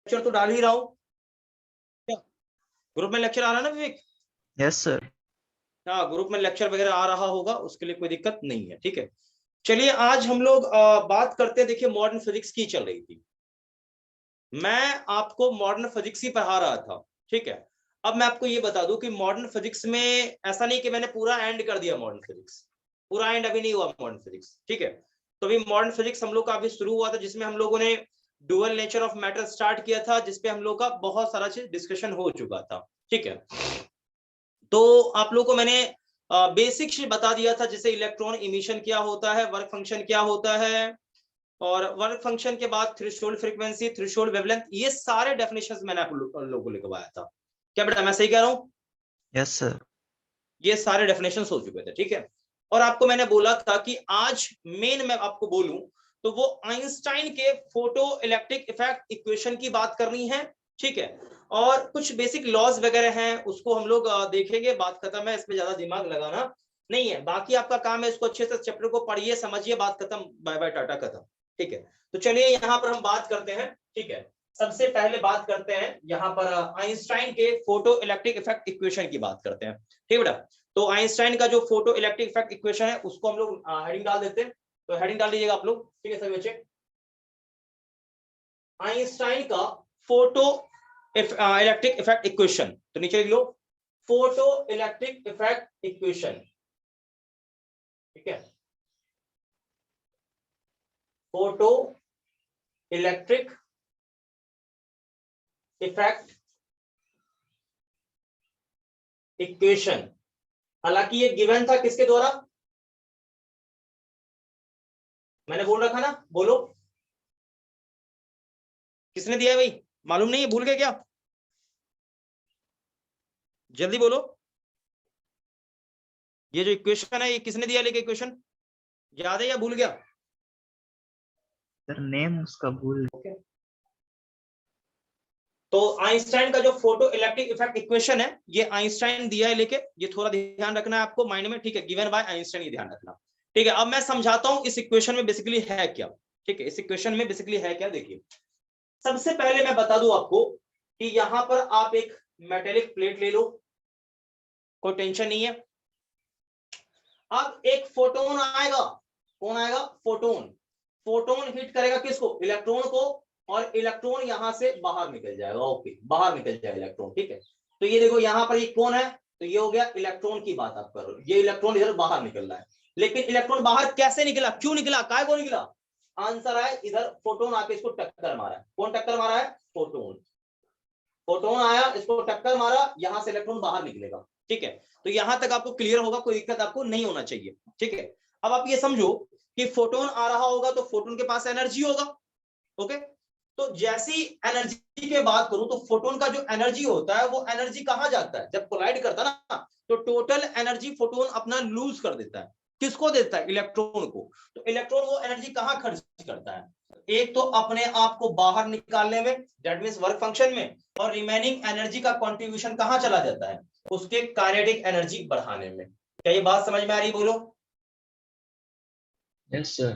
Lecture तो डाल ही रहा हूँ, ग्रुप में लेक्चर आ रहा है ना विवेक? Yes sir. हाँ, ग्रुप में लेक्चर वगैरह आ रहा होगा, उसके लिए कोई दिक्कत नहीं है। ठीक है, चलिए आज हम लोग बात करते हैं। देखिए मॉडर्न फिजिक्स की चल रही थी, मैं आपको मॉडर्न फिजिक्स ही पढ़ा रहा था। ठीक है, अब मैं आपको ये बता दूं कि मॉडर्न फिजिक्स में ऐसा नहीं कि मैंने पूरा एंड कर दिया, मॉडर्न फिजिक्स पूरा एंड अभी नहीं हुआ मॉडर्न फिजिक्स। ठीक है, तो अभी मॉडर्न फिजिक्स हम लोग का अभी शुरू हुआ था, जिसमें हम लोगों ने dual nature of matter start किया था, जिसपे हम लोग का बहुत सारा चीज डिस्कशन हो चुका था। ठीक है, तो आप लोगों को मैंने बेसिक्स बता दिया था, जैसे इलेक्ट्रॉन इमिशन क्या होता है, वर्क फंक्शन क्या होता है, और वर्क फंक्शन के बाद थ्रेशोल्ड फ्रीक्वेंसी, थ्रेशोल्ड वेवलेंथ, ये सारे डेफिनेशंस मैंने आप लोगों को लिखवाया था। क्या बेटा मैं सही कह रहा हूँ? Yes sir. ये सारे डेफिनेशंस हो चुके थे। ठीक है, और आपको मैंने बोला था कि आज मेन मैं आपको बोलूं तो वो आइंस्टाइन के फोटो इलेक्ट्रिक इफेक्ट इक्वेशन की बात करनी है। ठीक है, और कुछ बेसिक लॉज वगैरह हैं उसको हम लोग देखेंगे, बात खत्म है, इसमें ज्यादा दिमाग लगाना नहीं है। बाकी आपका काम है इसको अच्छे से चैप्टर को पढ़िए, समझिए, बात खत्म, बाय बाय टाटा, खत्म। ठीक है, तो चलिए यहाँ पर हम बात करते हैं। ठीक है, सबसे पहले बात करते हैं यहाँ पर आइंस्टाइन के फोटो इलेक्ट्रिक इफेक्ट इक्वेशन की बात करते हैं। ठीक है बेटा, तो आइंस्टाइन का जो फोटो इलेक्ट्रिक इफेक्ट इक्वेशन है उसको हम लोग हेडिंग डाल देते हैं, तो हेडिंग डाल दीजिएगा आप लोग। ठीक है सभी बच्चे, आइंस्टाइन का फोटो इलेक्ट्रिक इफेक्ट इक्वेशन, तो नीचे लिख लो फोटो इलेक्ट्रिक इफेक्ट इक्वेशन। ठीक है, फोटो इलेक्ट्रिक इफेक्ट इक्वेशन। हालांकि ये गिवन था किसके द्वारा, मैंने बोल रखा ना, बोलो किसने दिया है भाई, मालूम नहीं है, भूल गए क्या? जल्दी बोलो, ये जो इक्वेशन है ये किसने दिया, लेके इक्वेशन याद है या भूल गया? सर नेम उसका भूल। okay. तो आइंस्टाइन का जो फोटो इलेक्ट्रिक इफेक्ट इक्वेशन है ये आइंस्टाइन दिया है लेके, ये थोड़ा ध्यान रखना है आपको माइंड में। ठीक है, गिवन बाय आइंस्टाइन, ये ध्यान रखना। ठीक है, अब मैं समझाता हूं इस इक्वेशन में बेसिकली है क्या। ठीक है, इस इक्वेशन में बेसिकली है क्या, देखिए सबसे पहले मैं बता दूं आपको कि यहां पर आप एक मेटेलिक प्लेट ले लो, कोई टेंशन नहीं है। अब एक फोटोन आएगा, कौन आएगा, फोटोन। फोटोन हिट करेगा किसको, इलेक्ट्रॉन को, और इलेक्ट्रॉन यहां से बाहर निकल जाएगा। ओके, बाहर निकल जाएगा इलेक्ट्रॉन। ठीक है, तो ये देखो यहां पर ये कौन है, तो ये हो गया इलेक्ट्रॉन की बात आप कर रहे हो, ये इलेक्ट्रॉन इधर बाहर निकल रहा है। लेकिन इलेक्ट्रॉन बाहर कैसे निकला, क्यों निकला, काय को निकला? आंसर है इधर फोटोन आके इसको टक्कर मारा है। कौन टक्कर मारा है, फोटोन। फोटोन आया, इसको टक्कर मारा, यहां से इलेक्ट्रॉन बाहर निकलेगा। ठीक है, तो यहां तक आपको क्लियर होगा, कोई दिक्कत आपको नहीं होना चाहिए। ठीक है, अब आप ये समझो कि फोटोन आ रहा होगा तो फोटोन के पास एनर्जी होगा। ओके, तो जैसी एनर्जी की बात करूं तो फोटोन का जो एनर्जी होता है वो एनर्जी कहां जाता है, जब कोलाइड करता है ना, तो टोटल एनर्जी फोटोन अपना लूज कर देता है। किसको देता है, इलेक्ट्रॉन को। तो इलेक्ट्रॉन वो एनर्जी कहां खर्च करता है, एक तो अपने आप को बाहर निकालने में, दैट मींस वर्क फंक्शन में, और रिमेनिंग एनर्जी का कंट्रीब्यूशन कहां चला जाता है, उसके काइनेटिक एनर्जी बढ़ाने में। क्या ये बात समझ में आ रही, बोलो? Yes sir.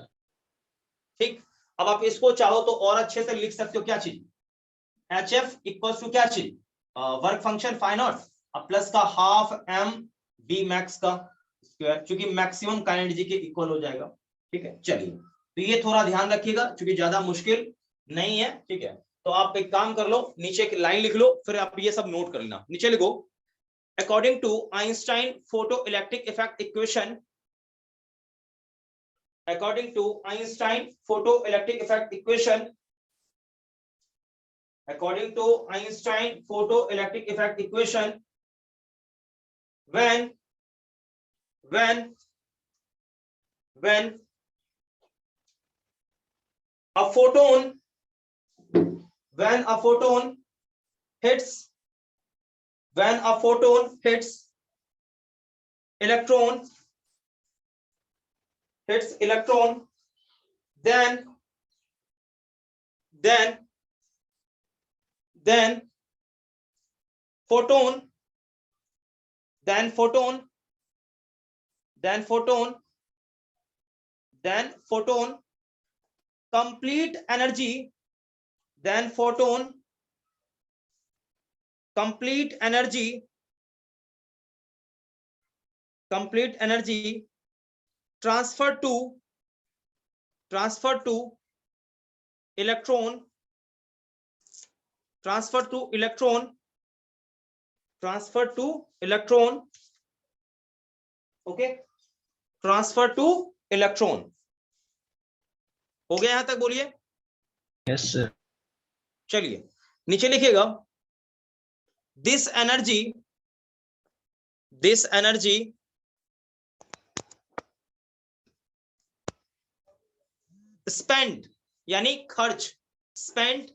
ठीक, अब आप इसको चाहो तो और अच्छे से लिख सकते हो, क्या चीज, एच एफ इक्वल टू क्या चीज, work function phi naught plus का हाफ एम बी मैक्स का स्क्वायर, क्योंकि मैक्सिमम काइनेटिक एनर्जी के इक्वल हो जाएगा। ठीक है, चलिए तो ये थोड़ा ध्यान रखिएगा क्योंकि ज्यादा मुश्किल नहीं है। ठीक है, तो आप एक काम कर लो, नीचे एक लाइन लिख लो, फिर आप ये सब नोट कर लेना। नीचे लिखो according to Einstein photoelectric effect equation, according to Einstein photoelectric effect equation, according to Einstein photoelectric effect equation, when a photon, when a photon hits, when a photon hits electron, then photon complete energy, then photon complete energy transfer to electron okay, transfer to electron. हो गया यहां तक, बोलिए। Yes sir. चलिए नीचे लिखिएगा, this energy spent यानी खर्च, स्पेंट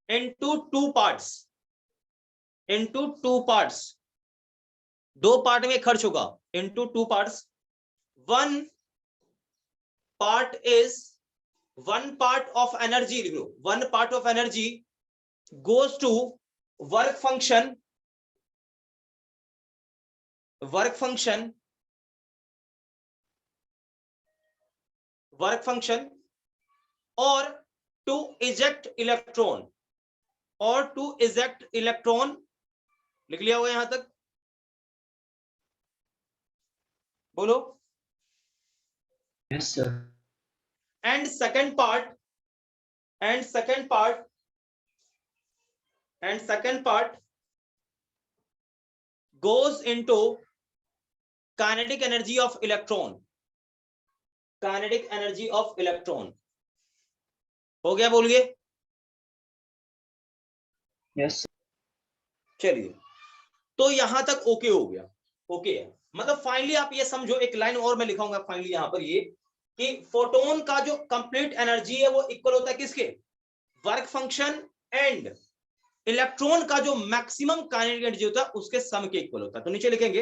इनटू टू पार्ट्स, दो पार्ट में खर्च होगा, into two parts. One part of energy, लिख लो, one part of energy goes to work function और टू इजेक्ट इलेक्ट्रॉन, लिख लिया होगा यहां तक, बोलो। Yes sir. and second part goes into kinetic energy of electron, हो गया, बोलिए। यस। चलिए, तो यहां तक ओके हो गया, ओके है। मतलब फाइनली आप ये समझो, एक लाइन और मैं लिखाऊंगा फाइनली यहां पर, ये कि फोटोन का जो कंप्लीट एनर्जी है वो इक्वल होता है किसके, वर्क फंक्शन एंड इलेक्ट्रॉन का जो मैक्सिमम काइनेटिक एनर्जी होता है उसके सम के इक्वल होता है। तो नीचे लिखेंगे,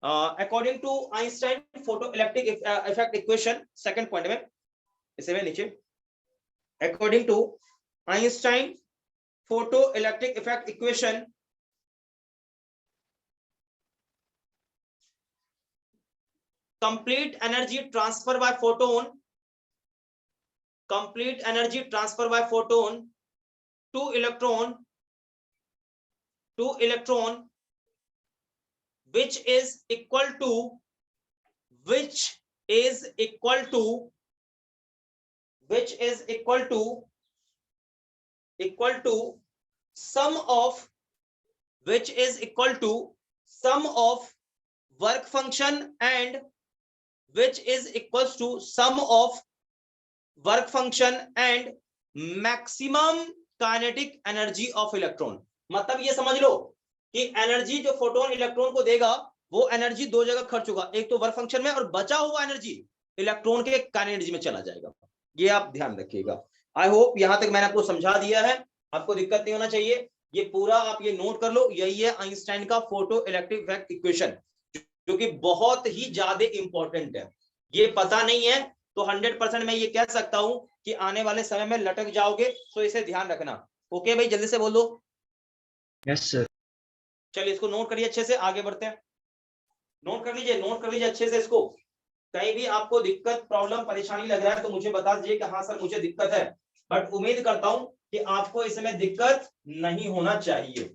according to Einstein photo electric effect equation, second point में इसे में नीचे, according to Einstein photo electric effect equation, complete energy transfer by photon to electron which is equal to sum of work function and maximum kinetic energy of electron. मतलब ये समझ लो कि energy जो photon electron को देगा वो energy दो जगह खर्च होगा, एक तो वर्क फंक्शन में, और बचा हुआ एनर्जी इलेक्ट्रॉन के काइनेटिक एनर्जी में चला जाएगा। ये आप ध्यान रखिएगा। आई होप यहां तक मैंने आपको समझा दिया है, आपको दिक्कत नहीं होना चाहिए। ये पूरा आप ये नोट कर लो, यही है आइंस्टाइन का फोटो इलेक्ट्रिक इफेक्ट इक्वेशन, जो कि बहुत ही ज्यादा इंपॉर्टेंट है। ये पता नहीं है तो 100% मैं ये कह सकता हूं कि आने वाले समय में लटक जाओगे, तो इसे ध्यान रखना। ओके भाई, जल्दी से बोल दो। Yes sir. चलिए इसको नोट करिए अच्छे से, आगे बढ़ते हैं। नोट कर लीजिए अच्छे से इसको। कहीं भी आपको दिक्कत, प्रॉब्लम, परेशानी लग रहा है तो मुझे बता दीजिए कि हाँ सर मुझे दिक्कत है, बट उम्मीद करता हूं कि आपको इसमें दिक्कत नहीं होना चाहिए।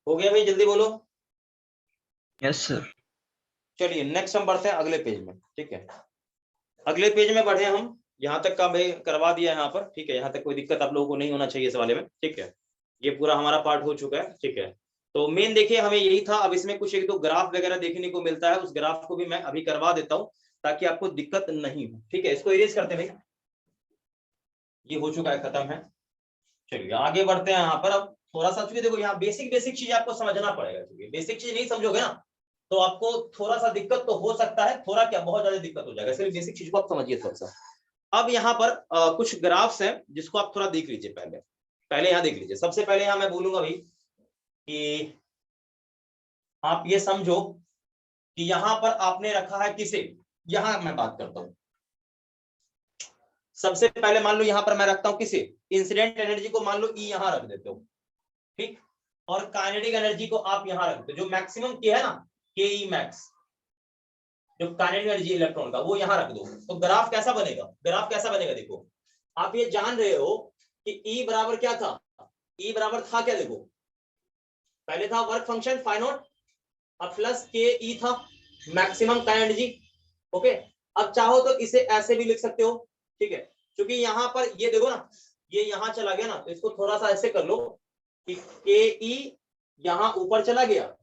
हो गया भाई, जल्दी बोलो। Yes sir. चलिए नेक्स्ट हम बढ़ते हैं अगले पेज में, ठीक है। अगले पेज में बढ़े हम, यहाँ तक का भाई करवा दिया यहाँ पर, ठीक है। यहाँ तक कोई दिक्कत आप लोगों को नहीं होना चाहिए इस वाले में, ठीक है। ये पूरा हमारा पार्ट हो चुका है, ठीक है। तो मेन देखिए हमें यही था। अब इसमें कुछ एक दो ग्राफ वगैरह देखने को मिलता है, उस ग्राफ को भी मैं अभी करवा देता हूँ ताकि आपको दिक्कत नहीं हो, ठीक है। इसको इरेज करते हैं भाई, ये हो चुका है, खत्म है। चलिए आगे बढ़ते हैं यहाँ पर। अब थोड़ा सा, चूंकि देखो यहाँ बेसिक चीज आपको समझना पड़ेगा, क्योंकि बेसिक चीज नहीं समझोगे ना तो आपको थोड़ा सा दिक्कत तो हो सकता है, थोड़ा क्या बहुत ज्यादा दिक्कत हो जाएगा, इसलिए बेसिक चीज को आप समझिए थोड़ा सा। अब यहाँ पर कुछ ग्राफ्स हैं जिसको आप थोड़ा देख लीजिए। पहले यहाँ देख लीजिए। सबसे पहले यहाँ मैं बोलूंगा भाई कि आप ये समझो कि यहाँ पर आपने रखा है किसे, यहाँ मैं बात करता हूँ, सबसे पहले मान लो यहां पर मैं रखता हूं किसे, इंसिडेंट एनर्जी को मान लो ई यहां रख देते हो, ठीक, और काइनेटिक एनर्जी को आप यहां रख दो, जो मैक्सिमम के है ना, के ई मैक्स, जो काइनेटिक एनर्जी इलेक्ट्रॉन का, वो यहां रख दो। तो ग्राफ कैसा बनेगा, ग्राफ कैसा बनेगा, देखो आप ये जान रहे हो कि ई बराबर क्या था, ई बराबर था क्या, देखो पहले था वर्क फंक्शन फाई नॉट, अब प्लस के ई था मैक्सिमम काइनेटिक एनर्जी, ओके। अब चाहो तो इसे ऐसे भी लिख सकते हो, ठीक है, क्योंकि यहां पर ये देखो ना, ये यहां चला गया ना, तो इसको थोड़ा सा ऐसे कर लो कि के ई यहां ऊपर चला गया,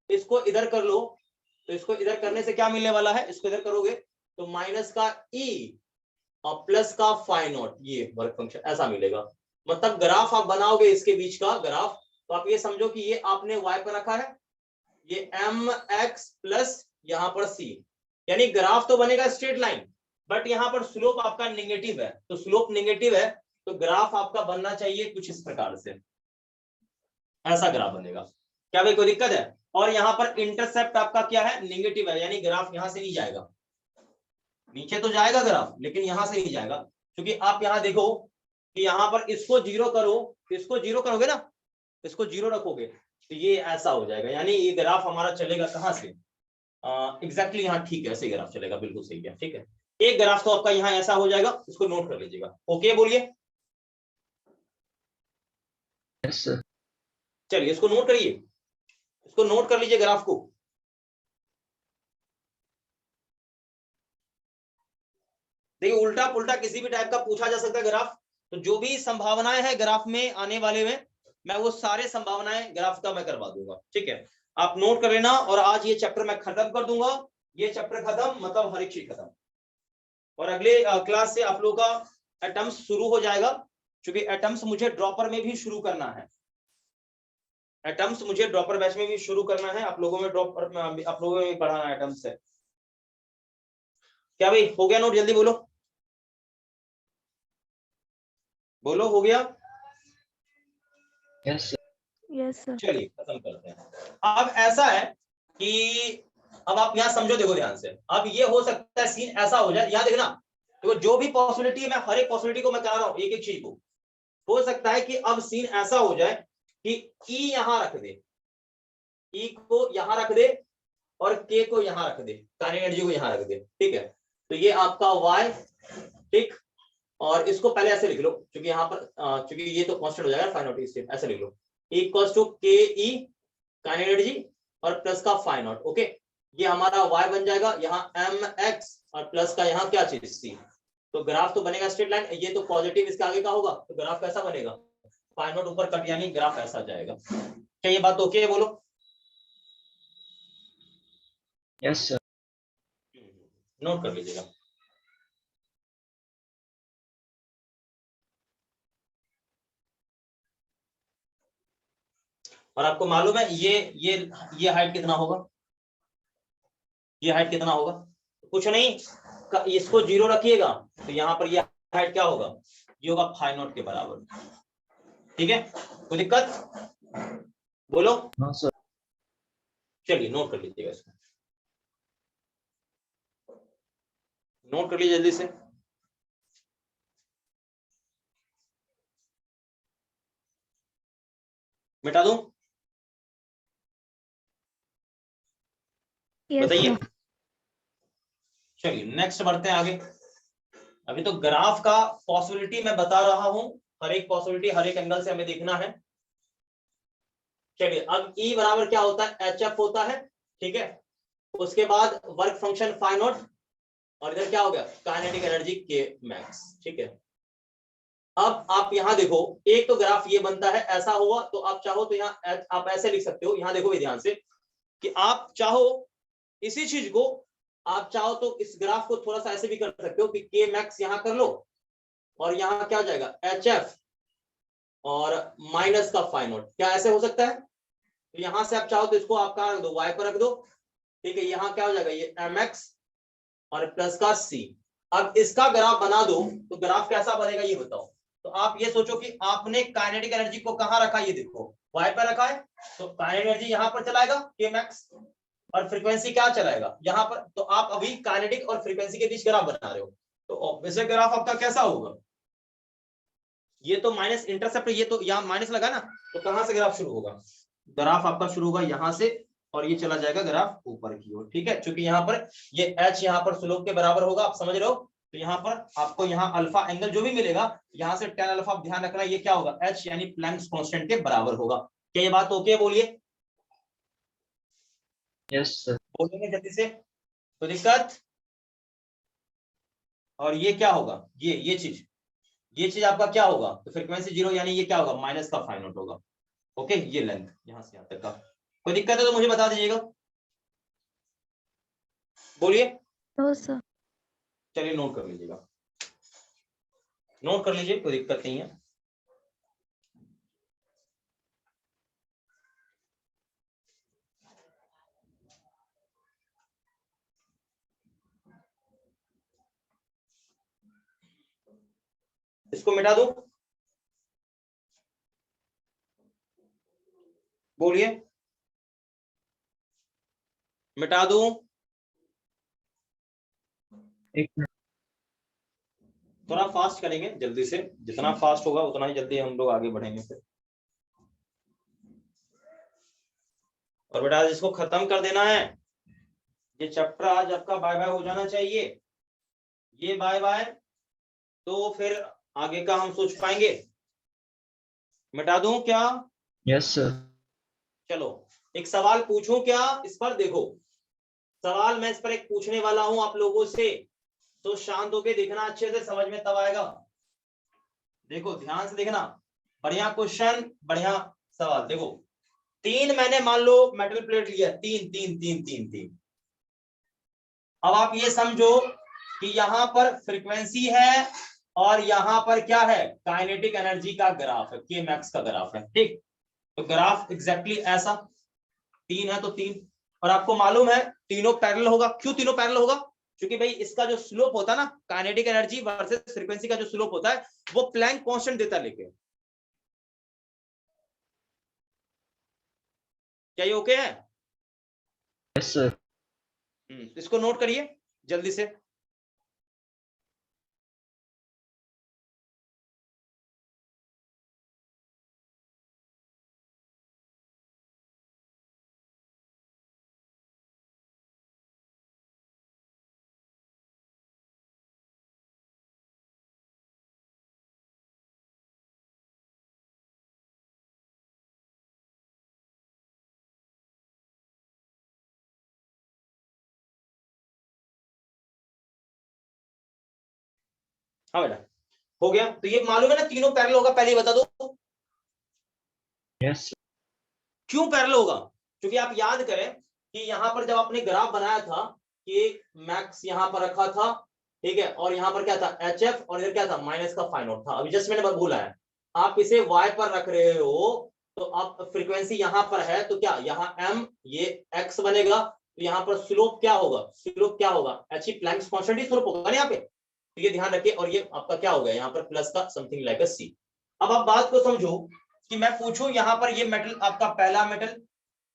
इसको इधर कर लो, तो इसको इधर करने से क्या मिलने वाला है, इसको इधर करोगे तो माइनस का ई और प्लस का फाई नॉट, ये वर्क फंक्शन ऐसा मिलेगा। मतलब ग्राफ आप बनाओगे इसके बीच का ग्राफ, तो आप ये समझो कि ये आपने y पर रखा है, ये एम एक्स प्लस यहां पर सी, यानी ग्राफ तो बनेगा स्ट्रेट लाइन, बट यहां पर स्लोप आपका नेगेटिव है, तो स्लोप नेगेटिव है तो ग्राफ आपका बनना चाहिए कुछ इस प्रकार से, ऐसा ग्राफ बनेगा। क्या भाई कोई दिक्कत है? और यहां पर इंटरसेप्ट आपका क्या है, नेगेटिव है, यानी ग्राफ यहां से नहीं जाएगा, नीचे तो जाएगा ग्राफ लेकिन यहां से नहीं जाएगा, क्योंकि आप यहां देखो कि यहां पर इसको जीरो करो, इसको जीरो करोगे ना, इसको जीरो रखोगे तो ये ऐसा हो जाएगा, यानी ये ग्राफ हमारा चलेगा कहां से, एग्जैक्टली यहाँ, ठीक है, ऐसे ग्राफ चलेगा, बिल्कुल सही है, ठीक है। एक ग्राफ तो आपका यहाँ ऐसा हो जाएगा, इसको नोट कर लीजिएगा, ओके बोलिए। Yes sir. चलिए इसको नोट करिए, इसको नोट कर लीजिए ग्राफ को। देखिए उल्टा पुल्टा किसी भी टाइप का पूछा जा सकता है ग्राफ, तो जो भी संभावनाएं हैं ग्राफ में आने वाले में, मैं वो सारे संभावनाएं ग्राफ का मैं करवा दूंगा, ठीक है, आप नोट कर लेना। और आज ये चैप्टर मैं खत्म कर दूंगा, ये चैप्टर खत्म मतलब हर एक चीज खत्म, और अगले क्लास से आप लोगों का एटम्स शुरू हो जाएगा, क्योंकि एटम्स मुझे ड्रॉपर में भी शुरू करना है, एटम्स मुझे ड्रॉपर बैच में भी शुरू करना है, आप लोगों में ड्रॉपर में आप लोगों में भी पढ़ाना है एटम्स से। क्या भाई हो गया नोट, जल्दी बोलो, बोलो हो गया? Yes sir. Yes sir. चलिए खत्म करते हैं। अब ऐसा है कि अब आप यहाँ समझो, देखो ध्यान से, अब ये हो सकता है सीन ऐसा हो जाए, यहाँ देखना, तो जो भी पॉसिबिलिटी है मैं हर एक पॉसिबिलिटी को मैं करा रहा हूँ, एक एक चीज को, हो सकता है कि अब सीन ऐसा हो जाए कि ई यहां रख दे, ई को यहां रख दे और के को यहां रख दे, काइनेटिक एनर्जी को यहां रख दे, ठीक है, तो ये आपका वाई, ठीक, और इसको पहले ऐसे लिख लो, क्योंकि यहाँ पर क्योंकि ये तो कांस्टेंट हो जाएगा फाई नॉट स्टेट, ऐसे लिख लो इक्वल्स टू के ई काइनेटिक एनर्जी और प्लस का फाई नॉट, ओके, ये हमारा y बन जाएगा, यहाँ एम एक्स और प्लस का यहाँ क्या चीज सी, तो ग्राफ तो बनेगा स्ट्रेट लाइन, ये तो पॉजिटिव इसके आगे का होगा, तो ग्राफ कैसा बनेगा, फाई नॉट ऊपर कट, यानी ग्राफ ऐसा जाएगा। क्या ये बात ओके है, बोलो? Yes sir. नोट कर लीजिएगा। और आपको मालूम है ये हाइट कितना होगा, ये हाइट कितना होगा, कुछ नहीं, इसको जीरो रखिएगा, तो यहाँ पर ये हाइट क्या होगा, ये होगा फाई नॉट के बराबर, ठीक है, कोई दिक्कत, बोलो। हाँ सर। चलिए नोट कर लीजिएगा, इसको नोट कर लीजिए जल्दी से। मिटा दूं? बताइए। चलिए नेक्स्ट बढ़ते हैं आगे। अभी तो ग्राफ का पॉसिबिलिटी मैं बता रहा हूं, हर एक पॉसिबिलिटी हर एक एंगल से हमें देखना है। चलिए अब E बराबर क्या होता है, HF होता है, ठीक है, उसके बाद वर्क फंक्शन फाई नॉट, और इधर क्या हो गया, काइनेटिक एनर्जी के मैक्स, ठीक है। अब आप यहां देखो, एक तो ग्राफ ये बनता है, ऐसा हुआ, तो आप चाहो तो यहाँ आप ऐसे लिख सकते हो, यहां देखो ध्यान से कि आप चाहो इसी चीज को, आप चाहो तो इस ग्राफ को थोड़ा सा ऐसे भी कर सकते हो कि के मैक्स यहां कर लो, और यहां क्या हो जाएगा HF और माइनस का फाई नॉट, क्या ऐसे हो सकता है? तो यहां से आप चाहो तो इसको आप कहां रख दो, y पर रख दो, ठीक है, यहां क्या हो जाएगा, ये mx और प्लस का c। अब इसका ग्राफ बना दो तो ग्राफ कैसा बनेगा ये बताओ। तो आप ये सोचो कि आपने काइनेटिक एनर्जी को कहां रखा, ये देखो y पर रखा है, तो काइनेटिक एनर्जी यहां पर चलाएगा k max, और फ्रीक्वेंसी क्या चलाएगा यहाँ पर, तो आप अभी काइनेटिक और फ्रीक्वेंसी के बीच ग्राफ बना रहे हो, तो ऑब्वियसली ग्राफ आपका कैसा होगा, ये तो माइनस इंटरसेप्ट, ये तो यहाँ माइनस लगा ना, तो कहां से ग्राफ शुरू होगा, ग्राफ आपका शुरू होगा यहां से और ये चला जाएगा ग्राफ ऊपर की ओर, ठीक है। क्योंकि यहाँ पर ये h यहाँ पर स्लोप के बराबर होगा, आप समझ रहे हो। तो यहाँ पर आपको यहाँ अल्फा एंगल जो भी मिलेगा यहाँ से tan अल्फा, आप ध्यान रखना ये क्या होगा, h यानी प्लैंक्स कांस्टेंट के बराबर होगा। क्या ये बात ओके, बोलिए। Yes, sir. बोलेंगे जल्दी से, तो दिक्कत। और ये क्या होगा, ये चीज आपका क्या होगा, तो फ्रीक्वेंसी जीरो यानी ये क्या होगा, माइनस का फाइव नॉट होगा। ओके, ये लेंथ यहां से यहां तक का। कोई दिक्कत है तो मुझे बता दीजिएगा, बोलिए। No sir. चलिए नोट कर लीजिएगा, नोट कर लीजिए, कोई दिक्कत नहीं है। इसको मिटा दो, बोलिए, मिटा दूं। एक मिनट। थोड़ा फास्ट करेंगे जल्दी से, जितना फास्ट होगा उतना ही जल्दी हम लोग आगे बढ़ेंगे फिर। और बेटा आज इसको खत्म कर देना है, ये चैप्टर आज आपका बाय बाय हो जाना चाहिए। ये बाय बाय तो फिर आगे का हम सोच पाएंगे। मिटा दूं क्या? Yes, sir. चलो एक सवाल पूछूं क्या इस पर, देखो सवाल मैं इस पर एक पूछने वाला हूं आप लोगों से, तो शांत होके देखना, अच्छे से समझ में तब आएगा। देखो ध्यान से देखना, बढ़िया क्वेश्चन, बढ़िया सवाल। देखो तीन मैंने मान लो मेटल प्लेट लिया, तीन तीन तीन तीन तीन। अब आप ये समझो कि यहां पर फ्रीक्वेंसी है और यहां पर क्या है, काइनेटिक एनर्जी का ग्राफ है, के मैक्स का ग्राफ है, ठीक। तो ग्राफ एग्जैक्टली ऐसा, तीन है तो तीन, और आपको मालूम है तीनों पैरेलल होगा। क्यों तीनों पैरेलल होगा, क्योंकि भाई इसका जो स्लोप होता है ना, काइनेटिक एनर्जी वर्सेस फ्रीक्वेंसी का जो स्लोप होता है वो प्लैंक कांस्टेंट देता है लेके। क्या ये ओके है? Yes, sir. इसको नोट करिए जल्दी से। हाँ बेटा हो गया। तो ये मालूम है ना तीनों पैरेलल होगा, पहले ही बता दो। Yes, sir. क्यों पैरेलल होगा, क्योंकि आप याद करें कि यहां पर जब आपने ग्राफ बनाया था कि मैक्स यहां पर रखा था, ठीक है, और यहां पर क्या था एच एफ, और इधर क्या था माइनस का फाइव नॉट था। अभी जस्ट मैंने बोला है आप इसे वाई पर रख रहे हो, तो अब फ्रीक्वेंसी यहां पर है तो क्या यहाँ एम, ये एक्स बनेगा, तो यहाँ पर स्लोप क्या होगा, स्लोप क्या होगा एच, प्लैंक्स कांस्टेंट ही स्लोप होगा ना यहाँ पे, तो ये ध्यान रखिए। और ये आपका क्या हो गया यहाँ पर प्लस का समथिंग लाइक अ सी। अब आप बात को समझो कि मैं पूछूं यहाँ पर ये मेटल आपका पहला मेटल,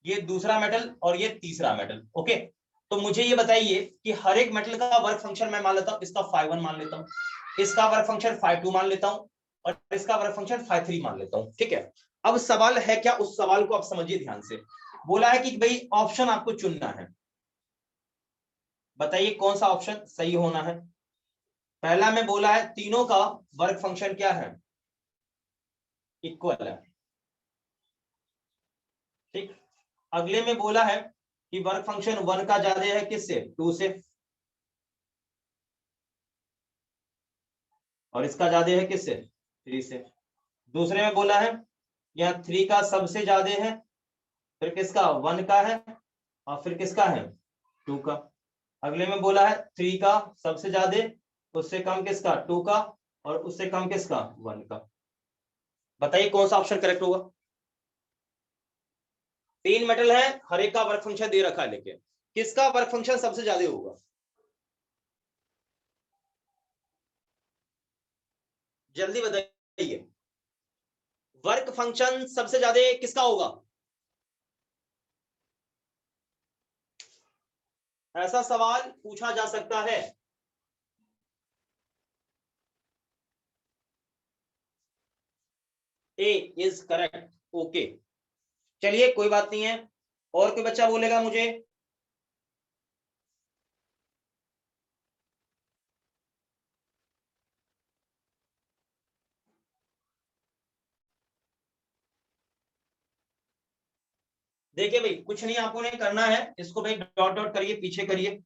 ये दूसरा मेटल और ये तीसरा मेटल, ओके। तो मुझे ये बताइए कि हर एक मेटल का वर्क फंक्शन मैं मान लेता हूं, इसका फाइव वन मान लेता हूं, इसका वर्क फंक्शन फाइव टू मान लेता हूं, और इसका वर्क फंक्शन फाइव थ्री मान लेता हूं, ठीक है। अब सवाल है क्या, उस सवाल को आप समझिए ध्यान से। बोला है कि भाई ऑप्शन आपको चुनना है, बताइए कौन सा ऑप्शन सही होना है। पहला में बोला है तीनों का वर्क फंक्शन क्या है, इक्वल है, ठीक। अगले में बोला है कि वर्क फंक्शन वन का ज्यादा है किससे, टू से, और इसका ज्यादा है किससे, थ्री से। दूसरे में बोला है यह थ्री का सबसे ज्यादा है, फिर किसका वन का है, और फिर किसका है टू का। अगले में बोला है थ्री का सबसे ज्यादा, उससे कम किसका टू का, और उससे कम किसका वन का। बताइए कौन सा ऑप्शन करेक्ट होगा। तीन मेटल है, हर एक का वर्क फंक्शन दे रखा है, लेकिन किसका वर्क फंक्शन सबसे ज्यादा होगा, जल्दी बताइए। वर्क फंक्शन सबसे ज्यादा किसका होगा, ऐसा सवाल पूछा जा सकता है। ए इज करेक्ट। ओके चलिए कोई बात नहीं है। और कोई बच्चा बोलेगा मुझे? देखिए भाई कुछ नहीं आपको नहीं करना है, इसको भाई डॉट डॉट करिए पीछे करिए,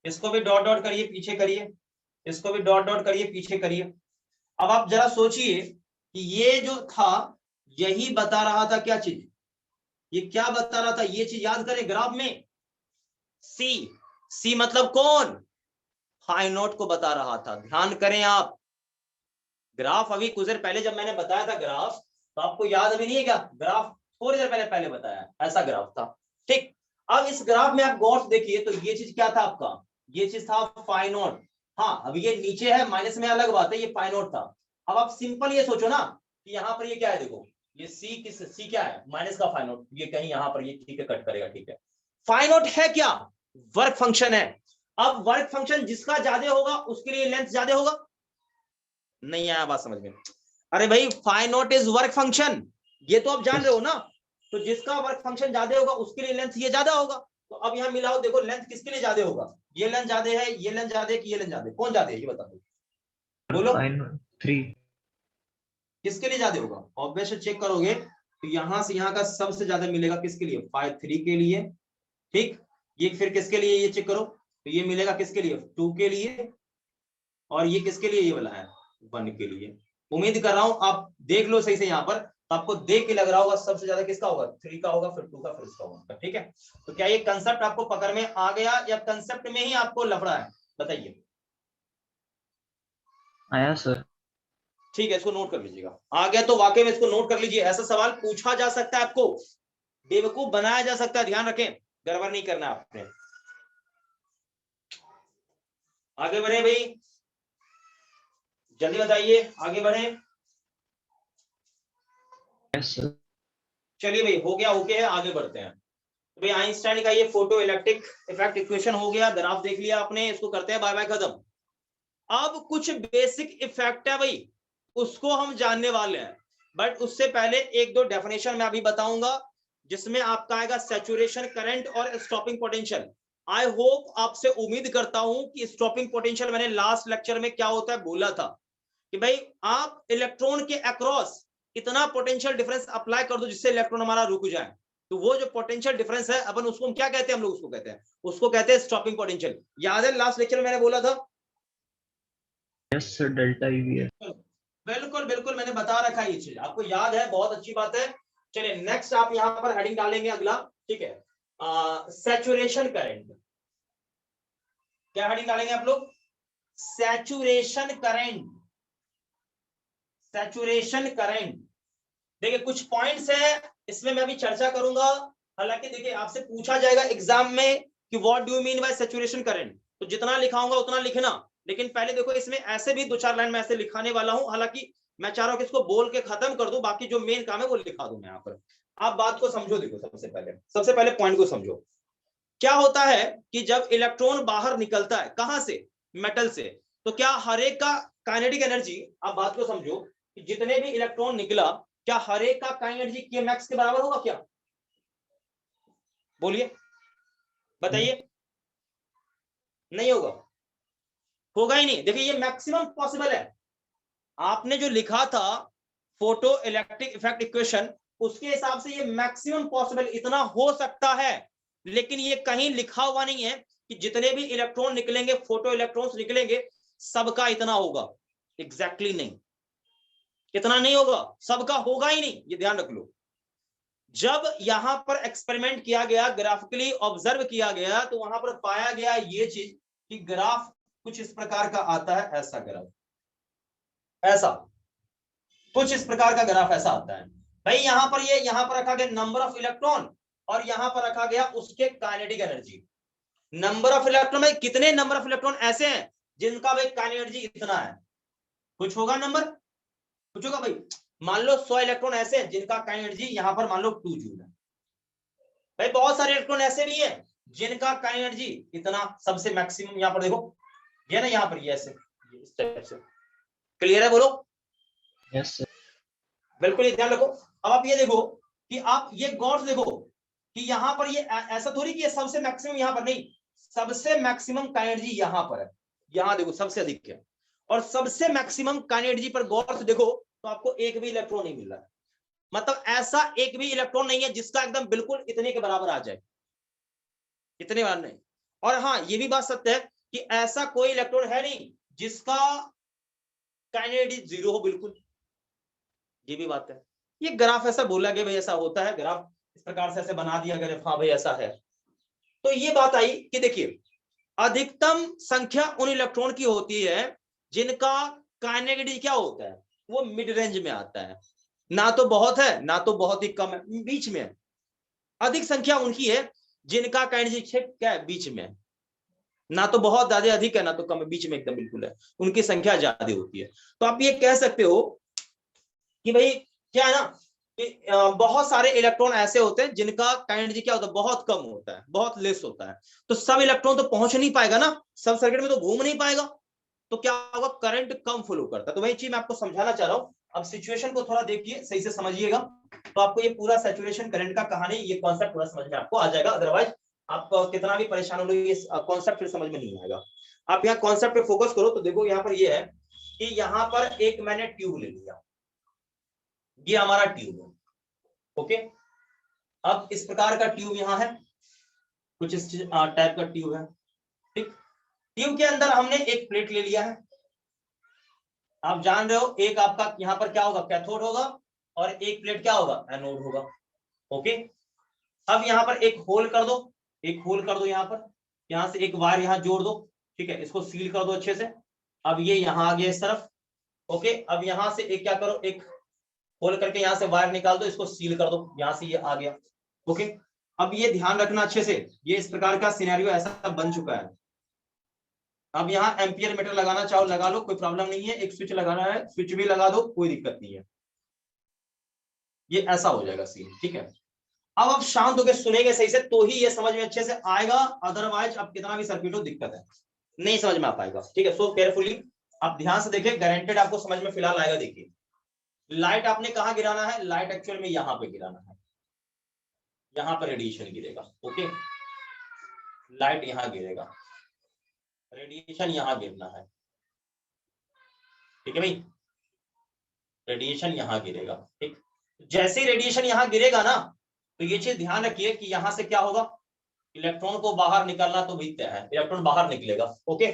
इसको भी डॉट डॉट करिए पीछे करिए, इसको भी डॉट डॉट करिए पीछे करिए। अब आप जरा सोचिए कि ये जो था यही बता रहा था क्या चीज, ये क्या बता रहा था, ये चीज याद करें ग्राफ में। सी, सी मतलब कौन? फाई नोट को बता रहा था। ध्यान करें आप, ग्राफ अभी कुछ देर पहले जब मैंने बताया था ग्राफ, तो आपको याद अभी नहीं है क्या? ग्राफ थोड़ी देर पहले बताया, ऐसा ग्राफ था। ठीक, अब इस ग्राफ में आप गौर से देखिए तो ये चीज क्या था आपका, ये चीज था फाई नोट। हाँ अभी ये नीचे है माइनस में अलग बात है, ये फाई नोट था। अब आप सिंपल ये सोचो ना कि यहाँ पर ये क्या है, देखो ये सी किस, सी क्या है माइनस का फाई नोट, ये कहीं यहाँ पर ये ठीक है कट करेगा, ठीक है। फाई नोट है क्या? वर्क फंक्शन है। अब वर्क फंक्शन जिसका ज्यादा होगा उसके लिए लेंथ ज्यादा होगा। नहीं आया बात समझ में? अरे भाई phi naught is work function, ये तो आप जान रहे हो ना। तो जिसका वर्क फंक्शन ज्यादा होगा उसके लिए लेंथ ये ज्यादा होगा। तो अब यहाँ मिलाओ, देखो लेंथ किसके लिए ज्यादा होगा, ये लेंथ ज्यादा है, ये लेंथ ज्यादा है कि ये लेंथ ज्यादा है, कौन ज्यादा है ये बता दो, बोलो फाइन 3 किसके लिए ज्यादा होगा? ऑब्वियसली चेक करोगे तो यहां से यहाँ का सबसे ज्यादा मिलेगा किसके लिए, 5 3 के लिए। ठीक, ये फिर किसके लिए, ये चेक करो तो ये मिलेगा किसके लिए, 2 के लिए, और ये किसके लिए, ये वाला है 1 के लिए। उम्मीद कर रहा हूं आप देख लो सही से यहाँ पर, तो आपको देख के लग रहा होगा सबसे ज्यादा किसका होगा, 3 का होगा, फिर 2 का, फिर इसका होगा। ठीक है, तो क्या ये कंसेप्ट आपको पकड़ में आ गया या कंसेप्ट में ही आपको लफड़ा है, बताइए। आया सर। ठीक है, इसको नोट कर लीजिएगा, आ गया तो वाकई में इसको नोट कर लीजिए। ऐसा सवाल पूछा जा सकता है, आपको बेवकूफ बनाया जा सकता है, ध्यान रखें, गड़बड़ नहीं करना आपने। आगे बढ़े भाई, जल्दी बताइए, आगे बढ़े। Yes sir. चलिए भाई हो गया, ओके है, आगे बढ़ते हैं। तो भाई आइंस्टाइन का ये फोटो इलेक्ट्रिक इफेक्ट इक्वेशन हो गया, ग्राफ देख लिया आपने, इसको करते हैं बाय बाय खत्म। अब कुछ बेसिक इफेक्ट है भाई, उसको हम जानने वाले हैं, बट उससे पहले एक दो डेफिनेशन मैं अभी बताऊंगा, जिसमें आपका आएगा सैचुरेशन करंट और स्टॉपिंग पोटेंशियल। आई होप, आपसे उम्मीद करता हूं कि स्टॉपिंग पोटेंशियल मैंने लास्ट लेक्चर में क्या होता है बोला था कि भाई आप इलेक्ट्रॉन के अक्रॉस इतना पोटेंशियल डिफरेंस अप्लाई कर दो जिससे इलेक्ट्रॉन हमारा रुक जाए। तो वो जो पोटेंशियल डिफरेंस है अपन उसको क्या कहते हैं, हम लोग उसको कहते हैं स्टॉपिंग पोटेंशियल। याद है लास्ट लेक्चर में मैंने बोला था? यस सर, डेल्टा ईवी है। बिल्कुल बिल्कुल मैंने बता रखा है, ये चीज आपको याद है, बहुत अच्छी बात है। चलिए नेक्स्ट आप यहां पर हेडिंग डालेंगे अगला, ठीक है, सैचुरेशन करंट। क्या हेडिंग डालेंगे आप लोग? Saturation current, saturation current. देखिए कुछ पॉइंट्स है, इसमें मैं अभी चर्चा करूंगा। हालांकि देखिए आपसे पूछा जाएगा एग्जाम में कि what do you mean by saturation current, तो जितना लिखाऊंगा उतना लिखना, लेकिन पहले देखो इसमें ऐसे भी 2 4 लाइन मैं ऐसे लिखाने वाला हूं। हालांकि मैं चाह रहा हूं कि इसको बोल के खत्म कर दूं, बाकी जो मेन काम है वो लिखा दूं मैं यहाँ पर। आप बात को समझो, देखो सबसे पहले पॉइंट को समझो। क्या होता है कि जब इलेक्ट्रॉन बाहर निकलता है, कहां से, मेटल से, तो क्या हर एक का काइनेटिक एनर्जी, आप बात को समझो कि जितने भी इलेक्ट्रॉन निकला, क्या हर एक का काइनेटिक एनर्जी के मैक्स के बराबर होगा क्या? बोलिए, बताइए। नहीं होगा, होगा ही नहीं। देखिए ये मैक्सिमम पॉसिबल है, आपने जो लिखा था फोटो इलेक्ट्रिक इफेक्ट इक्वेशन, उसके हिसाब से ये मैक्सिमम पॉसिबल इतना हो सकता है, लेकिन ये कहीं लिखा हुआ नहीं है कि जितने भी इलेक्ट्रॉन निकलेंगे, फोटो इलेक्ट्रॉन्स निकलेंगे, सबका इतना होगा। एग्जैक्टली नहीं, इतना नहीं होगा, सबका होगा ही नहीं, ये ध्यान रख लो। जब यहां पर एक्सपेरिमेंट किया गया, ग्राफिकली ऑब्जर्व किया गया, तो वहां पर पाया गया ये चीज कि ग्राफ कुछ इस प्रकार का आता है, ऐसा ग्राफ, ऐसा कुछ इस प्रकार का ग्राफ ऐसा आता है भाई। यहां पर ये, यहां पर रखा गया नंबर ऑफ इलेक्ट्रॉन, और यहां पर रखा गया उसके kinetic energy. Number of electron में कितने नंबर ऑफ इलेक्ट्रॉन ऐसे हैं जिनका भाई काइनेटिक एनर्जी इतना है, कुछ होगा नंबर, कुछ होगा भाई। मान लो 100 इलेक्ट्रॉन ऐसे हैं जिनका काइनेटिक एनर्जी यहां पर मान लो 2 जूल है। भाई बहुत सारे इलेक्ट्रॉन ऐसे भी है जिनका काइनेटिक एनर्जी इतना, सबसे मैक्सिमम यहां पर देखो, ये ना यहां पर ये ऐसे, इस टाइप से। क्लियर है, बोलो। Yes sir. बिल्कुल ध्यान रखो। अब आप ये देखो कि आप ये गौर से देखो कि यहां पर ये ऐसा थोड़ी कि ये सबसे मैक्सिमम यहां पर नहीं, सबसे मैक्सिमम काइनेट एनर्जी यहां पर है, यहां देखो सबसे अधिक है, और सबसे मैक्सिमम काइनेट एनर्जी पर गौर से देखो तो आपको एक भी इलेक्ट्रॉन नहीं मिल रहा है। मतलब ऐसा एक भी इलेक्ट्रॉन नहीं है जिसका एकदम बिल्कुल इतने के बराबर आ जाए, इतने बार नहीं। और हाँ ये भी बात सत्य है कि ऐसा कोई इलेक्ट्रॉन है नहीं जिसका काइनेट एनर्जी जीरो हो बिल्कुल, ये भी बात है। ये ग्राफ ऐसा बोला गया भाई ऐसा होता है, ग्राफ इस प्रकार से ऐसे बना दिया गया, हाँ भाई ऐसा है। तो ये बात आई कि देखिए अधिकतम संख्या उन इलेक्ट्रॉन की होती है जिनका काइनेटिक एनर्जी क्या होता है, वो मिड रेंज में आता है, ना तो बहुत है ना तो बहुत ही कम है, बीच में है। अधिक संख्या उनकी है जिनका काइनेटिक एनर्जी क्या है, बीच में है, ना तो बहुत ज्यादा अधिक है ना तो कम है, बीच में एकदम बिल्कुल है, उनकी संख्या ज्यादा होती है। तो आप ये कह सकते हो कि भाई क्या है ना कि बहुत सारे इलेक्ट्रॉन ऐसे होते हैं जिनका काइनेटिक एनर्जी क्या होता है, बहुत कम होता है, बहुत लेस होता है। तो सब इलेक्ट्रॉन तो पहुंच नहीं पाएगा ना, सब सर्किट में तो घूम नहीं पाएगा, तो क्या होगा, करंट कम फ्लो करता है। तो वही चीज मैं आपको समझाना चाह रहा हूं। अब सिचुएशन को थोड़ा देखिए, सही से समझिएगा, तो आपको ये पूरा सैचुरेशन करंट का कहानी, ये कॉन्सेप्ट पूरा समझ में आपको आ जाएगा। अदरवाइज आप कितना भी परेशान हो लो, ये कॉन्सेप्ट फिर समझ में नहीं आएगा। आप यहाँ कॉन्सेप्ट पे फोकस करो। तो देखो यहाँ पर ये है कि यहाँ पर एक मैंने ट्यूब ले लिया, ये हमारा ट्यूब है, ओके। अब इस प्रकार का ट्यूब यहाँ है, कुछ इस टाइप का ट्यूब है, ठीक। ट्यूब के अंदर हमने एक प्लेट ले लिया है, आप जान रहे हो एक आपका यहाँ पर क्या होगा, कैथोड होगा, और एक प्लेट क्या होगा, एनोड होगा, ओके। अब यहाँ पर एक होल कर दो, एक होल कर दो यहाँ पर, यहाँ से एक वायर यहाँ जोड़ दो, ठीक है, इसको सील कर दो अच्छे से। अब ये यहाँ आ गया इस तरफ, ओके। अब यहाँ से एक क्या करो, एक होल करके यहाँ से वायर निकाल दो, इसको सील कर दो, यहाँ से ये आ गया, ओके। अब ये ध्यान रखना अच्छे से, ये इस प्रकार का सिनेरियो ऐसा बन चुका है। अब यहाँ एम्पियर मीटर लगाना चाहो लगा लो, कोई प्रॉब्लम नहीं है, एक स्विच लगाना है स्विच भी लगा दो, कोई दिक्कत नहीं है, ये ऐसा हो जाएगा सीन, ठीक है। अब आप शांत होकर सुनेंगे सही से तो ही ये समझ में अच्छे से आएगा, अदरवाइज अब कितना भी सर्किट हो दिक्कत है, नहीं समझ में आ पाएगा, ठीक है। सो केयरफुली आप ध्यान से देखिए, गारंटेड आपको समझ में फिलहाल आएगा। देखिए लाइट आपने कहाँ गिराना है, लाइट एक्चुअल में यहाँ पे गिराना है, यहाँ पर रेडिएशन गिरेगा, ओके। लाइट यहाँ गिरेगा, रेडिएशन यहाँ गिरना है, ठीक है भाई, रेडिएशन यहाँ गिरेगा, ठीक। जैसे ही रेडिएशन यहाँ गिरेगा ना, तो ये चीज ध्यान रखिए कि यहाँ से क्या होगा, इलेक्ट्रॉन को बाहर निकलना तो भी तय है, इलेक्ट्रॉन बाहर निकलेगा, ओके।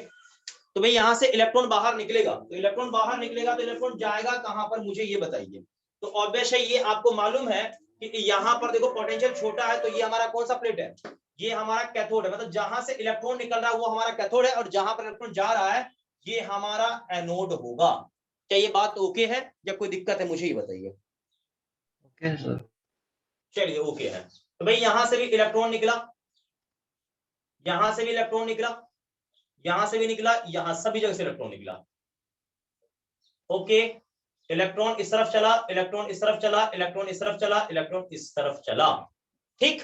तो भाई यहाँ से इलेक्ट्रॉन बाहर निकलेगा, तो इलेक्ट्रॉन बाहर निकलेगा तो इलेक्ट्रॉन जाएगा कहां पर, मुझे ये बताइए। तो ऑब्वियस है, ये आपको मालूम है कि यहाँ पर देखो पोटेंशियल छोटा है, तो ये हमारा कौन सा प्लेट है, ये हमारा कैथोड है, मतलब जहां से इलेक्ट्रॉन निकल रहा है वो हमारा कैथोड है, और जहां पर इलेक्ट्रॉन जा रहा है ये हमारा एनोड होगा। क्या ये बात ओके है या कोई दिक्कत है, मुझे ही बताइए। Okay sir. चलिए ओके है। तो भाई यहां से भी इलेक्ट्रॉन निकला, यहां से भी इलेक्ट्रॉन निकला, यहां से भी निकला, यहां सभी जगह से इलेक्ट्रॉन निकला, ओके। इलेक्ट्रॉन इस तरफ चला, इलेक्ट्रॉन इस तरफ चला, इलेक्ट्रॉन इस तरफ चला, इलेक्ट्रॉन इस तरफ चला, ठीक।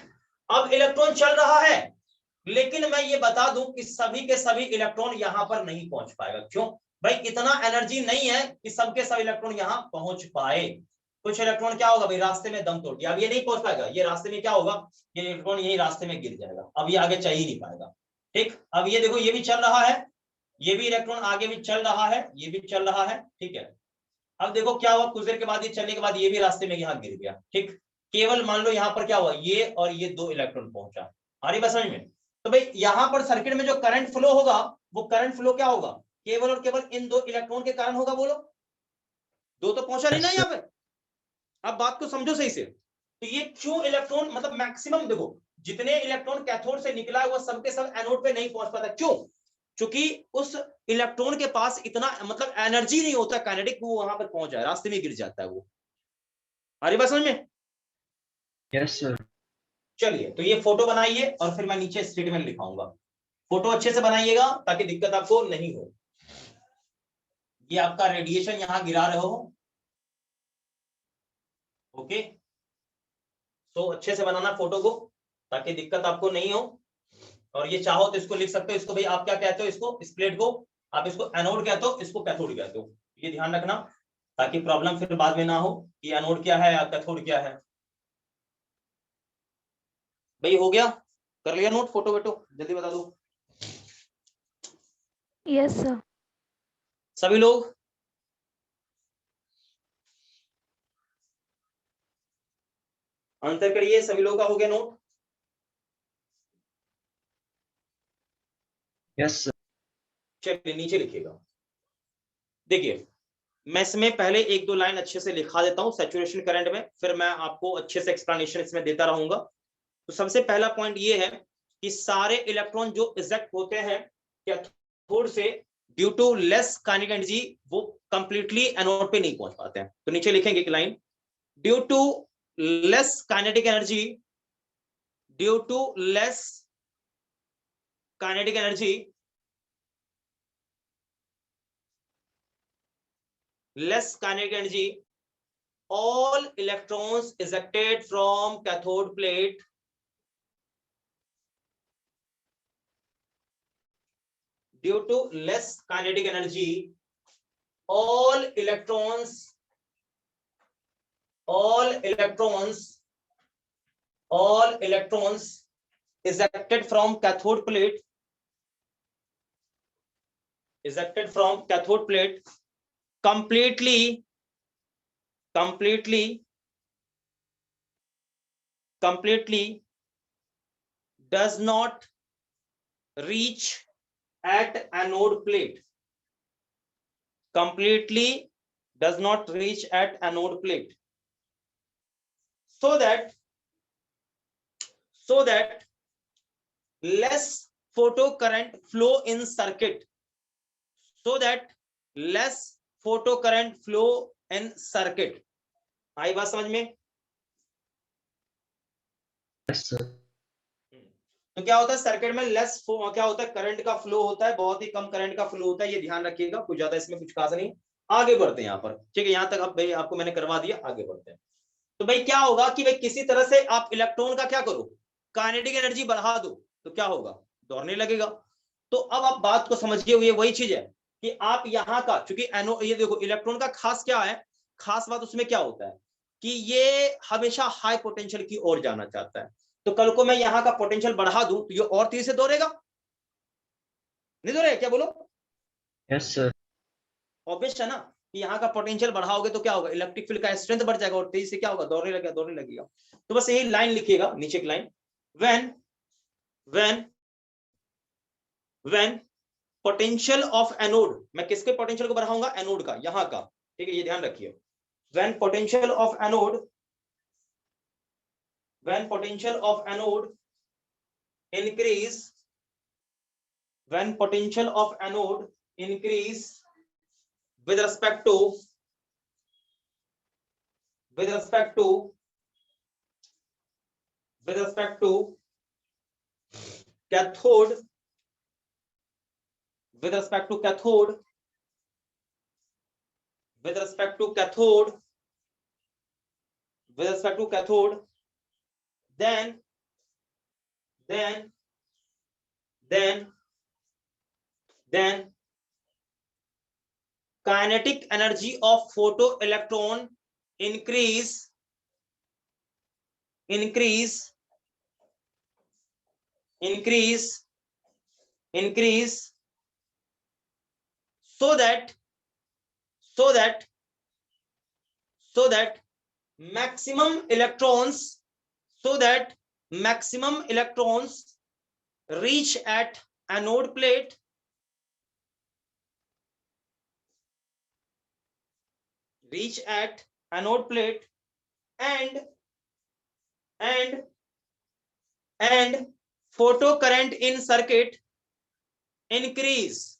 अब इलेक्ट्रॉन चल रहा है, लेकिन मैं ये बता दूं कि सभी के सभी इलेक्ट्रॉन यहां पर नहीं पहुंच पाएगा। क्यों भाई, इतना एनर्जी नहीं है कि सबके सब इलेक्ट्रॉन यहां पहुंच पाए। कुछ इलेक्ट्रॉन क्या होगा भाई, रास्ते में दम तोड़ दिया, अब ये नहीं पहुंच पाएगा, ये रास्ते में क्या होगा, ये इलेक्ट्रॉन यही रास्ते में गिर जाएगा, अब ये आगे चल ही नहीं पाएगा, ठीक। अब ये देखो ये भी चल रहा है, ये भी इलेक्ट्रॉन आगे भी चल रहा है, ये भी चल रहा है, ठीक है। अब देखो क्या हुआ, कुछ देर के बाद ये चलने के बाद ये भी रास्ते में यहाँ गिर गया, ठीक। केवल मान लो यहाँ पर क्या हुआ, ये और ये दो इलेक्ट्रॉन पहुंचा, आ रही बात समझ में। तो भाई यहाँ पर सर्किट में जो करंट फ्लो होगा, वो करंट फ्लो क्या होगा, केवल और केवल इन दो इलेक्ट्रॉन के कारण होगा, बोलो। दो तो पहुंचा नहीं ना यहाँ पे, अब बात को समझो सही से। तो ये क्यों इलेक्ट्रॉन, मतलब मैक्सिमम देखो जितने इलेक्ट्रॉन कैथोड से निकला है वो सबके सब एनोड पे नहीं पहुंच पाता, क्यों, क्योंकि उस इलेक्ट्रॉन के पास इतना मतलब एनर्जी नहीं होता काइनेटिक, वो वहां पर पहुंच जाए, रास्ते में गिर जाता है वो। अरे बात समझ में। Yes sir. चलिए तो ये फोटो बनाइए और फिर मैं नीचे स्टेटमेंट लिखाऊंगा, फोटो अच्छे से बनाइएगा ताकि दिक्कत आपको नहीं हो। ये आपका रेडिएशन यहां गिरा रहे हो, ओके। तो अच्छे से बनाना फोटो को ताकि दिक्कत आपको नहीं हो। और ये चाहो तो इसको लिख सकते हो, इसको भाई आप क्या कहते हो, इसको इस प्लेट को आप इसको एनोड कहते हो, इसको कैथोड कहते हो, ये ध्यान रखना। ताकि प्रॉब्लम फिर बाद में ना हो कि एनोड क्या है या कैथोड क्या है। भाई हो गया, कर लिया नोट, फोटो बेटो जल्दी बता दो यस सर। सभी लोग। आंसर करिए, सभी लोगों का हो गया नोट? Yes sir. चलिए नीचे लिखिएगा। देखिए मैं इसमें पहले एक दो लाइन अच्छे से लिखा देता हूं सैचुरेशन करंट में, फिर मैं आपको अच्छे से एक्सप्लेनेशन इसमें देता रहूंगा। तो सबसे पहला पॉइंट ये है कि सारे इलेक्ट्रॉन जो इजेक्ट होते हैं कैथोड से due to less kinetic energy, वो कंप्लीटली एनोड पे नहीं पहुंच पाते हैं। तो नीचे लिखेंगे एक line, due to less kinetic energy, due to less kinetic energy, less kinetic energy, all electrons ejected from cathode plate due to less kinetic energy, all electrons ejected from cathode plate, completely does not reach at anode plate, completely does not reach at anode plate, so that less photocurrent flow in circuit, so that less photocurrent flow in circuit। आई बात समझ में? Yes sir. तो क्या होता है circuit में less क्या होता है, करंट का फ्लो होता है, बहुत ही कम करंट का फ्लो होता है, ये ध्यान रखिएगा, कुछ ज्यादा इसमें कुछ खास नहीं। आगे बढ़ते हैं यहाँ पर, ठीक है, यहाँ तक अब भाई आपको मैंने करवा दिया, आगे बढ़ते हैं। तो भाई क्या होगा कि भाई किसी तरह से आप इलेक्ट्रॉन का क्या करो, काइनेटिक एनर्जी बढ़ा दो, तो क्या होगा, दौड़ने लगेगा। तो अब आप बात को समझिए, ये वही चीज है कि आप यहाँ का, चूंकि एनो ये देखो इलेक्ट्रॉन का खास क्या है, खास बात उसमें क्या होता है कि ये हमेशा हाई पोटेंशियल की ओर जाना चाहता है। तो कल को मैं यहाँ का पोटेंशियल बढ़ा दूं तो ये और तेजी से दौड़ेगा, नहीं दौड़ेगा, क्या बोलो? Yes sir. ऑब्वियस है ना कि यहाँ का पोटेंशियल बढ़ाओगे तो क्या होगा, इलेक्ट्रिक फील्ड का स्ट्रेंथ बढ़ जाएगा और तेजी से क्या होगा, दौड़ने लगेगा। तो बस यही लाइन लिखिएगा, नीचे की line, when potential of anode, मैं किसके पोटेंशियल को बढ़ाऊंगा, एनोड का, यहाँ का, ठीक है, ये ध्यान रखिए। when potential of anode increase, when potential of anode increase with respect to cathode, with respect to cathode, then kinetic energy of photoelectron increase so that maximum electrons reach at anode plate, and photocurrent in circuit increase,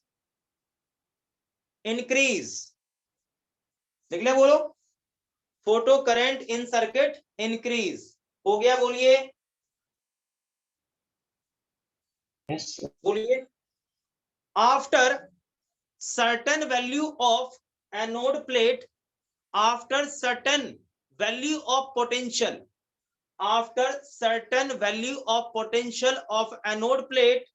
लिख ले, बोलो, photo current in circuit increase हो गया, बोलिए yes sir. बोलिए। After certain value of anode plate, after certain value of potential of anode plate,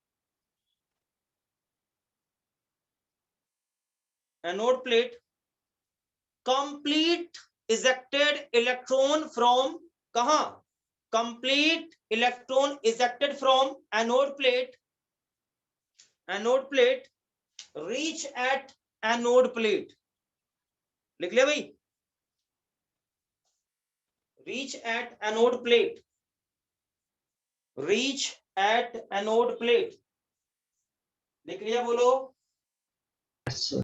complete ejected electron from, कहां, complete electron ejected from anode plate, anode plate reach at anode plate, लिख लिया भाई, reach at anode plate, reach at anode plate, लिख लिया, बोलो। Yes, sir.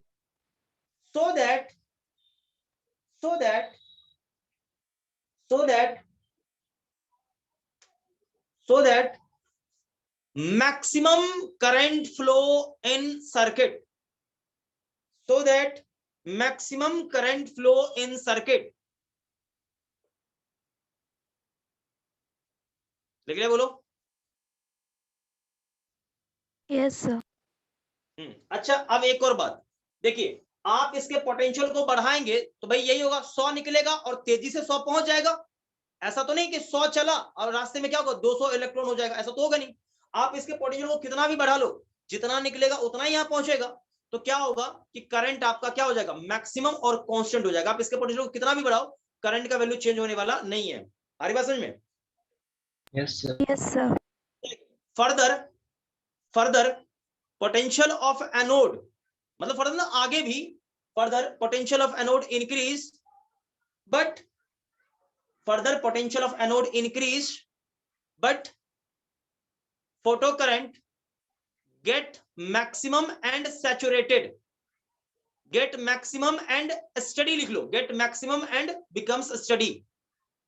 so that so that so that so that maximum current flow in circuit, so that maximum current flow in circuit, लिख लिया, बोलो। Yes sir. अच्छा, अब एक और बात देखिए, आप इसके पोटेंशियल को बढ़ाएंगे तो भाई यही होगा, 100 निकलेगा और तेजी से 100 पहुंच जाएगा। ऐसा तो नहीं कि 100 चला और रास्ते में क्या होगा 200 इलेक्ट्रॉन हो जाएगा, ऐसा तो होगा नहीं। आप इसके पोटेंशियल को कितना भी बढ़ा लो, जितना निकलेगा उतना ही यहां पहुंचेगा। तो क्या होगा कि करंट आपका क्या हो जाएगा, मैक्सिमम और कांस्टेंट हो जाएगा। आप इसके पोटेंशियल को कितना भी बढ़ाओ, करंट का वैल्यू चेंज होने वाला नहीं है। आ रही बात समझ में? Yes, sir. Yes sir. Further potential of anode, मतलब फर्दर ना आगे भी, further potential of anode increase, but further potential of anode increase, but photo current get maximum and saturated, get maximum and steady, लिख लो, get maximum and becomes steady,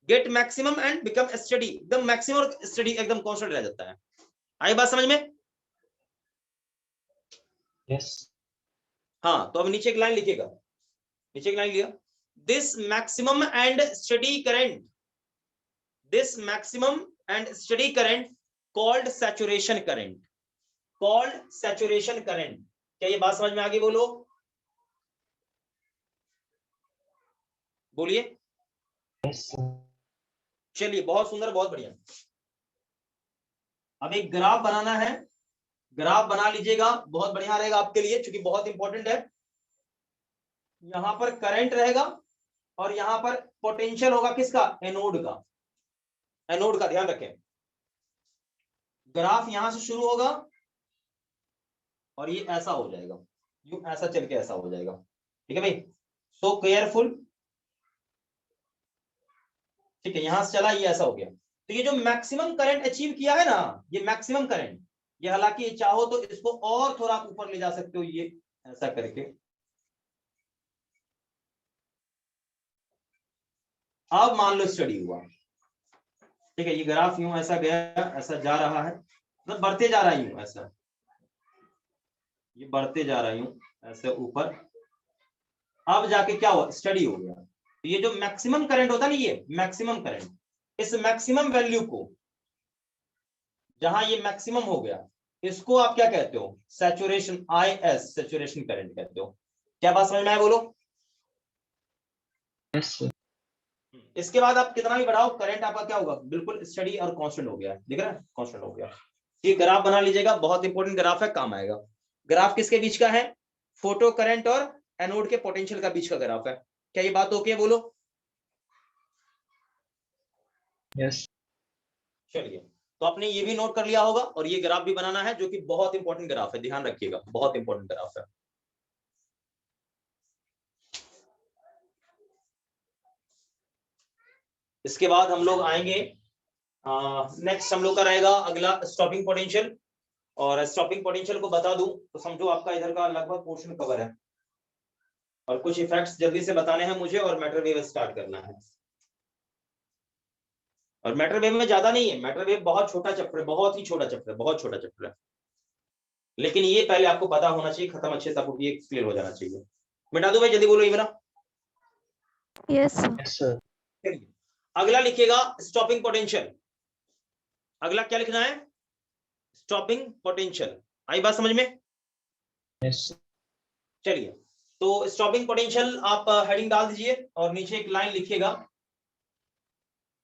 get maximum and become steady, एकदम maximum और study एकदम constant रह जाता है। आई बात समझ में? Yes. हाँ, तो अब नीचे एक लाइन लिखिएगा, नीचे एक लाइन लिया, this maximum and study current, this maximum and study current called saturation current, called saturation current. क्या ये बात समझ में आ गई? बोलो, बोलिए। Yes, sir. चलिए, बहुत सुंदर, बहुत बढ़िया। अब एक ग्राफ बनाना है, ग्राफ बना लीजिएगा, बहुत बढ़िया रहेगा आपके लिए, क्योंकि बहुत इंपॉर्टेंट है। यहां पर करंट रहेगा और यहां पर पोटेंशियल होगा किसका, एनोड का, एनोड का, ध्यान रखें। ग्राफ यहां से शुरू होगा और ये ऐसा हो जाएगा, यूं ऐसा चल के ऐसा हो जाएगा, ठीक है भाई? सो केयरफुल, ठीक है, यहां से चला, ये ऐसा हो गया। तो ये जो मैक्सिमम करंट अचीव किया है ना, ये मैक्सिमम करंट, ये हालांकि चाहो तो इसको और थोड़ा ऊपर ले जा सकते हो, ये ऐसा करके। अब मान लो स्टडी हुआ, ठीक है, ये ग्राफ यूं ऐसा गया, ऐसा जा रहा है, मतलब बढ़ते जा रहा है यूं ऐसा, ये बढ़ते जा रहा है यूं ऐसे ऊपर। अब जाके क्या हुआ, स्टडी हो गया। तो ये जो मैक्सिमम करंट होता है ना, ये मैक्सिमम करंट, इस मैक्सिमम वैल्यू को, जहां ये मैक्सिमम हो गया, इसको आप क्या कहते हो, सैचुरेशन, IS, सैचुरेशन करंट कहते हो। क्या बात समझ में आया? बोलो। Yes, sir. इसके बाद आप कितना भी बढ़ाओ, करंट आपका क्या होगा, बिल्कुल स्टडी और कांस्टेंट हो गया, दिख रहा है, कांस्टेंट हो गया। ये ग्राफ बना लीजिएगा, बहुत इंपॉर्टेंट ग्राफ है, काम आएगा। ग्राफ किसके बीच का है, फोटो करंट और एनोड के पोटेंशियल का बीच का ग्राफ है। क्या ये बात ओके है? बोलो। Yes. चलिए, तो आपने ये भी नोट कर लिया होगा, और ये ग्राफ भी बनाना है, जो कि बहुत इंपॉर्टेंट ग्राफ है, ध्यान रखिएगा, बहुत इंपॉर्टेंट ग्राफ है। इसके बाद हम लोग आएंगे, नेक्स्ट हम लोग का रहेगा अगला स्टॉपिंग पोटेंशियल। और स्टॉपिंग पोटेंशियल को बता दूं तो समझो आपका इधर का लगभग पोर्शन कवर है, और कुछ इफेक्ट्स जल्दी से बताने हैं मुझे, और मैटर वेव स्टार्ट करना है। और मैटर वेव में ज्यादा नहीं है, मैटर वेव बहुत छोटा चैप्टर है, बहुत ही छोटा चैप्टर है, बहुत छोटा चैप्टर है, लेकिन ये पहले आपको पता होना चाहिए, खत्म अच्छे से आपको ये क्लियर हो जाना चाहिए। मिटा दो भाई, जल्दी बोलो इमरा। Yes sir. Yes, sir. अगला लिखिएगा स्टॉपिंग पोटेंशियल। अगला क्या लिखना है, स्टॉपिंग पोटेंशियल। आई बात समझ में? Yes, sir. चलिए, तो स्टॉपिंग पोटेंशियल आप हेडिंग डाल दीजिए और नीचे एक लाइन लिखिएगा।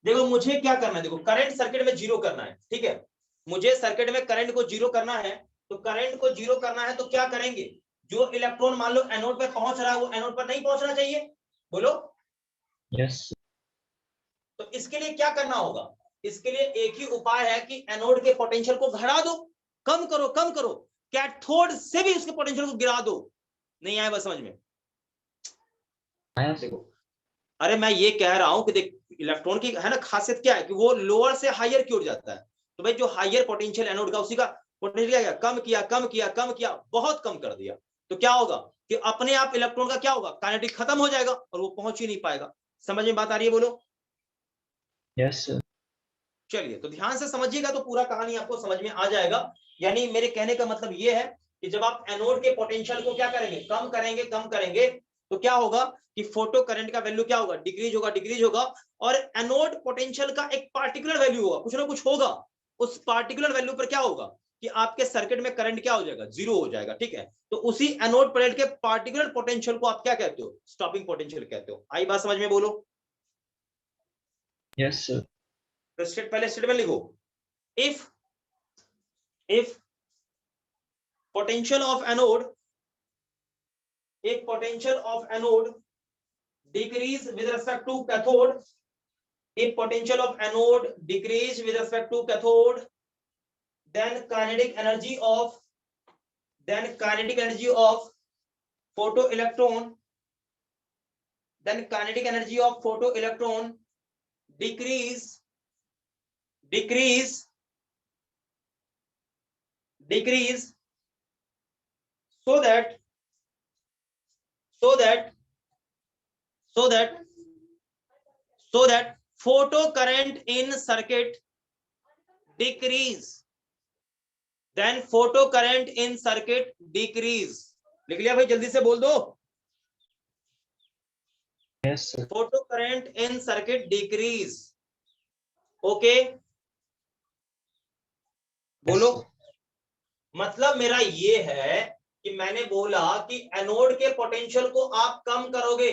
देखो मुझे क्या करना है, देखो करंट सर्किट में जीरो करना है, ठीक है, मुझे सर्किट में करंट को जीरो करना है। तो करंट को जीरो करना है तो क्या करेंगे, जो इलेक्ट्रॉन मान लो एनोड पे पहुंच रहा है, वो एनोड पर नहीं पहुंचना चाहिए, बोलो। Yes. तो इसके लिए क्या करना होगा? इसके लिए एक ही उपाय है कि एनोड के पोटेंशियल को घटा दो, कम करो कम करो, कैथोड से भी उसके पोटेंशियल को गिरा दो। नहीं आया बस समझ में? आया। देखो, अरे मैं ये कह रहा हूं कि देख, इलेक्ट्रॉन की है ना खासियत क्या है कि वो लोअर से हायर की ओर जाता है। तो भाई जो हायर पोटेंशियल एनोड का, उसी का पोटेंशियल क्या कम किया कम किया कम किया, बहुत कम कर दिया, तो क्या होगा कि अपने आप इलेक्ट्रॉन का क्या होगा, काइनेटिक खत्म हो जाएगा और वो पहुंच ही नहीं पाएगा। समझ में बात आ रही है? बोलो। Yes sir. चलिए तो ध्यान से समझिएगा तो पूरा कहानी आपको समझ में आ जाएगा। यानी मेरे कहने का मतलब ये है कि जब आप एनोड के पोटेंशियल को क्या करेंगे, कम करेंगे कम करेंगे, तो क्या होगा कि फोटो करंट का वैल्यू क्या होगा, डिक्रीज होगा, और एनोड पोटेंशियल का एक पार्टिकुलर वैल्यू होगा, कुछ ना कुछ होगा। उस पार्टिकुलर वैल्यू पर क्या होगा कि आपके सर्किट में करंट क्या हो जाएगा, जीरो हो जाएगा। ठीक है, तो उसी एनोड प्लेट के पार्टिकुलर पोटेंशियल को आप क्या कहते हो, स्टॉपिंग पोटेंशियल कहते हो। आई बात समझ में? बोलो। Yes sir. तो पहले स्टेटमेंट लिखो, if potential of anode, if potential of anode decrease with respect to cathode, if potential of anode decrease with respect to cathode, then kinetic energy of photoelectron, then kinetic energy of photoelectron decrease so that photo current in circuit decrease, then photo current in circuit decrease। लिख लिया भाई? जल्दी से बोल दो। Yes sir. photo current in circuit decrease। Okay, बोलो। Yes, मतलब मेरा ये है कि मैंने बोला कि एनोड के पोटेंशियल को आप कम करोगे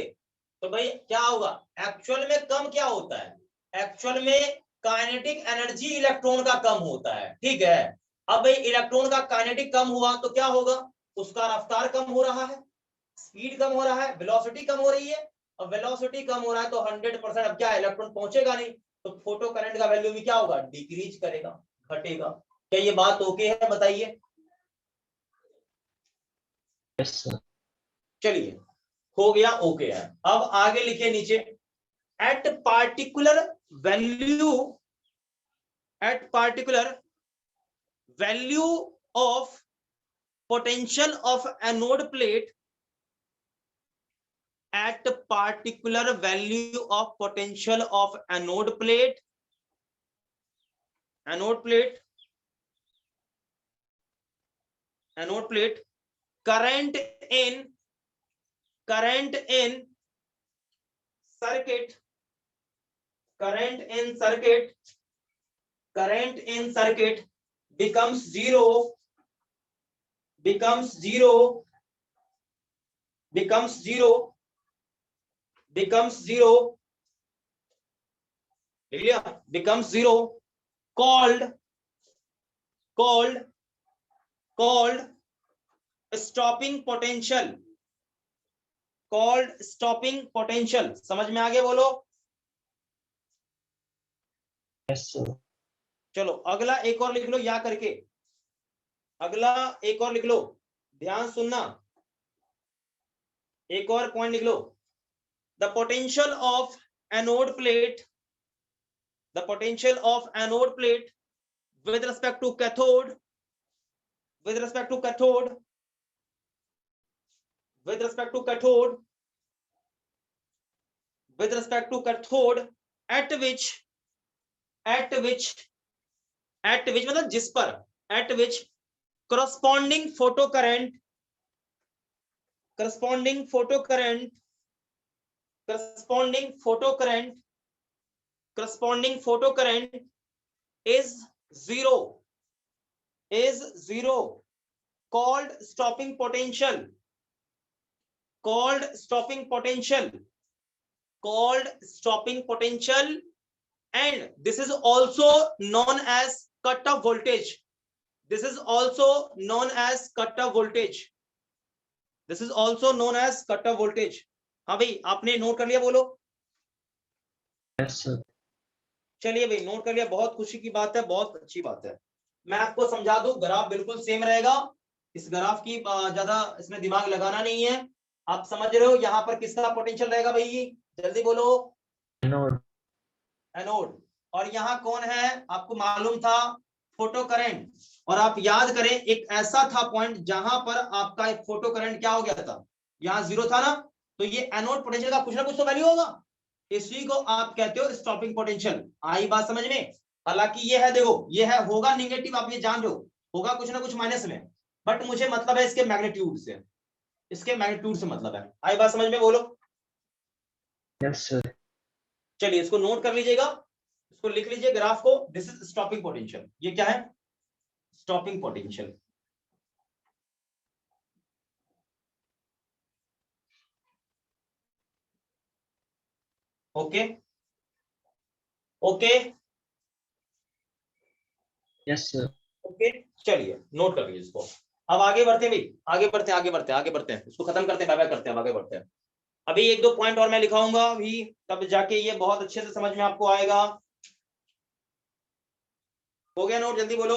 तो भाई क्या होगा, एक्चुअल में कम क्या होता है, एक्चुअल में काइनेटिक एनर्जी इलेक्ट्रॉन का कम होता है। ठीक है, अब भाई इलेक्ट्रॉन का काइनेटिक कम हुआ तो क्या होगा, उसका रफ्तार कम हो रहा है, स्पीड कम हो रहा है, वेलोसिटी कम हो रही है। और वेलोसिटी कम हो रहा है तो 100% अब क्या, इलेक्ट्रॉन पहुंचेगा नहीं, तो फोटो करंट का वैल्यू भी क्या होगा, डिक्रीज करेगा, घटेगा। क्या ये बात ओके है? बताइए। yes sir. चलिए, हो गया, ओके है। अब आगे लिखिए नीचे, eight particular value of potential of anode plate, at particular value of potential of anode plate current in circuit becomes zero becomes zero called stopping potential। समझ में आ गया? बोलो। Yes sir. चलो अगला एक और लिख लो या करके, अगला एक और लिख लो, ध्यान सुनना, एक और पॉइंट लिख लो। The potential of anode plate with respect to cathode at which मतलब जिस पर, at which corresponding photocurrent is zero, called stopping potential, and this is also known as cut-off voltage. This is also known as cut-off voltage. हाँ भाई आपने note कर लिया, बोलो। Yes sir. चलिए भाई नोट कर लिया, बहुत खुशी की बात है, बहुत अच्छी बात है। मैं आपको समझा दूं, ग्राफ बिल्कुल सेम रहेगा, इस ग्राफ की ज्यादा इसमें दिमाग लगाना नहीं है। आप समझ रहे हो यहाँ पर किसका पोटेंशियल रहेगा भाई, जल्दी बोलो। एनोड। एनोड। और यहाँ कौन है आपको मालूम था, फोटो करंट। और आप याद करें एक ऐसा था पॉइंट जहां पर आपका एक फोटो करंट क्या हो गया था, यहाँ 0 था ना, तो ये एनोड पोटेंशियल का कुछ ना कुछ तो वैल्यू होगा, इसी को आप कहते हो स्टॉपिंग पोटेंशियल। आई बात समझ में। हालांकि ये है, देखो ये है, होगा निगेटिव, आप ये जान रहे हो, होगा कुछ ना कुछ माइनस में, बट मुझे मतलब है इसके मैग्नीट्यूड से, इसके मैग्नीट्यूड से मतलब है। आई बात समझ में, बोलो। Yes sir. चलिए इसको नोट कर लीजिएगा, इसको लिख लीजिए ग्राफ को, दिस इज स्टॉपिंग पोटेंशियल। ये क्या है, stopping potential. Okay okay yes sir. Okay. चलिए नोट कर लीजिए इसको। अब आगे बढ़ते हैं भाई, आगे बढ़ते हैं, आगे बढ़ते हैं, आगे बढ़ते हैं, इसको खत्म करते हैं, बाय बाय करते हैं, आगे बढ़ते हैं। अभी एक दो पॉइंट और मैं लिखाऊंगा भी, तब जाके ये बहुत अच्छे से समझ में आपको आएगा। हो गया नोट, जल्दी बोलो।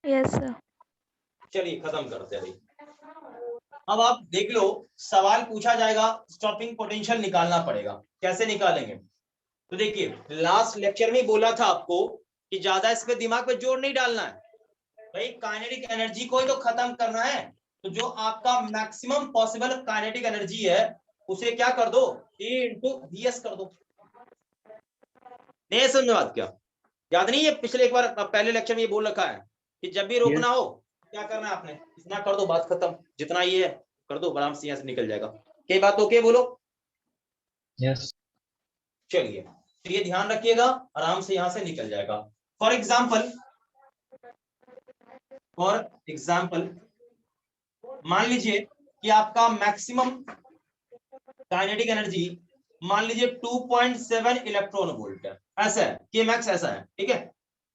Yes, sir. चलिए खत्म करते हैं भाई। अब आप देख लो, सवाल पूछा जाएगा, स्टॉपिंग पोटेंशियल निकालना पड़ेगा, कैसे निकालेंगे। तो देखिए लास्ट लेक्चर में बोला था आपको कि ज्यादा इस पे दिमाग पे जोर नहीं डालना है भाई, काइनेटिक एनर्जी को ही तो खत्म करना है। तो जो आपका मैक्सिमम पॉसिबल काइनेटिक एनर्जी है उसे क्या कर दो, E इंटू VS कर दो। नहीं समझ बात क्या, याद नहीं है पिछले एक बार पहले लेक्चर में ये बोल रखा है कि जब भी रोकना हो क्या करना है आपने, इतना कर दो, बात खत्म, जितना ये है कर दो, आराम से यहाँ से निकल जाएगा। क्या बात ओके बोलो। यस। चलिए तो ये ध्यान रखिएगा, आराम से यहाँ से निकल जाएगा। फॉर एग्जाम्पल, फॉर एग्जाम्पल मान लीजिए कि आपका मैक्सिमम काइनेटिक एनर्जी मान लीजिए 2.7 इलेक्ट्रॉन वोल्ट है, ऐसा है के मैक्स, ऐसा है ठीक है।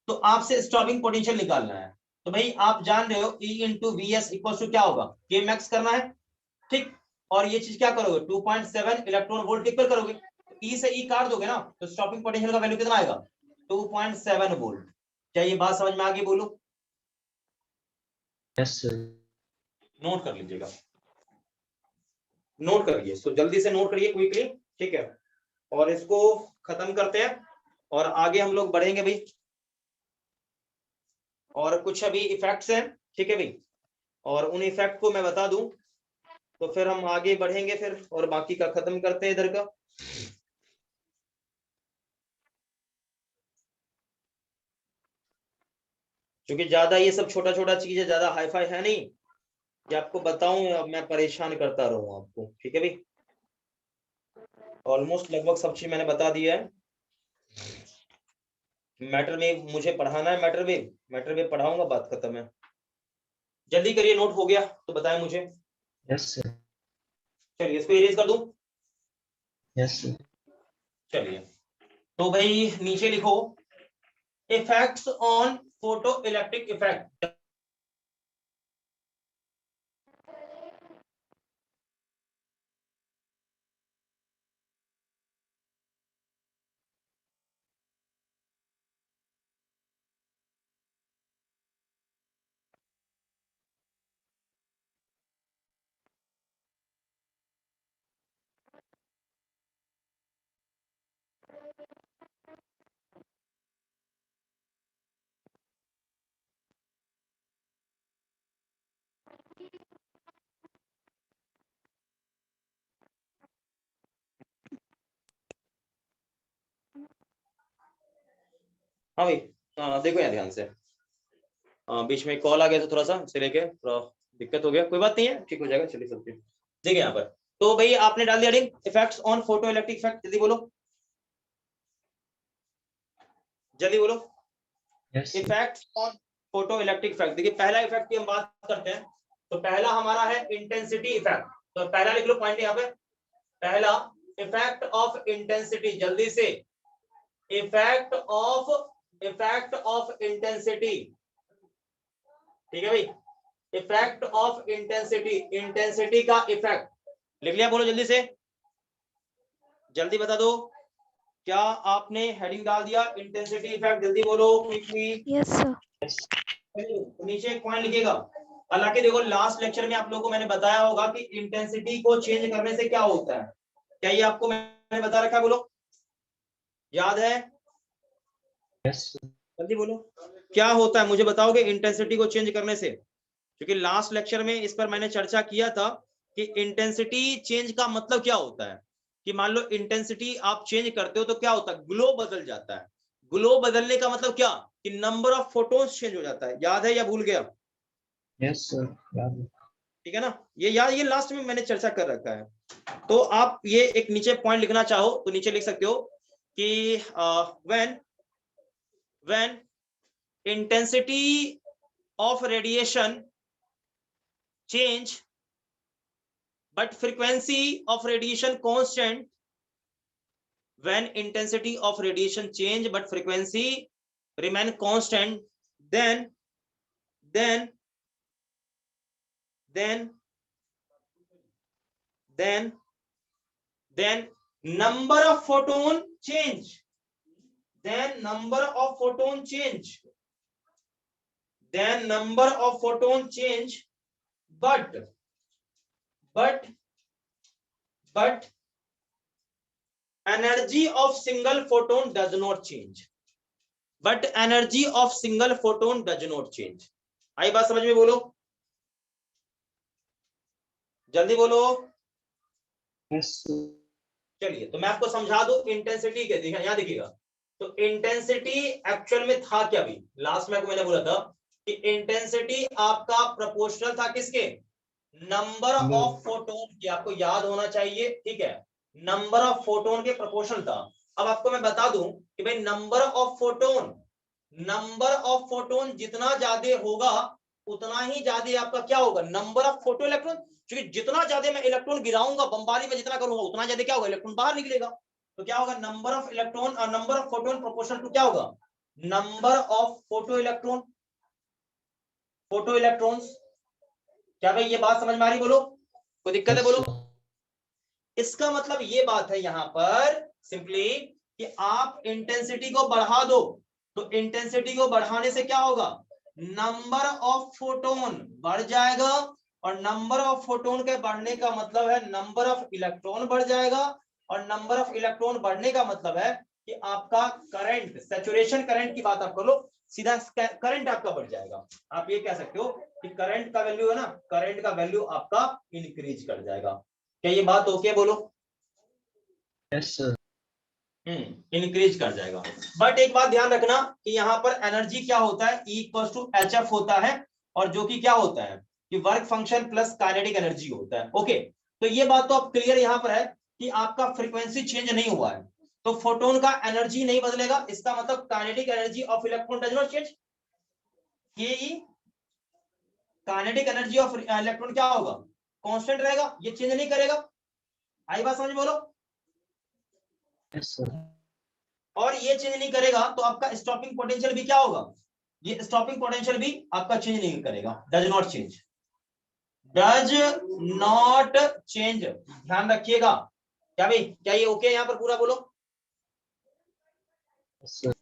तो आपसे स्टॉपिंग पोटेंशियल निकालना है, तो भाई आप जान रहे हो E into VS equal to क्या होगा, के मैक्स करना है ठीक। और ये चीज क्या करोगे, 2.7 इलेक्ट्रॉन वोल्ट इक्वल करोगे, E से E काट दोगे ना, तो स्टॉपिंग पोटेंशियल का वैल्यू कितना आएगा, 2.7 वोल्ट। क्या ये बात समझ में आ गई, बोलो। Yes sir. नोट कर लीजिएगा, नोट करिए, तो जल्दी से नोट करिए क्विकली, ठीक है। और इसको खत्म करते हैं और आगे हम लोग बढ़ेंगे भाई, और कुछ अभी इफेक्ट्स हैं, ठीक है भाई, और उन इफेक्ट को मैं बता दूं तो फिर हम आगे बढ़ेंगे फिर, और बाकी का खत्म करते हैं इधर का। क्योंकि ज्यादा ये सब छोटा छोटा चीज है, ज्यादा हाईफाई है नहीं, ये आपको बताऊं अब मैं परेशान करता रहूं आपको, ठीक है भाई। ऑलमोस्ट लगभग सब चीज मैंने बता दिया है। मैटर में मुझे पढ़ाना है, मैटर में पढ़ाऊंगा, बात खत्म है। जल्दी करिए, नोट हो गया तो बताएं मुझे। Yes sir. चलिए इसको इरेज कर दूं। Yes sir. चलिए तो भाई नीचे लिखो, effects on photo electric effect. हाँ भाई, देखो यहाँ ध्यान से, बीच में कॉल आ गया था थोड़ा सा, इसे लेके थोड़ा दिक्कत हो गया, कोई बात नहीं है, ठीक हो जाएगा, चलिए सब ठीक। देखिए यहाँ पर, तो भाई आपने डाल दिया link, effects on photo electric effect, जल्दी बोलो, जल्दी बोलो। Yes sir. Effects on photo electric effect, देखिए पहला इफेक्ट की हम बात करते हैं, तो पहला हमारा है इंटेंसिटी इफेक्ट, तो पहला लिख लो पॉइंट यहाँ पे, पहला इफेक्ट ऑफ इंटेंसिटी, जल्दी से, इफेक्ट ऑफ इंटेंसिटी, ठीक है भाई, इफेक्ट ऑफ इंटेंसिटी, इंटेंसिटी का इफेक्ट, लिख लिया? बोलो जल्दी से, जल्दी बता दो। क्या आपने हेडिंग डाल दिया? इंटेंसिटी इफेक्ट, जल्दी बोलो क्विकली। Yes, sir. तो नीचे एक पॉइंट लिखिएगा। हालांकि देखो लास्ट लेक्चर में आप लोगों को मैंने बताया होगा कि इंटेंसिटी को चेंज करने से क्या होता है। क्या ये आपको मैंने बता रखा है? बोलो, याद है? यस जल्दी बोलो, क्या होता है मुझे बताओगे इंटेंसिटी को चेंज करने से? क्योंकि लास्ट लेक्चर में इस पर मैंने चर्चा किया था कि इंटेंसिटी चेंज का मतलब क्या होता है। कि मान लो इंटेंसिटी आप चेंज करते हो तो क्या होता है? ग्लो बदल जाता है। ग्लो बदलने का मतलब क्या? कि नंबर ऑफ फोटोन्स चेंज हो जाता है। याद है या भूल गया? यस सर, याद है। ठीक है ना? ये याद, ये लास्ट में मैंने चर्चा कर रखा है। तो आप ये एक नीचे पॉइंट लिखना चाहो तो नीचे लिख सकते हो कि when intensity of radiation change but frequency of radiation constant, when intensity of radiation change but frequency remain constant, then then then then then number of photon change, then number of photon change, then number of photon change, but energy of single photon does not change, but energy of single photon does not change। आई बात समझ में? बोलो जल्दी बोलो। Yes चलिए तो मैं आपको समझा दूं इंटेंसिटी के, यहां देखिएगा। तो इंटेंसिटी एक्चुअल में था क्या? भी लास्ट में आपको मैंने बोला था कि इंटेंसिटी आपका प्रोपोर्शनल था किसके? नंबर ऑफ फोटोन की। आपको याद होना चाहिए, ठीक है? नंबर ऑफ फोटोन के प्रोपोर्शनल था। अब आपको मैं बता दूं कि भाई नंबर ऑफ फोटोन जितना ज्यादा होगा उतना ही ज्यादा आपका क्या होगा? Number of photo electron. क्योंकि जितना ज्यादा मैं इलेक्ट्रॉन गिराऊंगा, बमबारी में जितना करूंगा, उतना ज्यादा क्या होगा? इलेक्ट्रॉन बाहर निकलेगा। तो क्या होगा? नंबर ऑफ इलेक्ट्रॉन और number of photon proportional to क्या होगा? Number of photo electrons. क्या भाई ये बात समझ में आ रही? बोलो, कोई दिक्कत है? बोलो। इसका मतलब ये बात है यहां पर सिंपली कि आप इंटेंसिटी को बढ़ा दो तो इंटेंसिटी को बढ़ाने से क्या होगा? नंबर ऑफ फोटोन बढ़ जाएगा, और नंबर ऑफ फोटोन के बढ़ने का मतलब है नंबर ऑफ इलेक्ट्रॉन बढ़ जाएगा, और नंबर ऑफ इलेक्ट्रॉन बढ़ने का मतलब है कि आपका करंट, सैचुरेशन करंट की बात आप कर लो, सीधा करंट आपका बढ़ जाएगा। आप ये कह सकते हो कि करंट का वैल्यू है ना, करंट का वैल्यू आपका इंक्रीज कर जाएगा। क्या ये बात ओके? बोलो। Yes sir. इंक्रीज कर जाएगा। बट एक बात ध्यान रखना कि यहाँ पर एनर्जी क्या होता है? E इक्वल टू HF होता है, और जो कि क्या होता है कि work function plus kinetic energy होता है। ओके, तो ये बात तो अब क्लियर यहाँ पर है कि आपका फ्रीक्वेंसी चेंज नहीं हुआ है, तो फोटोन का एनर्जी नहीं बदलेगा। इसका मतलब kinetic energy of electron does not change. ये काइनेटिक एनर्जी ऑफ इलेक्ट्रॉन क्या होगा? कांस्टेंट रहेगा, ये चेंज नहीं करेगा। आई बात समझ? बोलो। Yes sir. और ये चेंज नहीं करेगा तो आपका स्टॉपिंग पोटेंशियल भी क्या होगा? ये स्टॉपिंग पोटेंशियल भी आपका चेंज नहीं करेगा, does not change, does not change. ध्यान रखिएगा। क्या भाई, क्या ये ओके यहां पर पूरा? बोलो। Yes sir.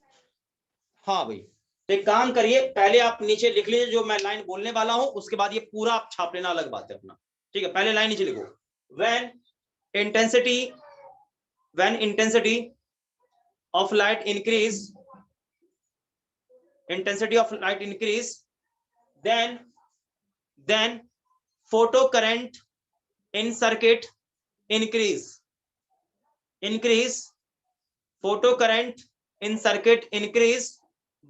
हाँ भाई, तो एक काम करिए, पहले आप नीचे लिख लीजिए जो मैं लाइन बोलने वाला हूं, उसके बाद ये पूरा आप छाप लेना, अलग बात है अपना। ठीक है, पहले लाइन नीचे लिखो। When intensity of light increase, intensity of light increase, then photo current in circuit increase photo current in circuit increase,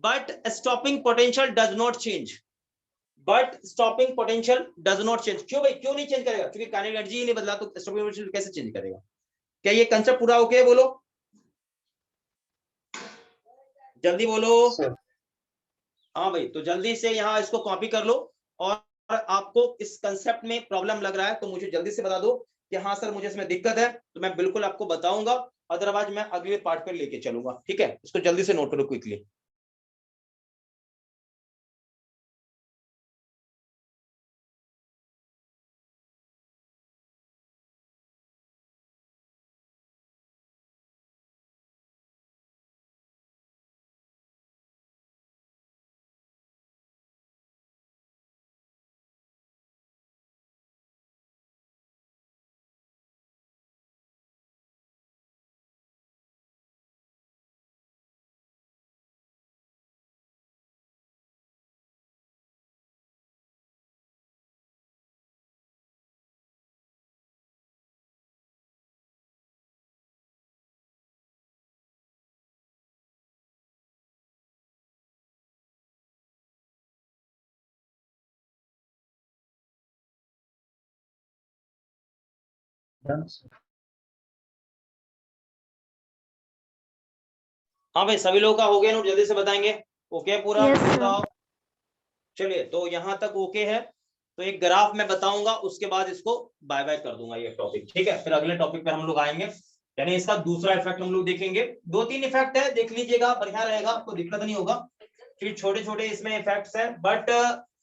but stopping potential does not change। क्यों भाई, क्यों नहीं चेंज करेगा? क्योंकि काइनेटिक एनर्जी ही नहीं बदला, तो स्टॉपिंग पोटेंशियल कैसे चेंज करेगा? क्या ये कंसेप्ट पूरा ओके? बोलो जल्दी बोलो। सर हाँ भाई, तो जल्दी से यहाँ इसको कॉपी कर लो, और आपको इस कंसेप्ट में प्रॉब्लम लग रहा है तो मुझे जल्दी से बता दो कि हाँ सर मुझे इसमें दिक्कत है, तो मैं बिल्कुल आपको बताऊंगा, अदरवाइज मैं अगले पार्ट पर लेके चलूंगा। ठीक है, इसको जल्दी से नोट करो क्विकली। Done, sir. हाँ भाई, सभी लोगों का हो गया नोट, जल्दी से बताएंगे। ओके पूरा? Yes, sir. बताओ। चलिए, तो यहाँ तक ओके है। तो एक ग्राफ मैं बताऊंगा, उसके बाद इसको बाय बाय कर दूंगा ये टॉपिक, ठीक है। फिर अगले टॉपिक पे हम लोग आएंगे, यानी इसका दूसरा इफेक्ट हम लोग देखेंगे। 2-3 इफेक्ट है, देख लीजिएगा, बढ़िया रहेगा, आपको दिक्कत नहीं होगा। फिर छोटे छोटे इसमें इफेक्ट्स हैं, बट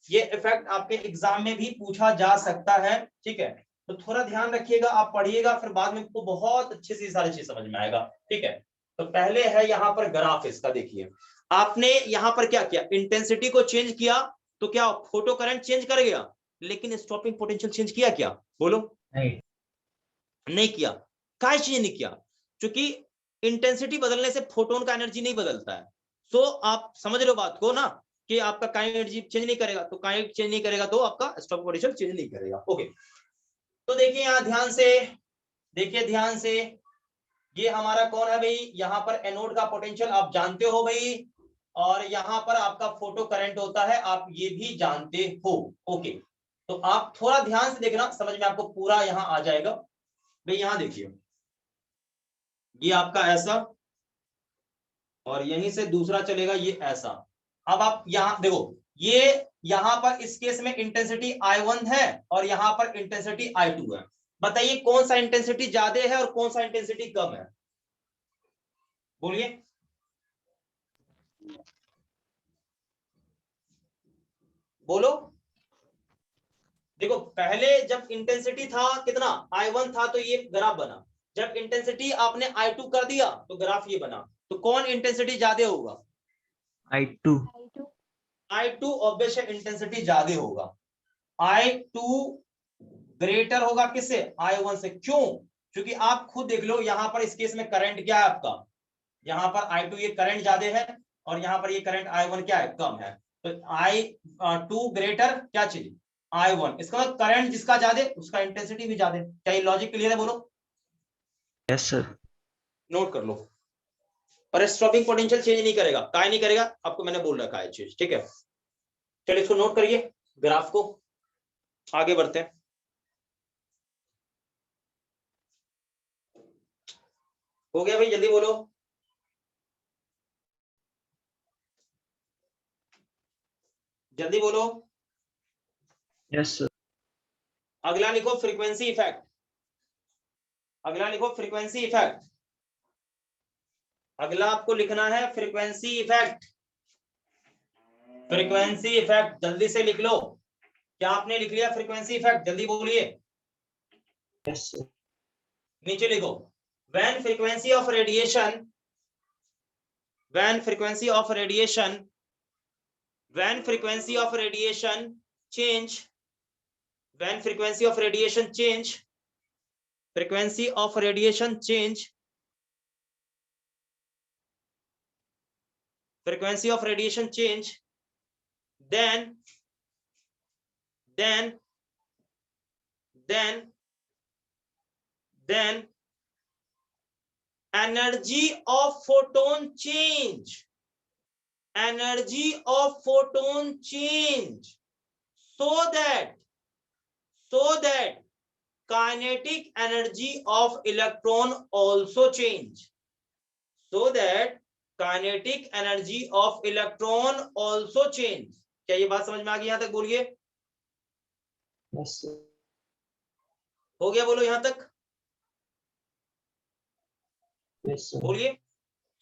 ये इफेक्ट आपके एग्जाम में भी पूछा जा सकता है, ठीक है। तो थोड़ा ध्यान रखिएगा, आप पढ़िएगा, फिर बाद में आपको बहुत अच्छे से सारी चीज समझ में आएगा, ठीक है। तो पहले है यहाँ पर ग्राफ इसका, देखिए आपने यहाँ पर क्या किया, इंटेंसिटी को चेंज किया, तो क्या फोटो करंट चेंज कर गया, लेकिन स्टॉपिंग पोटेंशियल चेंज किया क्या? बोलो। नहीं किया। क्या चेंज नहीं किया? क्योंकि इंटेंसिटी बदलने से फोटोन का एनर्जी नहीं बदलता है। सो आप समझ रहे हो बात को ना, कि आपका काइनेटिक एनर्जी चेंज नहीं करेगा, तो काइनेटिक चेंज नहीं करेगा तो आपका स्टॉपिंग पोटेंशियल चेंज नहीं करेगा। ओके, तो देखिए यहाँ ध्यान से, देखिए ध्यान से, ये हमारा कौन है भाई, यहाँ पर एनोड का पोटेंशियल आप जानते हो भाई, और यहाँ पर आपका फोटो करंट होता है, आप ये भी जानते हो। ओके, तो आप थोड़ा ध्यान से देखना, समझ में आपको पूरा यहाँ आ जाएगा भाई। यहाँ देखिए, ये आपका ऐसा, और यहीं से दूसरा चलेगा ये ऐसा। अब आप यहाँ देखो, ये यहाँ पर इस केस में इंटेंसिटी I1 है, और यहाँ पर इंटेंसिटी I2 है। बताइए कौन सा इंटेंसिटी ज्यादा है और कौन सा इंटेंसिटी कम है? बोलिए। बोलो। देखो, पहले जब इंटेंसिटी था कितना, I1 था, तो ये ग्राफ बना। जब इंटेंसिटी आपने I2 कर दिया तो ग्राफ ये बना। तो कौन इंटेंसिटी ज्यादा होगा? I2. I2 ऑब्वियस इंटेंसिटी ज्यादा होगा। I2 ग्रेटर होगा किससे? I1 से। क्यों? क्योंकि आप खुद देख लो, यहां पर इस केस में करंट क्या है आपका, यहां पर I2 ये करंट ज्यादा है, और यहां पर ये करंट I1 क्या है, कम है। तो I2 ग्रेटर क्या चीज, I1। इसका मतलब करंट जिसका ज्यादा उसका इंटेंसिटी भी ज्यादा। क्या ये लॉजिक क्लियर है? बोलो। Yes, sir. नोट कर लो। पर स्टॉपिंग पोटेंशियल चेंज नहीं करेगा, काय नहीं करेगा, आपको मैंने बोल रखा है चीज, ठीक है। चलिए इसको नोट करिए, ग्राफ को, आगे बढ़ते हैं। हो गया भाई? जल्दी बोलो। जल्दी बोलो। Yes, sir. अगला लिखो फ्रीक्वेंसी इफेक्ट। अगला लिखो फ्रीक्वेंसी इफेक्ट। अगला आपको लिखना है फ्रीक्वेंसी इफेक्ट। फ्रीक्वेंसी इफेक्ट जल्दी से लिख लो। क्या आपने लिख लिया फ्रीक्वेंसी इफेक्ट? जल्दी बोलिए। Yes, sir. नीचे लिखो, when frequency of radiation, when frequency of radiation, when frequency of radiation change, when frequency of radiation change, frequency of radiation change, frequency of radiation change, then energy of photon change, energy of photon change, so that kinetic energy of electron also change, so that kinetic energy of electron also change। क्या ये बात समझ में आ गई? यहां तक बोलिए। Yes, sir. हो गया? बोलो यहां तक। Yes, sir. बोलिए।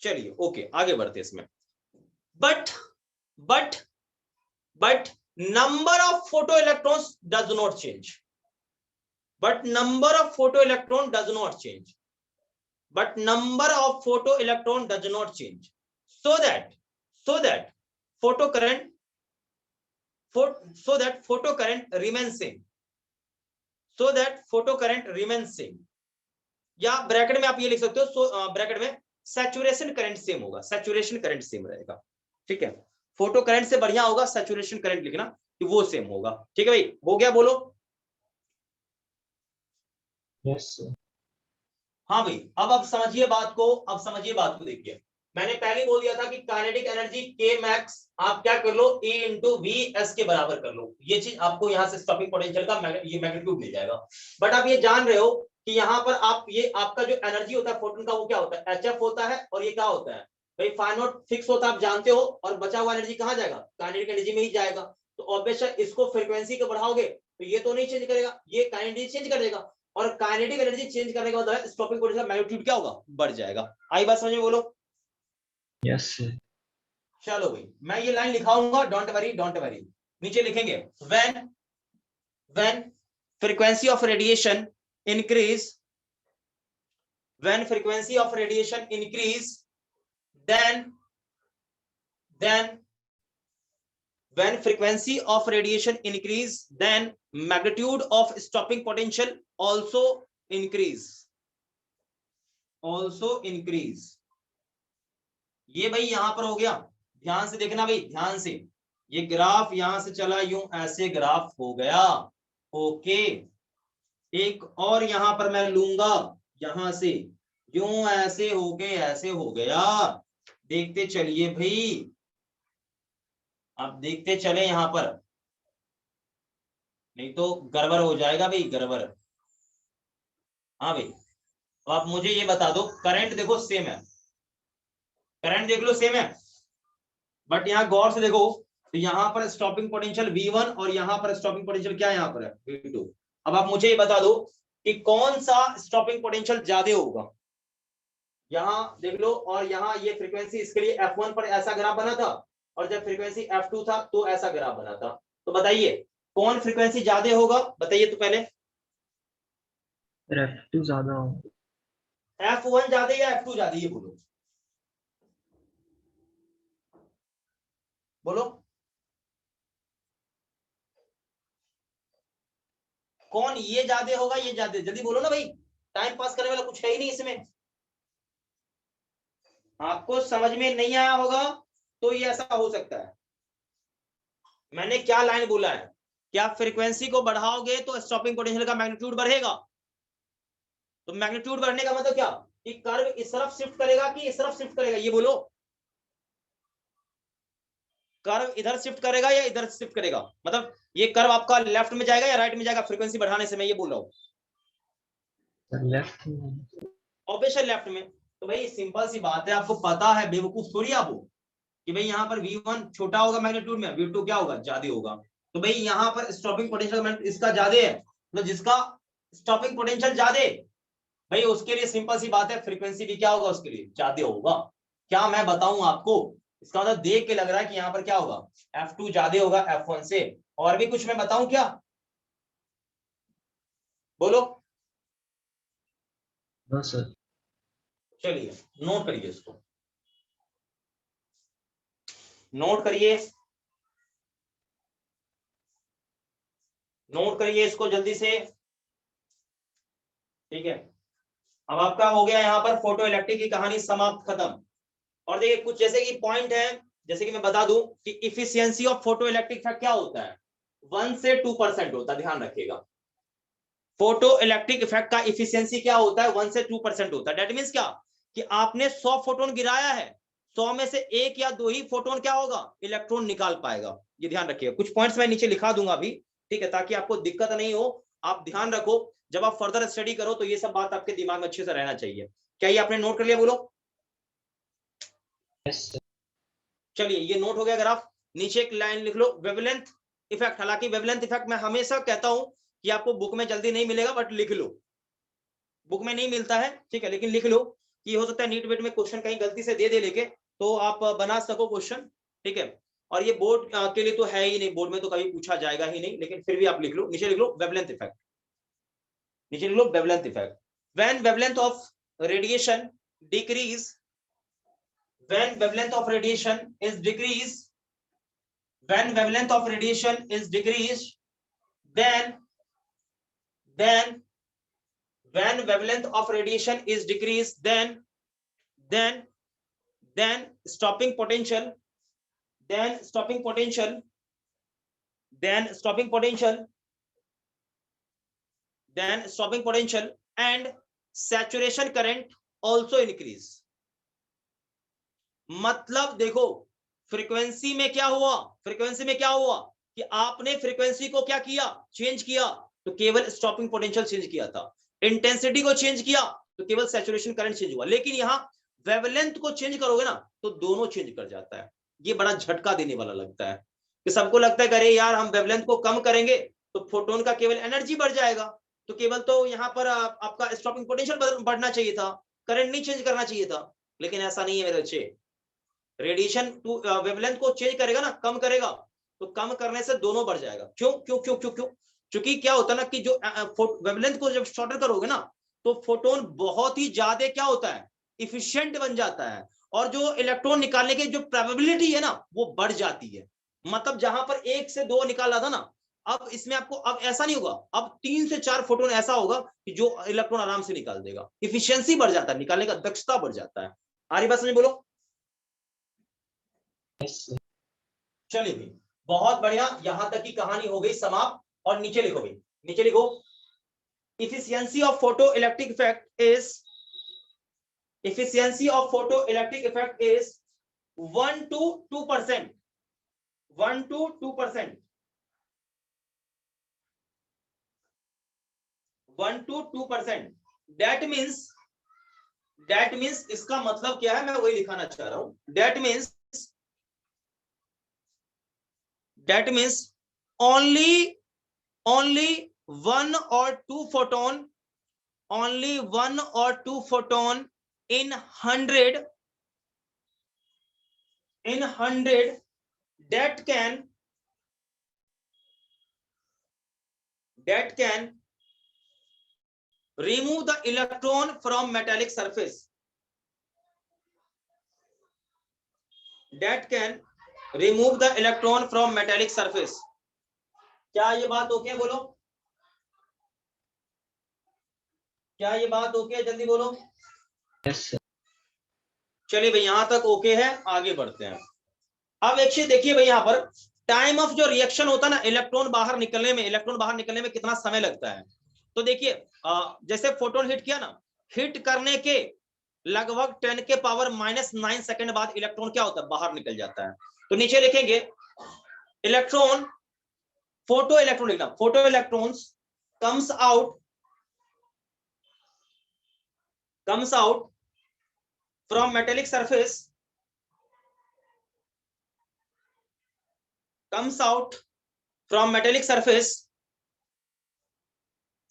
चलिए ओके, आगे बढ़ते इसमें। But number of photoelectrons does not change, but number of photoelectron does not change, but number of photoelectron does not change, so that photocurrent remains same, so that photocurrent remains same। या bracket में आप ये लिख सकते हो, bracket में saturation current same होगा, saturation current same रहेगा, ठीक है। फोटो करंट से बढ़िया होगा सैचुरेशन करंट लिखना, कि वो सेम होगा, ठीक है भाई। हो गया? बोलो। Yes, sir. हाँ भाई, अब आप समझिए बात को, अब समझिए बात को। देखिए, मैंने पहले बोल दिया था कि काइनेटिक एनर्जी K मैक्स आप क्या कर लो, E इंटू वी एस के बराबर कर लो। ये चीज आपको यहाँ से स्टॉपिंग पोटेंशियल का ये मैग्नीट्यूड मिल जाएगा। बट आप ये जान रहे हो कि यहाँ पर आप ये आपका जो एनर्जी होता है फोटोन का वो क्या होता है, HF होता है, और ये क्या होता है भाई फाइ नॉट फिक्स होता है, आप जानते हो, और बचा हुआ एनर्जी कहाँ जाएगा, काइनेटिक एनर्जी में ही जाएगा। तो ऑब्वियस है इसको फ्रीक्वेंसी को बढ़ाओगे तो ये तो नहीं चेंज करेगा, ये काइनेटिक चेंज कर देगा, और काइनेटिक एनर्जी चेंज करने का मतलब स्टॉपिंग पोटेंशियल का मैग्नीट्यूड क्या होगा, बढ़ जाएगा। आई बात समझ में, बोलो। Yes sir. चलो भाई मैं ये लाइन लिखाऊंगा, डोंट वरी डोंट वरी, नीचे लिखेंगे when frequency of radiation increase, when frequency of radiation increase, then when frequency of radiation increase, then magnitude of stopping potential also increase, ये भाई यहां पर हो गया, ध्यान से देखना भाई, ध्यान से, ये ग्राफ यहां से चला यूं, ऐसे ग्राफ हो गया, ओके। एक और यहां पर मैं लूंगा, यहां से यूं ऐसे हो गया, देखते चलिए भाई, आप देखते चले यहां पर, नहीं तो गड़बड़ हो जाएगा भाई, गड़बड़। हाँ भाई, तो आप मुझे ये बता दो, करंट देखो सेम है, करंट देख लो सेम है, बट यहाँ गौर से देखो, तो यहाँ पर स्टॉपिंग पोटेंशियल V1 और यहाँ पर स्टॉपिंग पोटेंशियल क्या यहाँ पर है, V2। अब आप मुझे ये बता दो कि कौन सा स्टॉपिंग पोटेंशियल ज्यादा होगा, यहाँ देख लो, और यहाँ ये फ्रीक्वेंसी इसके लिए F1 पर ऐसा ग्राफ बना था, और जब फ्रीक्वेंसी F2 था तो ऐसा ग्राफ बना था। तो बताइए कौन फ्रीक्वेंसी ज्यादा होगा, बताइए तो पहले। F2 ज्यादा होगा। F1 ज्यादा या F2 ज्यादा, ये बोलो, बोलो कौन, ये ज्यादा होगा ये ज्यादा, जल्दी बोलो ना भाई, टाइम पास करने वाला कुछ है ही नहीं इसमें। आपको समझ में नहीं आया होगा तो ये ऐसा हो सकता है, मैंने क्या लाइन बोला है, क्या फ्रीक्वेंसी को बढ़ाओगे तो स्टॉपिंग पोटेंशियल का मैग्नीट्यूड बढ़ेगा, तो मैग्नीट्यूड बढ़ने का मतलब क्या, कि कर्व इस तरफ शिफ्ट करेगा कि इस तरफ शिफ्ट करेगा, ये बोलो, कर्व इधर शिफ्ट करेगा या इधर शिफ्ट करेगा, मतलब ये कर्व आपका लेफ्ट में जाएगा या राइट में जाएगा फ्रीक्वेंसी बढ़ाने से, मैं ये बोल रहा हूं। लेफ्ट में, ऑब्वियसली लेफ्ट में। तो भाई सिंपल सी बात है, आपको पता है, बेवकूफ थोड़ी आप हो, कि भाई यहाँ पर V1 छोटा होगा मैग्नीट्यूड में, V2 क्या होगा, ज्यादा होगा। तो भाई यहाँ पर स्टॉपिंग पोटेंशियल इसका ज्यादा है, तो जिसका स्टॉपिंग पोटेंशियल ज्यादा भाई उसके लिए सिंपल सी बात है, फ्रीक्वेंसी भी क्या होगा उसके लिए, ज्यादा होगा। क्या मैं बताऊं आपको, इसका मतलब देख के लग रहा है कि यहाँ पर क्या होगा, F2 ज्यादा होगा F1 से। और भी कुछ मैं बताऊं क्या, बोलो। No sir. चलिए नोट करिए इसको, नोट करिए, नोट करिए इसको जल्दी से, ठीक है। अब आपका हो गया यहाँ पर फोटो इलेक्ट्रिक की कहानी समाप्त, खत्म। और देखिए कुछ जैसे कि पॉइंट है, जैसे कि मैं बता दूं कि efficiency of photo electric effect क्या होता है, 1 से 2% होता है, ध्यान रखिएगा। फोटो इलेक्ट्रिक इफेक्ट का इफिशियंसी क्या होता है, 1 से 2% होता है। दैट मींस क्या, कि आपने 100 फोटोन गिराया है, 100 में से 1 या 2 ही फोटोन क्या होगा, इलेक्ट्रॉन निकाल पाएगा। ये ध्यान रखिएगा, कुछ पॉइंट्स मैं नीचे लिखा दूंगा अभी, ठीक है, ताकि आपको दिक्कत नहीं हो। आप ध्यान रखो, जब आप फर्दर स्टडी करो तो ये सब बात आपके दिमाग में अच्छे से रहना चाहिए। क्या ये आपने नोट कर लिया, बोलो। Yes sir. चलिए ये नोट हो गया ग्राफ, नीचे एक लाइन लिख लो, वेवलेंथ इफेक्ट। हालांकि वेवलेंथ इफेक्ट मैं हमेशा कहता हूं कि आपको बुक में जल्दी नहीं मिलेगा, बट लिख लो, बुक में नहीं मिलता है, ठीक है, लेकिन लिख लो, कि हो सकता है नीट वेट में क्वेश्चन कहीं गलती से दे लेके, तो आप बना सको क्वेश्चन, ठीक है। और ये बोर्ड के लिए तो है ही नहीं, बोर्ड में तो कभी पूछा जाएगा ही नहीं, लेकिन फिर भी आप लिख लो, नीचे लिख लो वेवलेंथ इफेक्ट, नीचे लिख लो wavelength effect. When wavelength of radiation decrease, when wavelength of radiation is decreased, when wavelength of radiation is decreased, then when wavelength of radiation is decreased, then stopping potential, then stopping potential, then stopping potential, then stopping potential and saturation current also increase। मतलब देखो, frequency में क्या हुआ, frequency में क्या हुआ, कि आपने फ्रीक्वेंसी को क्या किया, चेंज किया, तो केवल स्टॉपिंग पोटेंशियल चेंज किया था। इंटेंसिटी को चेंज किया तो केवल सैचुरेशन करंट चेंज हुआ, लेकिन यहाँ वेवलेंथ को चेंज करोगे ना तो दोनों चेंज कर जाता है। ये बड़ा झटका देने वाला लगता है कि सबको लगता है अरे यार हम वेवलेंथ को कम करेंगे तो फोटोन का केवल एनर्जी बढ़ जाएगा, तो केवल तो यहाँ पर आपका स्टॉपिंग पोटेंशियल बढ़ना चाहिए था, करंट नहीं चेंज करना चाहिए था। लेकिन ऐसा नहीं है मेरे बच्चे, रेडिएशन टू वेवलेंथ को चेंज करेगा ना, कम करेगा, तो कम करने से दोनों बढ़ जाएगा। क्यों क्यों क्यों क्यों क्यों? क्योंकि क्या होता है ना कि जो वेवलेंथ को जब शॉर्टर करोगे ना तो फोटोन बहुत ही ज्यादा क्या होता है, इफिशिएंट बन जाता है, और जो इलेक्ट्रॉन निकालने की जो प्रोबेबिलिटी है ना वो बढ़ जाती है। मतलब जहां पर 1 से 2 निकाल रहा था ना, अब इसमें आपको अब ऐसा नहीं होगा, अब 3 से 4 फोटोन ऐसा होगा कि जो इलेक्ट्रॉन आराम से निकाल देगा। इफिशियंसी बढ़ जाता है, निकालने का दक्षता बढ़ जाता है। आ रही बात समझ? बोलो। चलिए भाई, बहुत बढ़िया, यहां तक की कहानी हो गई समाप्त। और नीचे लिखो भाई, नीचे लिखो, efficiency of photoelectric effect is 1 to 2%, 1 to 2%, 1 to 2%। that means इसका मतलब क्या है, मैं वही लिखाना चाह रहा हूं। that means only 1 or 2 photon, only 1 or 2 photon in 100 that can remove the electron from metallic surface, that can remove the electron from metallic surface। क्या ये बात ओके है? बोलो, क्या ये बात ओके है? जल्दी बोलो। Yes sir. चलिए भाई, यहां तक ओके है, आगे बढ़ते हैं। अब एक चीज देखिए भाई, यहाँ पर टाइम ऑफ जो रिएक्शन होता है ना, इलेक्ट्रॉन बाहर निकलने में कितना समय लगता है। तो देखिए जैसे फोटोन हिट किया ना, हिट करने के लगभग 10 के पावर -9 सेकंड बाद इलेक्ट्रॉन क्या होता है, बाहर निकल जाता है। तो नीचे लिखेंगे इलेक्ट्रॉन, फोटो इलेक्ट्रॉन लिखना, photo electrons comes out from metallic surface, comes out from metallic surface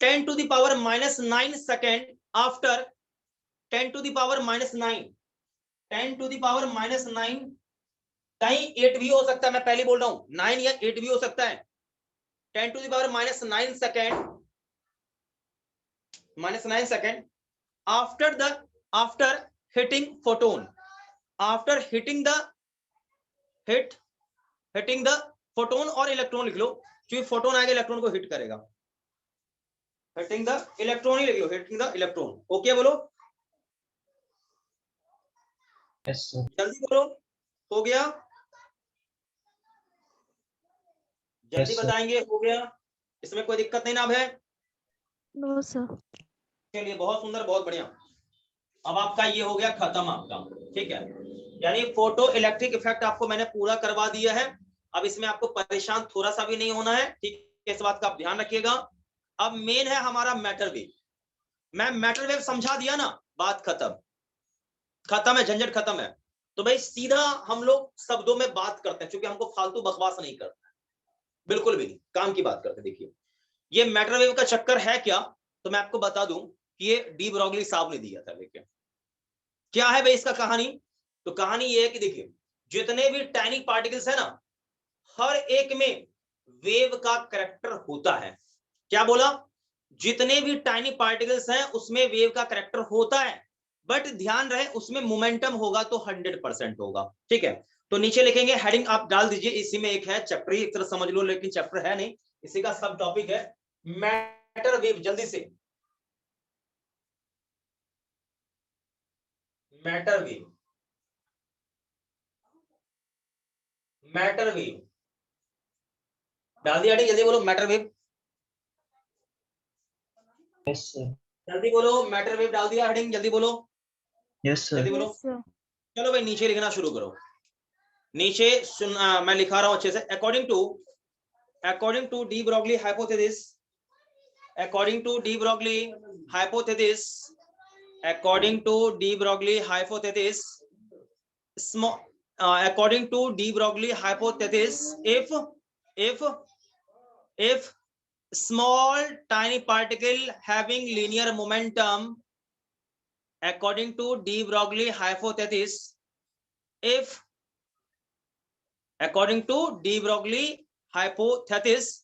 10 to the power -9 second after 10 to the power -9, 10 to the power -9, कहीं 8 भी हो सकता है, मैं पहले बोल रहा हूं 9 या 8 भी हो सकता है। 10 to the power -9 second, -9 second after hitting photon, after hitting the photon और इलेक्ट्रॉन लिख लो, क्योंकि फोटोन आएगा इलेक्ट्रॉन को हिट करेगा। हिटिंग द इलेक्ट्रॉन ही लिख लो, हिटिंग द इलेक्ट्रॉन। ओके बोलो, यस सर। जल्दी बोलो, हो गया? जल्दी Yes, बताएंगे, हो गया? इसमें कोई दिक्कत नहीं ना अब है? No sir. चलिए, बहुत सुंदर, बहुत बढ़िया। अब आपका ये हो गया खत्म आपका, ठीक है। यानी फोटो इलेक्ट्रिक इफेक्ट आपको मैंने पूरा करवा दिया है। अब इसमें आपको परेशान थोड़ा सा भी नहीं होना है, ठीक है, इस बात का आप ध्यान रखिएगा। अब मेन है हमारा मैटर वेव। मैं मैटर वेव समझा दिया ना, बात खत्म है, झंझट खत्म है। तो भाई सीधा हम लोग शब्दों में बात करते हैं, क्योंकि हमको फालतू बकवास नहीं करना है, बिल्कुल भी नहीं, काम की बात करते हैं। देखिए ये मैटर वेव का चक्कर है क्या, तो मैं आपको बता दूं कि ये डी ब्रॉगली साहब ने दिया था। देखिए क्या है भाई इसका कहानी, तो कहानी ये है कि देखिए जितने भी टाइनी पार्टिकल्स है ना, हर एक में वेव का करैक्टर होता है। क्या बोला? जितने भी टाइनी पार्टिकल्स हैं उसमें वेव का करैक्टर होता है, बट ध्यान रहे उसमें मोमेंटम होगा तो 100% होगा, ठीक है। तो नीचे लिखेंगे, हेडिंग आप डाल दीजिए, इसी में एक है चैप्टर ही एक तरह समझ लो, लेकिन चैप्टर है नहीं, इसी का सब टॉपिक है मैटर वेव। जल्दी से, मैटर वेव, मैटर वेव डाल दिया, जल्दी बोलो मैटर वेव, yes sir, जल्दी बोलो मैटर वेव डाल दिया हेडिंग, जल्दी बोलो, yes sir, जल्दी बोलो। Yes sir. चलो भाई नीचे लिखना शुरू करो। नीचे मैं लिखा रहा हूं अच्छे से। According to de Broglie hypothesis, according to de Broglie hypothesis, small, according to de Broglie hypothesis, if small tiny particle having linear momentum, according to de Broglie hypothesis, according to de Broglie hypothesis,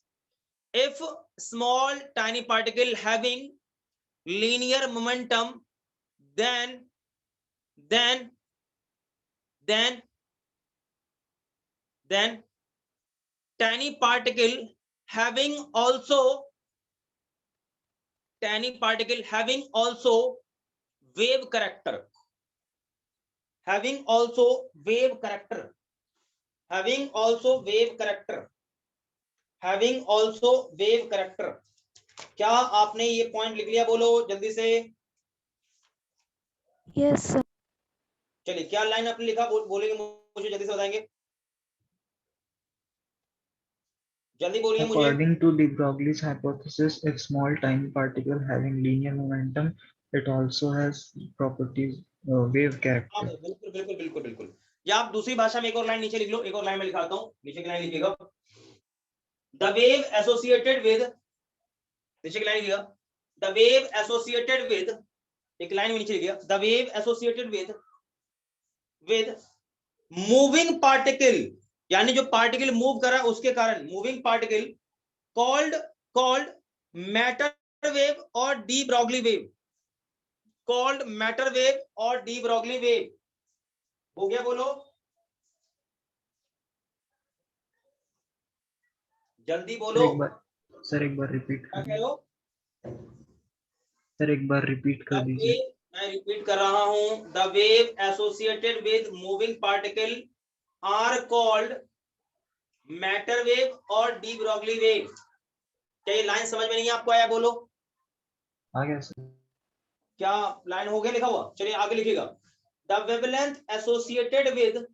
if small tiny particle having linear momentum, then tiny particle having also wave character, क्या आपने ये point लिख लिया? बोलो जल्दी से। Yes, sir. चलिए, क्या लाइन आपने लिखा बोलेंगे मुझे, जल्दी से बताएंगे, जल्दी बोलिए मुझे। According to de Broglie's hypothesis, if small tiny particle having linear momentum, it also has properties wave character. बिल्कुल बिल्कुल बिल्कुल बिल्कुल। या आप दूसरी भाषा में एक और लाइन नीचे लिख लो, एक और लाइन में लिखाता हूं, नीचे की लाइन लिखिएगा, द वेव एसोसिएटेड विद, नीचे की लाइन लिखिएगा, द वेव एसोसिएटेड विद, एक लाइन में नीचे लिखिएगा, the wave associated with moving particle, यानी जो पार्टिकल मूव कर रहा है उसके कारण, moving particle called matter wave और de Broglie wave, called matter wave और डी ब्रॉगली वेव। हो गया? बोलो जल्दी बोलो। सर एक बार रिपीट क्या कर कह लो? सर एक बार रिपीट कर दीजिए। मैं रिपीट कर रहा हूं, the wave associated with moving particle are called matter wave और डी ब्रॉगली वेव। क्या ये लाइन समझ में नहीं आपको आया? बोलो। आ गया सर। क्या लाइन हो गया लिखा हुआ? चलिए आगे लिखिएगा, the wavelength associated with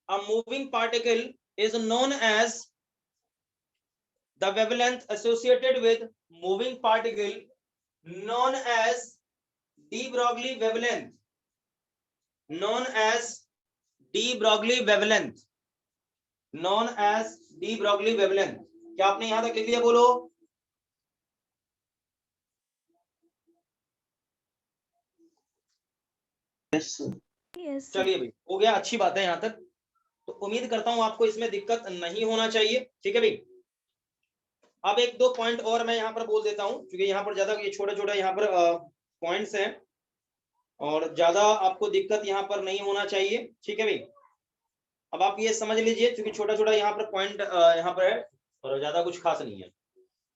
a moving particle is known as, the wavelength associated with moving particle known as de Broglie wavelength, known as de Broglie wavelength, known as de Broglie wavelength। क्या आपने यहां तक लिख लिया? बोलो। Yes sir. Yes, sir. चलिए भाई, हो गया, अच्छी बात है यहां तक। तो उम्मीद करता हूं आपको इसमें दिक्कत नहीं होना चाहिए, ठीक है भाई। अब एक दो पॉइंट और मैं यहाँ पर बोल देता हूं, क्योंकि यहाँ पर ज्यादा ये छोटा छोटा यहाँ पर पॉइंट्स हैं और ज्यादा आपको दिक्कत यहाँ पर नहीं होना चाहिए, ठीक है भाई। अब आप ये समझ लीजिए, क्योंकि छोटा छोटा यहाँ पर पॉइंट यहाँ पर है और ज्यादा कुछ खास नहीं है।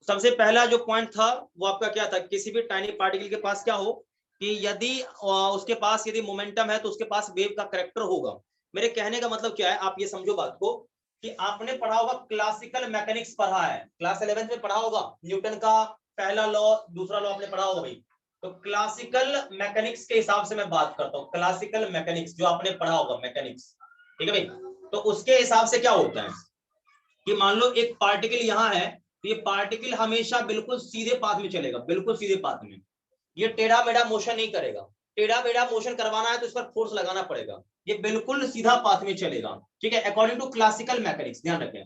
सबसे पहला जो पॉइंट था वो आपका क्या था, किसी भी टाइनी पार्टिकल के पास क्या हो कि यदि उसके पास यदि मोमेंटम है तो उसके पास वेव का कैरेक्टर होगा। मेरे कहने का मतलब क्या है, आप ये समझो बात को कि आपने पढ़ा होगा, क्लासिकल मैकेनिक्स पढ़ा है, क्लास 11th में पढ़ा होगा, न्यूटन का पहला लॉ दूसरा लॉ आपने पढ़ा होगा भाई। तो क्लासिकल मैकेनिक्स के हिसाब से मैं बात करता हूँ, क्लासिकल मैकेनिक्स जो आपने पढ़ा होगा मैकेनिक्स, ठीक है भाई। तो उसके हिसाब से क्या होता है कि मान लो एक पार्टिकल यहाँ है, तो ये पार्टिकल हमेशा बिल्कुल सीधे पाथ में चलेगा, बिल्कुल सीधे पाथ में, ये टेढ़ा मेढ़ा मोशन नहीं करेगा। टेढ़ा मेढ़ा मोशन करवाना है तो इस पर फोर्स लगाना पड़ेगा, ये बिल्कुल सीधा पाथ में चलेगा, ठीक है, अकॉर्डिंग टू क्लासिकल मैकेनिक्स, ध्यान रखें।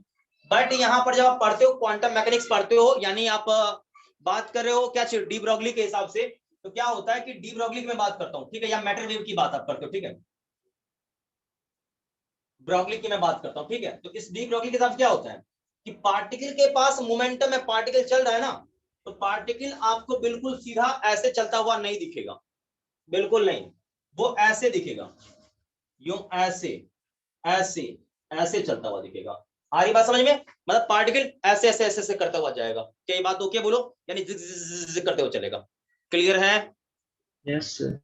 बट यहाँ पर जब आप पढ़ते हो, क्वांटम मैकेनिक्स पढ़ते हो, यानी आप बात कर रहे हो क्या चीज, डी ब्रॉगली के हिसाब से, तो क्या होता है कि डी ब्रॉगली की मैं बात करता हूँ, ठीक है, या मैटर वेव की बात आप करते हो, ठीक है, ब्रॉगली की मैं बात करता हूँ, ठीक है। तो इस डी ब्रॉगली के साथ क्या होता है कि पार्टिकल के पास मोमेंटम है, पार्टिकल चल रहा है ना, तो पार्टिकल आपको बिल्कुल सीधा ऐसे चलता हुआ नहीं दिखेगा, बिल्कुल नहीं, वो ऐसे दिखेगा, यूं ऐसे ऐसे ऐसे चलता हुआ दिखेगा। आ रही बात समझ में? मतलब पार्टिकल ऐसे ऐसे ऐसे ऐसे करता हुआ जाएगा। क्या ये बात ओके? बोलो, यानी जिग करते हुए चलेगा। क्लियर है? Yes sir.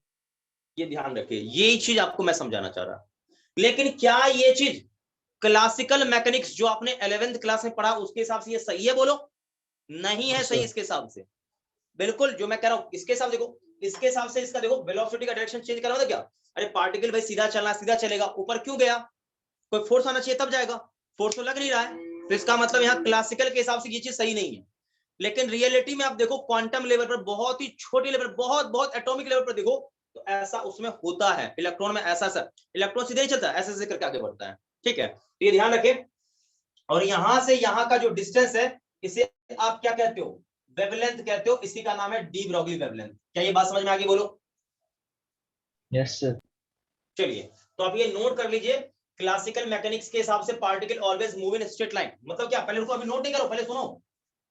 ये ध्यान रखिए, ये चीज आपको मैं समझाना चाह रहा। लेकिन क्या ये चीज क्लासिकल मैकेनिक्स जो आपने 11th क्लास में पढ़ा उसके हिसाब से ये सही है? बोलो। नहीं है सही इसके हिसाब से, बिल्कुल जो मैं कह रहा हूं इसके हिसाब से देखो, इसके हिसाब से इसका देखो, वेलोसिटी का डायरेक्शन चेंज करना था क्या? अरे पार्टिकल भाई सीधा चलना, सीधा चलेगा, ऊपर क्यों गया? कोई फोर्स आना चाहिए तब जाएगा, फोर्स तो लग नहीं रहा है, तो इसका मतलब यहाँ क्लासिकल के हिसाब से ये चीज सही नहीं है, लेकिन रियलिटी में आप देखो क्वांटम लेवल पर, बहुत ही छोटी लेवल, बहुत बहुत एटॉमिक लेवल पर देखो तो ऐसा उसमें होता है। इलेक्ट्रॉन में ऐसा सर, इलेक्ट्रॉन सीधे नहीं चलता, ऐसे ऐसे करके आगे बढ़ता है, ठीक है। तो ये ध्यान रखें। और यहां से यहां का जो डिस्टेंस है इसे आप क्या कहते हो, वेवलेंथ कहते हो, इसी का नाम है डी ब्रॉगली वेवलेंथ। क्या ये बात समझ में आ गई, बोलो। Yes sir. चलिए, तो आप ये नोट कर लीजिए, क्लासिकल मैकेनिक्स के हिसाब से particle always move in straight line, मतलब क्या, पहले उनको अभी नोट नहीं करो, पहले सुनो।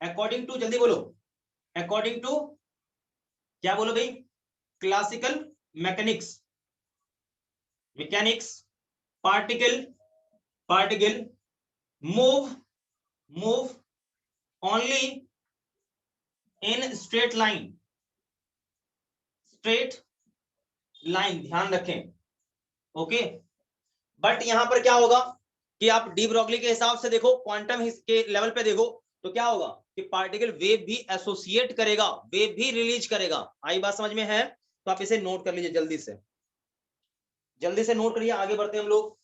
अकॉर्डिंग टू, जल्दी बोलो, अकॉर्डिंग टू, क्या बोलो भाई, classical mechanics, mechanics, particle, particle move, move only in straight line, straight line, ध्यान रखें, ओके। बट यहां पर क्या होगा कि आप डी ब्रॉगली के हिसाब से देखो, क्वांटम के लेवल पे देखो, तो क्या होगा कि पार्टिकल वेव भी एसोसिएट करेगा, वेव भी रिलीज करेगा। आई बात समझ में है? तो आप इसे नोट कर लीजिए, जल्दी से, जल्दी से नोट करिए, आगे बढ़ते हैं हम लोग।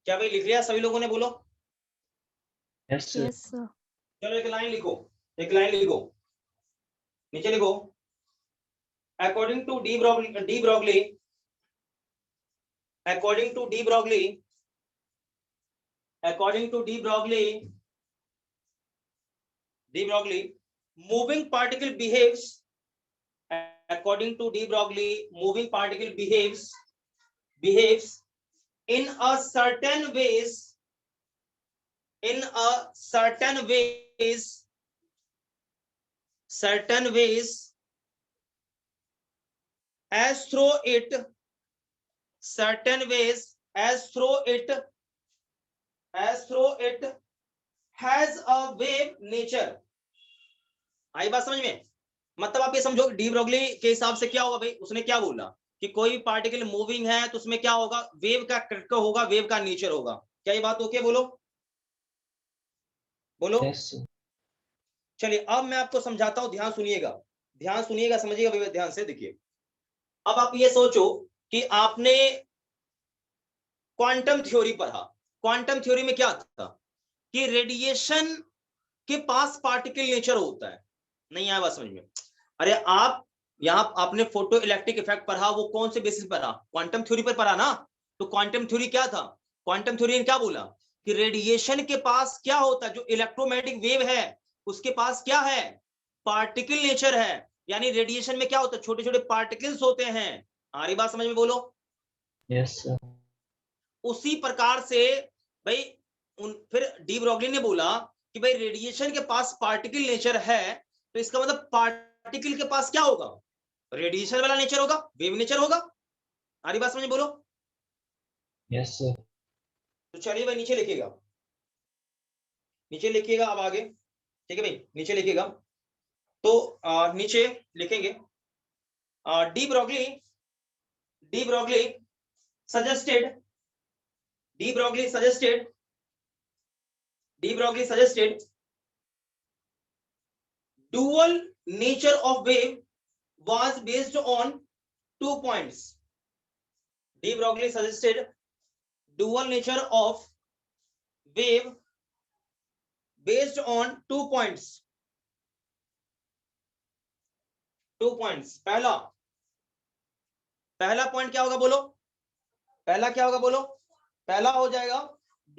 क्या भाई लिख लिया सभी लोगों ने, बोलो। Yes sir. Yes, sir. चलो एक लाइन लिखो, एक लाइन लिखो, नीचे लिखो, according to de Broglie, de Broglie, according to de Broglie, according to de Broglie, de Broglie, moving particle behaves, according to de Broglie, moving particle behaves in a certain ways, in a certain ways, certain ways, as through it, certain ways, as through it, as through it has a wave nature। आई बात समझ में? मतलब आप ये समझो, de Broglie के हिसाब से क्या होगा भाई, उसने क्या बोला कि कोई भी पार्टिकल मूविंग है तो उसमें क्या होगा, वेव का करैक्टर होगा, वेव का नेचर होगा। क्या ये बात ओके, बोलो, बोलो। Yes sir. चलिए अब मैं आपको समझाता हूं, ध्यान सुनिएगा, ध्यान सुनिएगा, समझिएगा भाई, ध्यान से देखिए। अब आप ये सोचो कि आपने क्वांटम थ्योरी पढ़ा, क्वांटम थ्योरी में क्या था कि रेडिएशन के पास पार्टिकल नेचर होता है, नहीं आया बात समझ में? अरे आप यहां आपने फोटो इलेक्ट्रिक इफेक्ट पढ़ा, वो कौन से बेसिस पर पढ़ा, क्वांटम थ्योरी पर पढ़ा ना। तो क्वांटम थ्योरी क्या था, क्वांटम थ्योरी ने क्या बोला कि रेडिएशन के पास क्या होता है, जो इलेक्ट्रोमैग्नेटिक वेव है उसके पास क्या है, पार्टिकल नेचर है। यानी रेडिएशन में क्या होता है, छोटे छोटे पार्टिकल्स होते हैं। आ रही बात समझ में, बोलो। Yes sir. उसी प्रकार से भाई फिर डी ब्रॉगली ने बोला कि भाई रेडिएशन के पास पार्टिकल नेचर है, तो इसका मतलब पार्टिकल के पास क्या होगा, रेडिएशन वाला नेचर होगा, वेव नेचर होगा। आ रही बात समझ में, बोलो। Yes sir. तो चलिए भाई नीचे लिखिएगा, नीचे लिखिएगा अब आगे, ठीक है भाई, नीचे लिखिएगा। तो नीचे लिखेंगे, D Broglie, de Broglie suggested, de Broglie suggested, de Broglie suggested dual nature of wave was based on 2 points। De Broglie suggested dual nature of wave based on 2 points, 2 points। पहला, पहला पॉइंट क्या होगा बोलो, पहला क्या होगा बोलो, पहला हो जाएगा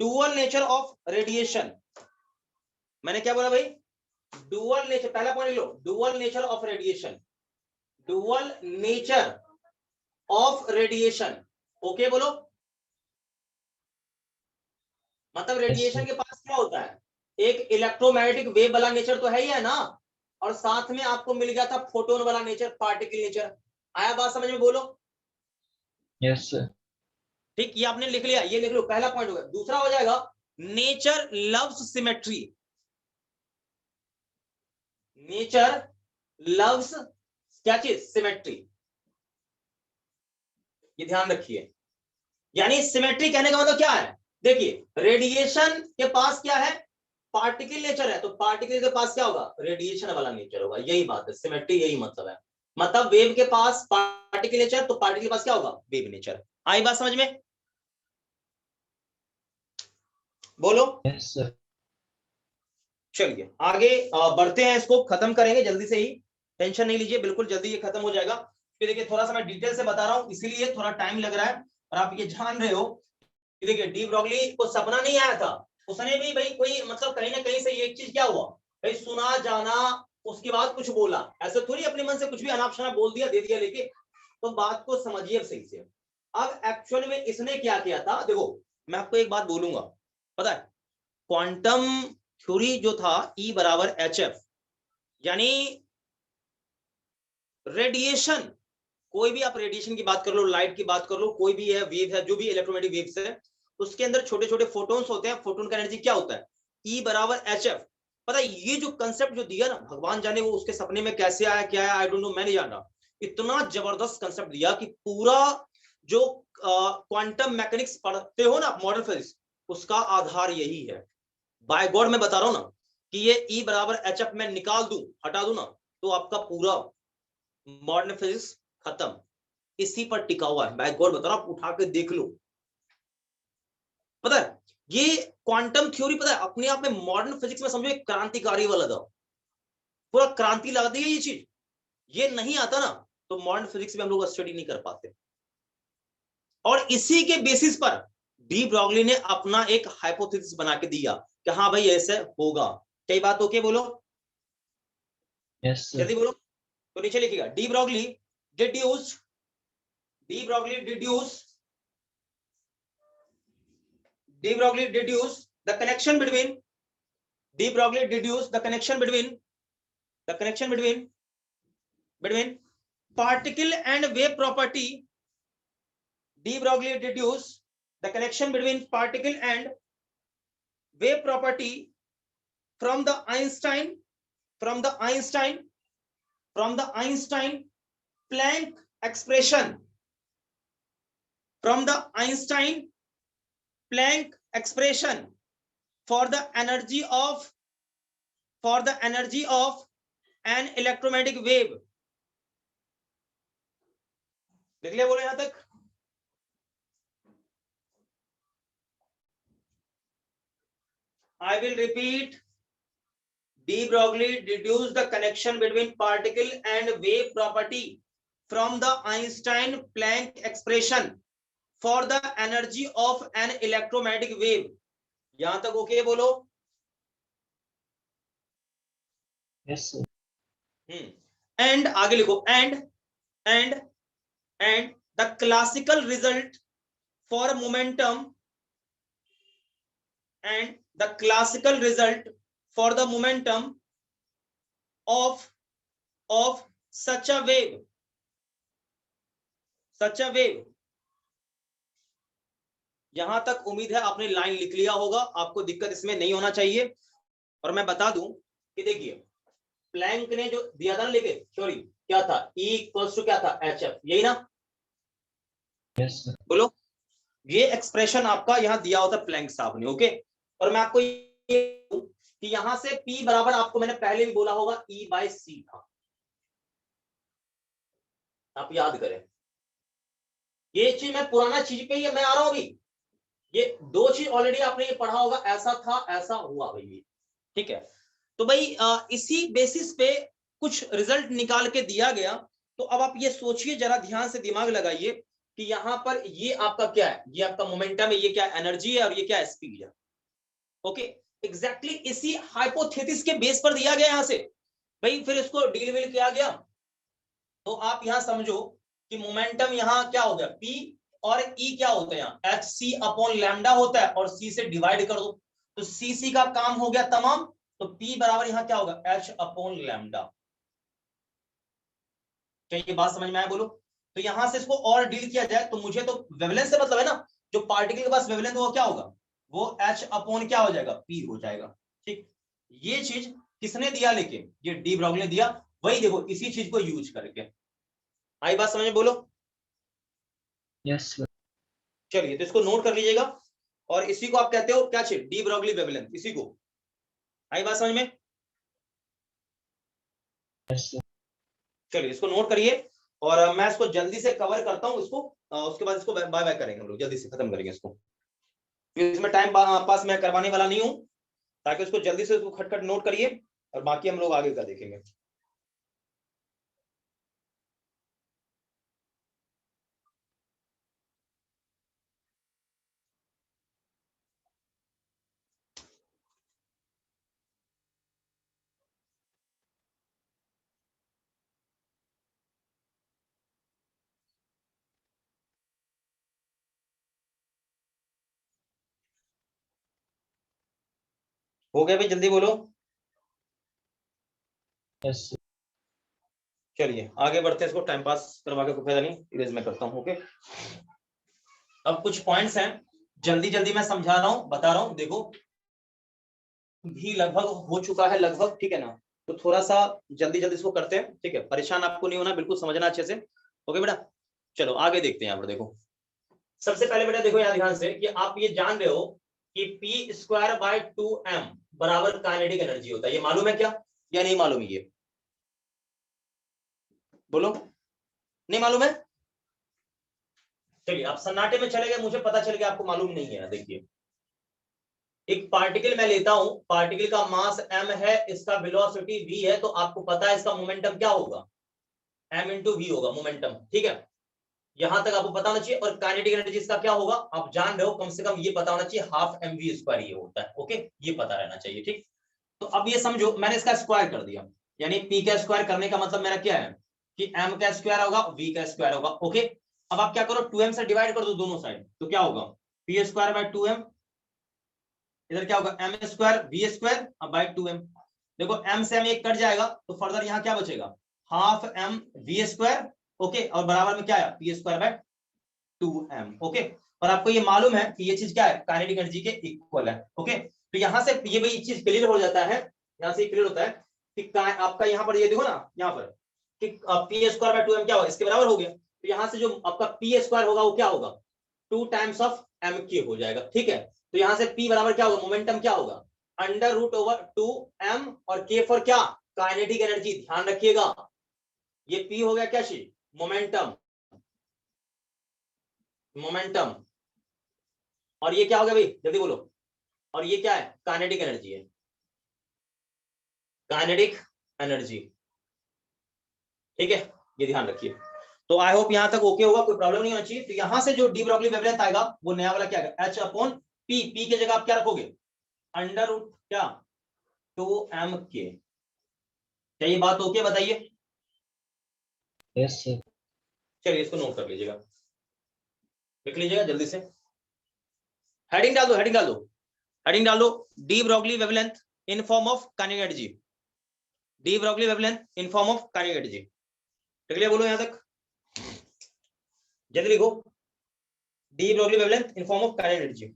डुअल नेचर ऑफ रेडिएशन। मैंने क्या बोला भाई, डुअल नेचर, पहला point low, dual nature of radiation, dual nature of radiation, okay बोलो। मतलब यस रेडिएशन सर। के पास क्या होता है, एक इलेक्ट्रोमैग्नेटिक वेव वाला नेचर तो है ही है ना, और साथ में आपको मिल गया था फोटोन वाला नेचर, पार्टिकल नेचर। आया बात समझ में, बोलो। Yes sir. ठीक, ये आपने लिख लिया, ये लिख लो, पहला पॉइंट हो गया। दूसरा हो जाएगा nature loves symmetry. Nature loves क्या चीज? सिमेट्री। ये ध्यान रखिए, यानी सिमेट्री कहने का मतलब क्या है? देखिए, रेडिएशन के पास क्या है? पार्टिकल नेचर है, तो पार्टिकल के पास क्या होगा? रेडिएशन वाला नेचर होगा। यही बात है, सिमेट्री यही मतलब है। मतलब वेव के पास पार्टिकल नेचर, तो पार्टिकल के पास क्या होगा? Wave nature. आई बात समझ में? बोलो। Yes sir. चलिए आगे बढ़ते हैं, इसको खत्म करेंगे जल्दी से ही, टेंशन नहीं लीजिए, बिल्कुल जल्दी ये खत्म हो जाएगा। फिर देखिए, थोड़ा सा मैं डिटेल से बता रहा हूं, इसीलिए थोड़ा टाइम लग रहा है, और आप ये जान रहे हो कि देखिए डी ब्रॉगली को सपना नहीं आया था, उसने भी भाई कोई मतलब कहीं ना कहीं से ये चीज क्या हुआ भाई, सुना जाना, उसके बाद कुछ बोला, ऐसे थोड़ी अपने मन से कुछ भी अनाप शनाप बोल दिया, दे दिया लेके। तो बात को समझिए अब सही से। अब एक्चुअल में इसने क्या किया था, देखो मैं आपको एक बात बोलूंगा, पता है क्वांटम थ्योरी जो था E बराबर HF, यानी रेडिएशन, कोई भी आप रेडिएशन की बात कर लो, लाइट की बात कर लो, कोई भी है वेव है, जो भी इलेक्ट्रोमैग्नेटिक वेव्स है, उसके अंदर छोटे छोटे फोटोन्स होते हैं। फोटोन का एनर्जी क्या होता है? E बराबर HF। पता है ये जो कंसेप्ट जो दिया ना, भगवान जाने वो उसके सपने में कैसे आया, क्या है, आई डोंट नो, मैं नहीं जान रहा। इतना जबरदस्त कंसेप्ट दिया कि पूरा जो क्वांटम मैकेनिक्स पढ़ते हो ना, मॉडर्न फिजिक्स, उसका आधार यही है। बाय गॉड मैं बता रहा हूं ना कि ये E बराबर HF में निकाल दूं, हटा दूं ना, तो आपका पूरा मॉडर्न फिजिक्स खत्म। इसी पर टिका हुआ है, बाय गॉड बता रहा हूं, आप उठा के देख लो। पता है ये क्वांटम थ्योरी, पता है अपने आप में मॉडर्न फिजिक्स में समझो एक क्रांतिकारी वाला था, पूरा क्रांति ला दी है ये चीज। ये नहीं आता ना तो मॉडर्न फिजिक्स में हम लोग स्टडी नहीं कर पाते। और इसी के बेसिस पर डी ब्रॉगली ने अपना एक हाइपोथेसिस बना के दिया कि हाँ भाई ऐसे होगा। कई बात ओके बोलो, यस सर। जल्दी बोलो। तो नीचे लिखिएगा de Broglie deduce, de Broglie deduce, de Broglie deduce the connection between, de Broglie deduce the connection between, the connection between particle and wave property, de Broglie deduced the connection between particle and wave property from the Einstein Planck expression, from the Einstein Planck expression for the energy of an electromagnetic wave। देख लिया बोलो यहां तक? I will repeat. De Broglie deduced the connection between particle and wave property from the Einstein-Planck expression for the energy of an electromagnetic wave। यहां तक okay बोलो? Yes sir. And आगे लिखो and the classical result for momentum, and the classical result for the momentum of such a wave, यहां तक उम्मीद है आपने लाइन लिख लिया होगा, आपको दिक्कत इसमें नहीं होना चाहिए। और मैं बता दूं कि देखिए प्लैंक ने जो दिया था ना लेके थ्योरी, क्या था? E इक्वल्स टू क्या था? HF, यही ना? Yes sir. बोलो। ये एक्सप्रेशन आपका यहां दिया होता प्लैंक साहब ने, ओके। और मैं आपको ये कि यहां से P बराबर, आपको मैंने पहले भी बोला होगा, E/c था, आप याद करें। ये चीज मैं पुराना चीज पे ही मैं आ रहा हूं अभी, ये दो चीज ऑलरेडी आपने ये पढ़ा होगा, ऐसा था ऐसा हुआ भाई, ठीक है। तो भाई इसी बेसिस पे कुछ रिजल्ट निकाल के दिया गया। तो अब आप ये सोचिए जरा, ध्यान से दिमाग लगाइए कि यहां पर ये आपका क्या है, ये आपका मोमेंटम है, ये क्या एनर्जी है, और ये क्या स्पीड है, ओके। एग्जैक्टली इसी हाइपोथेसिस के बेस पर दिया गया यहां से भाई, फिर इसको डील विल किया गया। तो आप यहां समझो कि मोमेंटम यहां क्या हो गया, P, और E क्या होता है यहाँ, HC अपॉन लैम्डा होता है, और C से डिवाइड कर दो। तो सीसी का काम हो गया तमाम। तो पी बराबर यहां क्या होगा, एच अपॉन लैम्डा। क्या ये बात समझ में आया बोलो। तो यहां से इसको और डील किया जाए तो मुझे तो वेवलेंस से मतलब है ना, जो पार्टिकल के पास वेवलेंथ वो क्या होगा, वो एच अपॉन क्या हो जाएगा, पी हो जाएगा। ठीक, ये चीज किसने दिया, लेकिन ये डी ब्रॉगली ने दिया। वही देखो इसी चीज को यूज करके, आई बात समझ में बोलो। Yes sir. चलिए तो इसको नोट कर लीजिएगा, और इसी को आप कहते हो क्या चीज, डी ब्रॉगली वेवलेंथ, इसी को। आई बात समझ में। Yes sir. चलिए इसको नोट करिए, और मैं इसको जल्दी से कवर करता हूं इसको, उसके बाद इसको बाय बाय करेंगे हम लोग, जल्दी से खत्म करेंगे इसको। इसमें टाइम पास मैं करवाने वाला नहीं हूं, ताकि उसको जल्दी से उसको खटखट नोट करिए, और बाकी हम लोग आगे का देखेंगे। हो गया भाई, जल्दी बोलो। Yes sir. चलिए आगे बढ़ते हैं, इसको टाइम पास करवा के कोई फायदा नहीं, इरेज में करता हूं। ओके, अब कुछ पॉइंट्स हैं, जल्दी जल्दी मैं समझा रहा हूं, बता रहा हूं। देखो भी लगभग हो चुका है लगभग, ठीक है ना, तो थोड़ा सा जल्दी जल्दी इसको करते हैं, ठीक है, परेशान आपको नहीं होना, बिल्कुल समझना अच्छे से। ओके बेटा, चलो आगे देखते हैं। यहाँ पर देखो, सबसे पहले बेटा देखो यहाँ ध्यान से, कि आप ये जान रहे हो कि पी स्क्वायर बाय 2m बराबर काइनेटिक एनर्जी होता है, ये मालूम है क्या, या नहीं मालूम, ये बोलो, नहीं मालूम है। चलिए आप सन्नाटे में चले गए, मुझे पता चल गया आपको मालूम नहीं है। देखिए एक पार्टिकल मैं लेता हूं, पार्टिकल का मास m है, इसका वेलोसिटी v है, तो आपको पता है इसका मोमेंटम क्या होगा, m इंटू वी होगा मोमेंटम, ठीक है। यहां तक आपको पता होना चाहिए, और काइनेटिक एनर्जी इसका क्या होगा आप जान रहे हो, कम से कम ये पता होना चाहिए, हाफ mv स्क्वायर ये होता है। ओके, ये पता रहना चाहिए, ठीक। तो अब ये समझो, मैंने इसका स्क्वायर कर दिया, यानी p का स्क्वायर करने का मतलब मेरा क्या है, कि m का स्क्वायर होगा, v का स्क्वायर होगा। ओके, अब आप क्या करो, 2m से डिवाइड कर दो दोनों साइड, तो क्या होगा, p स्क्वायर बाय 2m, इधर क्या होगा, m square v square by 2m। देखो m से m एक कट जाएगा, तो फर्दर यहाँ क्या बचेगा, half m v square. Okay, और बराबर में क्या है, p square by 2m। Okay, और आपको ये मालूम है कि ये चीज क्या है, काइनेटिक एनर्जी के इक्वल है। ओके, तो यहां से ये भाई चीज क्लियर हो जाता है, यहां से क्लियर होता है कि आपका यहाँ पर ये देखो ना, यहाँ पर कि पी स्क्वायर बाय 2m क्या होगा, इसके बराबर हो गया। तो यहाँ से जो आपका पी स्क्वायर होगा वो क्या होगा, 2 टाइम्स ऑफ एम के हो जाएगा, ठीक है। तो यहाँ से P बराबर क्या होगा, मोमेंटम क्या होगा, अंडर रूट ओवर 2m, और K फॉर क्या, काइनेटिक एनर्जी। ध्यान रखिएगा, ये P हो गया क्या चीज, मोमेंटम, मोमेंटम, और ये क्या हो गया भाई, जल्दी बोलो, और ये क्या है, काइनेटिक एनर्जी है, काइनेटिक एनर्जी, ठीक है, ये ध्यान रखिए। तो आई होप यहां तक ओके होगा, कोई प्रॉब्लम नहीं होनी चाहिए। तो यहां से जो डी ब्रॉगली वेवलेंथ आएगा वो नया वाला क्या है, एच अपॉन पी, पी की जगह आप क्या रखोगे, अंडर रूट क्या 2m के। क्या ये बात ओके, बताइए। Yes sir. चलिए इसको नोट कर लीजिएगा, लिख लीजिएगा जल्दी से, हेडिंग डाल दो, हेडिंग डाल दो, हेडिंग डाल दो, D Broglie wavelength in form of kinetic energy, D Broglie wavelength in form of kinetic energy. ठीक है, बोलो यहां तक, जल्दी लिखो, D Broglie wavelength in form of kinetic energy.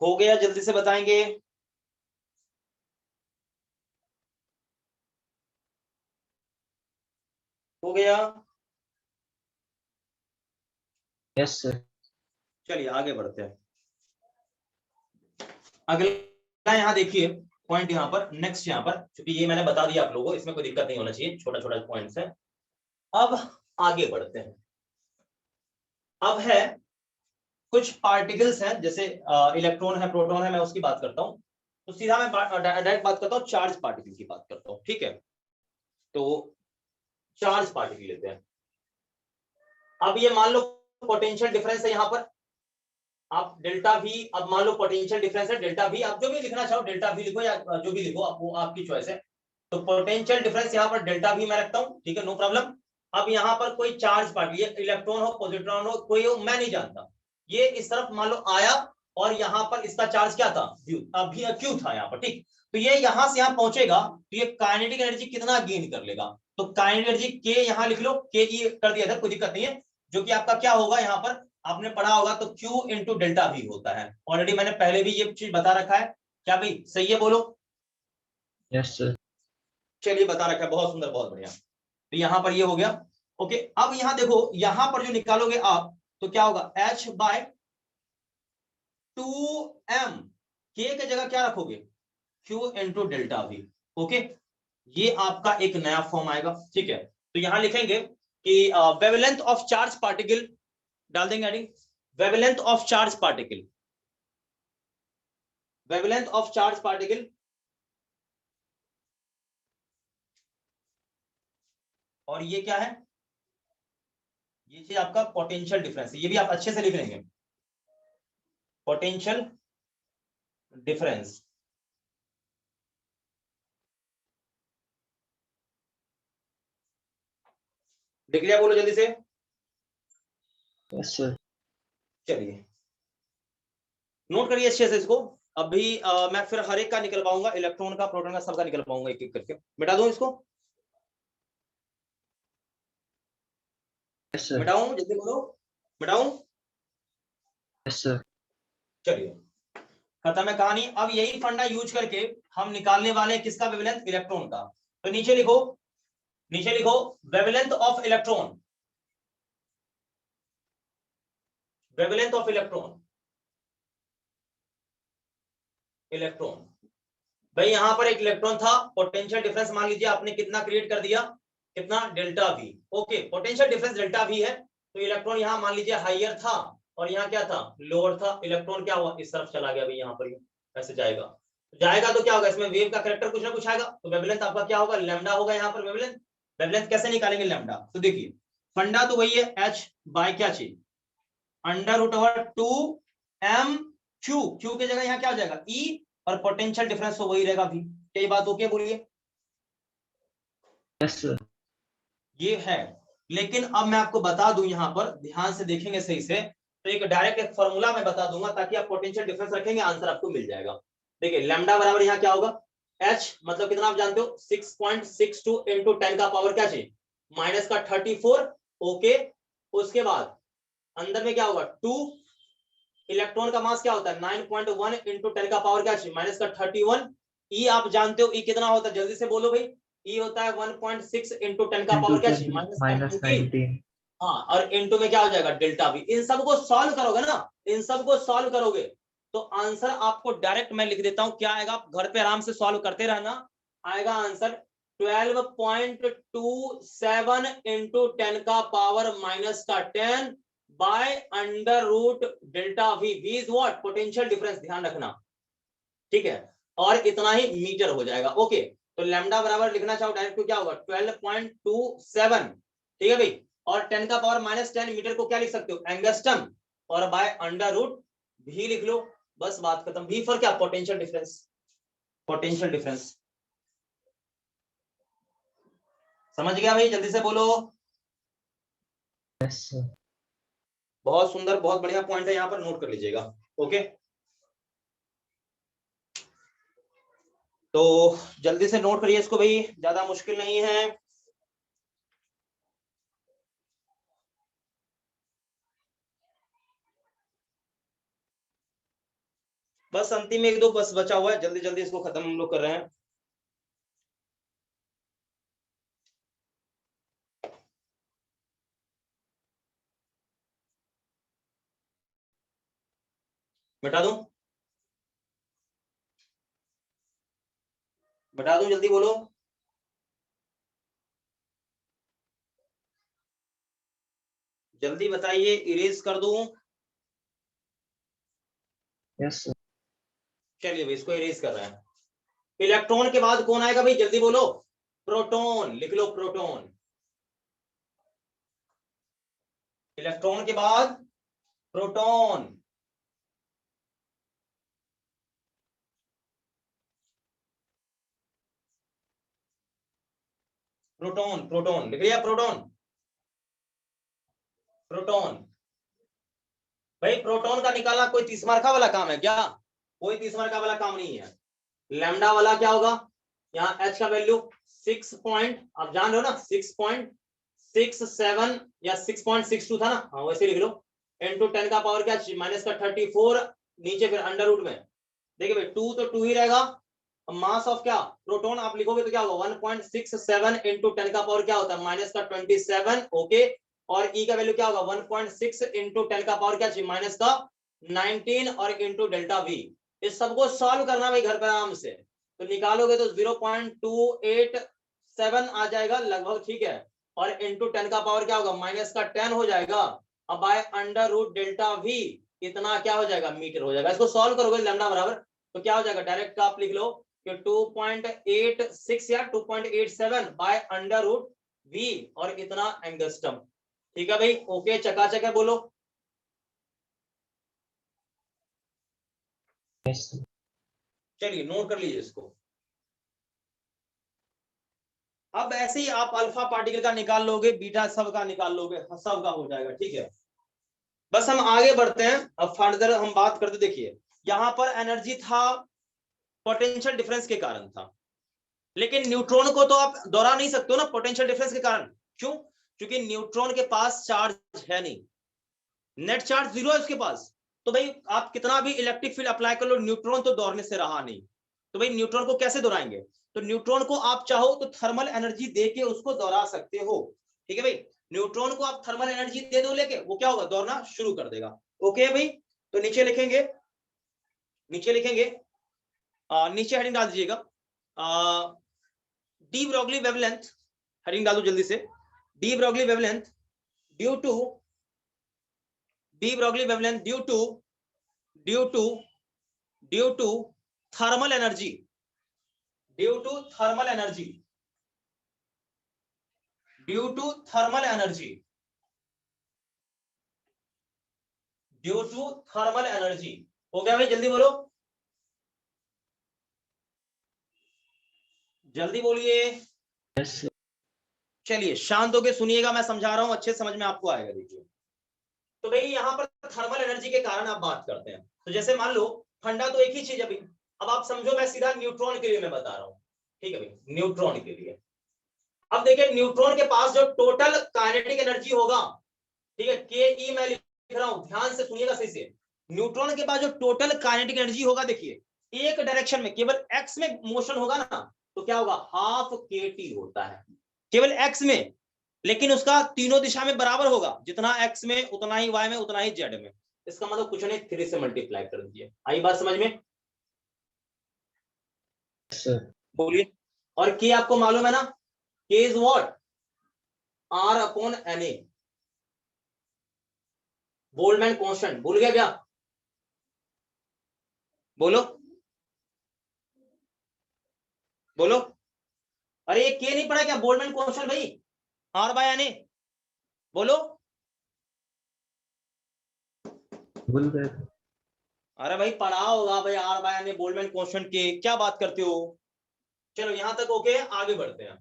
हो गया, जल्दी से बताएंगे। हो गया, यस सर। चलिए आगे बढ़ते हैं। अगला यहाँ देखिए पॉइंट, यहाँ पर नेक्स्ट, यहाँ पर क्योंकि ये मैंने बता दिया आप लोगों को, इसमें कोई दिक्कत नहीं होना चाहिए, छोटा छोटा पॉइंट्स है। अब आगे बढ़ते हैं। अब है कुछ पार्टिकल्स हैं, जैसे इलेक्ट्रॉन है, प्रोटॉन है, मैं उसकी बात करता हूं। तो सीधा मैं डायरेक्ट बात करता हूं, चार्ज पार्टिकल की बात करता हूं, ठीक है। तो चार्ज पार्टिकल लेते हैं। अब ये मान लो पोटेंशियल डिफरेंस है यहाँ पर, आप डेल्टा वी, अब मान लो पोटेंशियल डिफरेंस है डेल्टा वी, आप जो भी लिखना चाहो डेल्टा वी लिखो या जो भी लिखो, वो आपकी चॉइस है। तो पोटेंशियल डिफरेंस यहाँ पर डेल्टा वी मैं रखता हूँ, ठीक है, नो प्रॉब्लम। अब यहाँ पर कोई चार्ज पार्टिकल, ये इलेक्ट्रॉन हो पॉजिट्रॉन हो कोई हो मैं नहीं जानता, ये इस तरफ मान लो आया और यहाँ पर इसका चार्ज क्या था, अभी क्यू था यहाँ पर, ठीक। तो ये यहाँ से यहाँ पहुंचेगा तो ये काइनेटिक एनर्जी कितना गेन कर लेगा, तो काइनेटिक एनर्जी के यहाँ लिख लो, के ई कर दिया था, कोई दिक्कत नहीं है, जो कि आपका क्या होगा यहाँ पर आपने पढ़ा होगा, तो Q इंटू डेल्टा वी होता है। ऑलरेडी मैंने पहले भी ये चीज बता रखा है, क्या भाई सही है बोलो? Yes sir. चलिए बता रखा है, बहुत सुंदर, बहुत बढ़िया। तो यहाँ पर ये हो गया, ओके। अब यहाँ देखो, यहाँ पर जो निकालोगे आप तो क्या होगा, H बाय 2m, के की जगह क्या रखोगे, Q into delta we, okay. ये आपका एक नया फॉर्म आएगा, ठीक है। तो यहां लिखेंगे कि वेवलेंथ ऑफ चार्ज पार्टिकल, डाल देंगे adding, wavelength of charge particle, wavelength of charge particle, और ये क्या है, ये चीज आपका पोटेंशियल डिफरेंस है, ये भी आप अच्छे से लिख लेंगे, पोटेंशियल डिफरेंस। लिख लिया, बोलो जल्दी से। Yes sir. चलिए नोट करिए अच्छे से इसको। अभी मैं फिर हर एक का निकल पाऊंगा, इलेक्ट्रॉन का, प्रोटॉन का, सबका निकल पाऊंगा एक एक करके। मिटा दूं इसको, यस सर। मिटाऊं, जल्दी बोलो, मिटाऊं? Yes sir. चलिए खत्म है कहानी। अब यही फंडा यूज करके हम निकालने वाले हैं किसका, वेवलेंथ, इलेक्ट्रॉन का। तो नीचे लिखो, नीचे लिखो wavelength of electron, wavelength of electron, electron. भाई यहां पर एक इलेक्ट्रॉन था, पोटेंशियल डिफरेंस मान लीजिए आपने कितना क्रिएट कर दिया, कितना, delta we, okay. Potential difference delta we है, तो इलेक्ट्रॉन यहां मान लीजिए हाइयर था और यहाँ क्या था, लोअर था। इलेक्ट्रॉन क्या हुआ, इस तरफ चला गया भाई, यहाँ पर ऐसे जाएगा, जाएगा तो क्या होगा, इसमें वेव का कैरेक्टर कुछ ना कुछ आएगा, तो वेवलेंथ आपका क्या होगा, लैम्डा होगा यहाँ पर वेवलेंथ। वेवलेंथ कैसे निकालेंगे लैम्डा, तो देखिए फंडा तो वही है, एच बाय क्या चीज, under root over 2m q, q की जगह यहाँ क्या हो जाएगा, ई, और पोटेंशियल डिफरेंस तो वही रहेगा भी। कई बात ओके बोलिए? Yes sir. ये है, लेकिन अब मैं आपको बता दूं, यहां पर ध्यान से देखेंगे सही से, तो एक डायरेक्ट एक फॉर्मूला मैं बता दूंगा ताकि आप पोटेंशियल डिफरेंस रखेंगे, आंसर आपको मिल जाएगा। देखिए लैम्डा बराबर यहाँ क्या होगा, h मतलब कितना आप जानते हो, 6.62 इंटू 10 का पावर क्या चाहिए, माइनस का 34, ओके। उसके बाद अंदर में क्या होगा 2, इलेक्ट्रॉन का मास क्या होता है 9.1 इंटू 10 का पावर क्या चाहिए, माइनस का 31। ई आप जानते हो ई कितना होता है, जल्दी से बोलो भाई। ई होता है 1.6 इंटू 10 का इंटू पावर क्या 10 चाहिए, माइनस का माइनस 19। 19। हाँ, और इंटू में क्या हो जाएगा, डेल्टा वी। इन सबको सॉल्व करोगे ना, इन सबको सॉल्व करोगे तो आंसर आपको डायरेक्ट मैं लिख देता हूं, क्या आएगा, आप घर पे आराम से सॉल्व करते रहना, आएगा आंसर 12.27 इंटू 10 का पावर माइनस का 10 by under root delta V. V is what, potential difference, ध्यान रखना, ठीक है। और इतना ही मीटर हो जाएगा, ओके। तो लैम्डा बराबर लिखना चाहो डायरेक्ट तो क्या होगा 12.27, ठीक है भाई, और 10 का पावर माइनस 10 मीटर को क्या लिख सकते हो, एंगस्टम, और बाय अंडर रूट भी लिख लो, बस बात खत्म। भी फॉर क्या, पोटेंशियल डिफरेंस, पोटेंशियल डिफरेंस। समझ गया भाई, जल्दी से बोलो। Yes sir. बहुत सुंदर, बहुत बढ़िया पॉइंट है, यहाँ पर नोट कर लीजिएगा, ओके। तो जल्दी से नोट करिए इसको भाई, ज्यादा मुश्किल नहीं है। बस अंतिम एक दो बस बचा हुआ है, जल्दी जल्दी इसको खत्म हम लोग कर रहे हैं। मिटा दूं, मिटा दूं, जल्दी बोलो। जल्दी बताइए, इरेज कर दूं? Yes sir. चलिए भाई इसको इरेज कर रहे हैं। इलेक्ट्रॉन के बाद कौन आएगा भाई, जल्दी बोलो? प्रोटॉन, लिख लो प्रोटॉन। इलेक्ट्रॉन के बाद प्रोटॉन, प्रोटॉन, प्रोटॉन लिख लिया, प्रोटॉन, प्रोटॉन। भाई प्रोटॉन का निकालना कोई 30 मार्का वाला काम है क्या? कोई 30 मार्का वाला काम नहीं है। लैम्डा वाला क्या होगा, यहाँ एच का वैल्यू 6 पॉइंट, आप जान रहे हो ना, 6.67 या 6.62 था ना, हाँ वैसे लिख लो, इंटू 10 का पावर क्या, माइनस का 34, नीचे फिर अंडर रूट में, देखिए भाई 2 तो 2 ही रहेगा, मास ऑफ क्या प्रोटॉन आप लिखोगे तो क्या होगा 1.67 इंटू 10 का पावर क्या होता है माइनस का 27, ओके, और ई का वैल्यू क्या होगा 1.6 इंटू 10 का पावर क्या चाहिए माइनस का 19 और इंटू डेल्टा वी। इस सबको सॉल्व करना भाई घर पर आराम से, तो निकालोगे तो 0.287 आ जाएगा लगभग, ठीक है, और इंटू 10 का पावर क्या होगा माइनस का 10 हो जाएगा, अब by under root delta V इतना क्या हो जाएगा मीटर हो जाएगा। इसको सॉल्व करोगे लैम्डा बराबर तो क्या हो जाएगा, डायरेक्ट आप लिख लो कि 2.86 या 2.87 बाय अंडर रूट वी और इतना एंगस्ट्रम। ठीक है भाई, ओके, चकाचक है, बोलो। Yes, sir. चलिए नोट कर लीजिए इसको। अब ऐसे ही आप अल्फा पार्टिकल का निकाल लोगे, बीटा सब का निकाल लोगे, सब का हो जाएगा, ठीक है। बस हम आगे बढ़ते हैं, अब फर्दर हम बात करते, देखिए यहां पर एनर्जी था पोटेंशियल डिफरेंस के कारण था, लेकिन न्यूट्रॉन को तो आप दोहरा नहीं सकते हो ना पोटेंशियल डिफरेंस के कारण, क्यों? क्योंकि न्यूट्रॉन के पास चार्ज है नहीं, नेट चार्ज 0 है उसके पास, तो भाई आप कितना भी इलेक्ट्रिक फील्ड अप्लाई कर लो न्यूट्रॉन तो दौड़ने से रहा नहीं, तो भाई न्यूट्रॉन को कैसे दौड़ाएंगे? तो न्यूट्रॉन को आप चाहो तो थर्मल एनर्जी देके उसको दौड़ा सकते हो, ठीक है भाई, न्यूट्रॉन को आप थर्मल एनर्जी दे दो लेके, वो क्या होगा दौड़ना शुरू कर देगा, ओके भाई। तो नीचे लिखेंगे, नीचे लिखेंगे, नीचे हेडिंग डाल दीजिएगा, डी ब्रॉगली वेवलेंथ, हेडिंग डाल दो जल्दी से, de Broglie wavelength due to, de Broglie wavelength due to, due to, due to thermal energy, due to thermal energy, due to thermal energy, due to thermal energy, हो गया भाई, जल्दी बोलो, जल्दी बोलिए। Yes, sir. चलिए शांत होके सुनिएगा, मैं समझा रहा हूं, अच्छे समझ में आपको आएगा, देखिए। तो भाई यहां पर थर्मल एनर्जी के कारण आप बात करते हैं, तो जैसे मान लो ठंडा तो एक ही चीज है भाई, अब आप समझो मैं सीधा न्यूट्रॉन के लिए मैं बता रहा हूं, ठीक है भाई, न्यूट्रॉन के लिए। अब देखिए न्यूट्रॉन के पास जो टोटल काइनेटिक एनर्जी होगा, ठीक है, के ई मैं लिख रहा हूं, ध्यान से सुनिएगा सही से, न्यूट्रॉन के पास जो टोटल काइनेटिक एनर्जी होगा, देखिए एक डायरेक्शन में केवल एक्स में मोशन होगा ना, तो क्या होगा हाफ के टी होता है, केवल एक्स में, लेकिन उसका तीनों दिशा में बराबर होगा, जितना एक्स में उतना ही वाई में उतना ही जेड में, इसका मतलब कुछ नहीं 3 से मल्टीप्लाई कर दीजिए, आई बात समझ में? Yes, sir. बोलिए। और के आपको मालूम है ना, k is what, R upon N A, Boltzmann constant, भूल गया क्या? बोलो बोलो, अरे ये के नहीं पढ़ा क्या, बोल्टजमैन कांस्टेंट भाई, आर बाय एन ए, बोलो। भूल गए। अरे भाई पढ़ा होगा भाई, R by N A Boltzmann constant k, क्या बात करते हो? चलो यहां तक ओके, आगे बढ़ते हैं।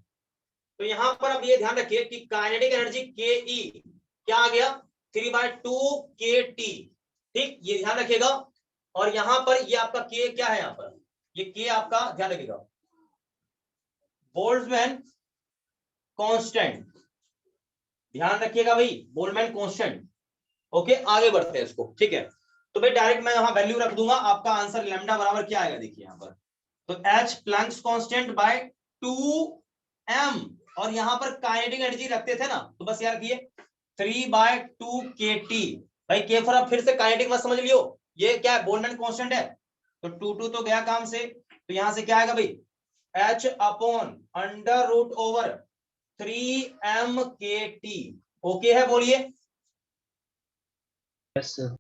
तो यहां पर अब ये ध्यान रखिए कि काइनेटिक एनर्जी के ई क्या आ गया 3/2 के टी, ठीक, ये ध्यान रखिएगा। और यहां पर ये आपका के क्या है, यहां पर ये के आपका ध्यान रखिएगा बोल्ट्जमैन कांस्टेंट, ध्यान रखिएगा भाई, बोल्ट्जमैन कांस्टेंट, ओके। आगे बढ़ते हैं इसको, ठीक है। तो भाई डायरेक्ट मैं यहां वैल्यू रख दूंगा, आपका आंसर लैम्डा बराबर क्या आएगा, देखिए यहां पर, तो H Planck's constant bye 2m, और यहां पर काइनेटिक एनर्जी रखते थे ना, तो बस यार किए 3/2 kT, भाई के फॉर अब फिर से काइनेटिक मत समझ लियो, ये क्या है बोल्टजमैन कांस्टेंट है, तो 2 तो गया काम से, तो यहां से क्या आएगा भाई h upon under root over 3m kT, okay है, बोलिए। Yes, sir.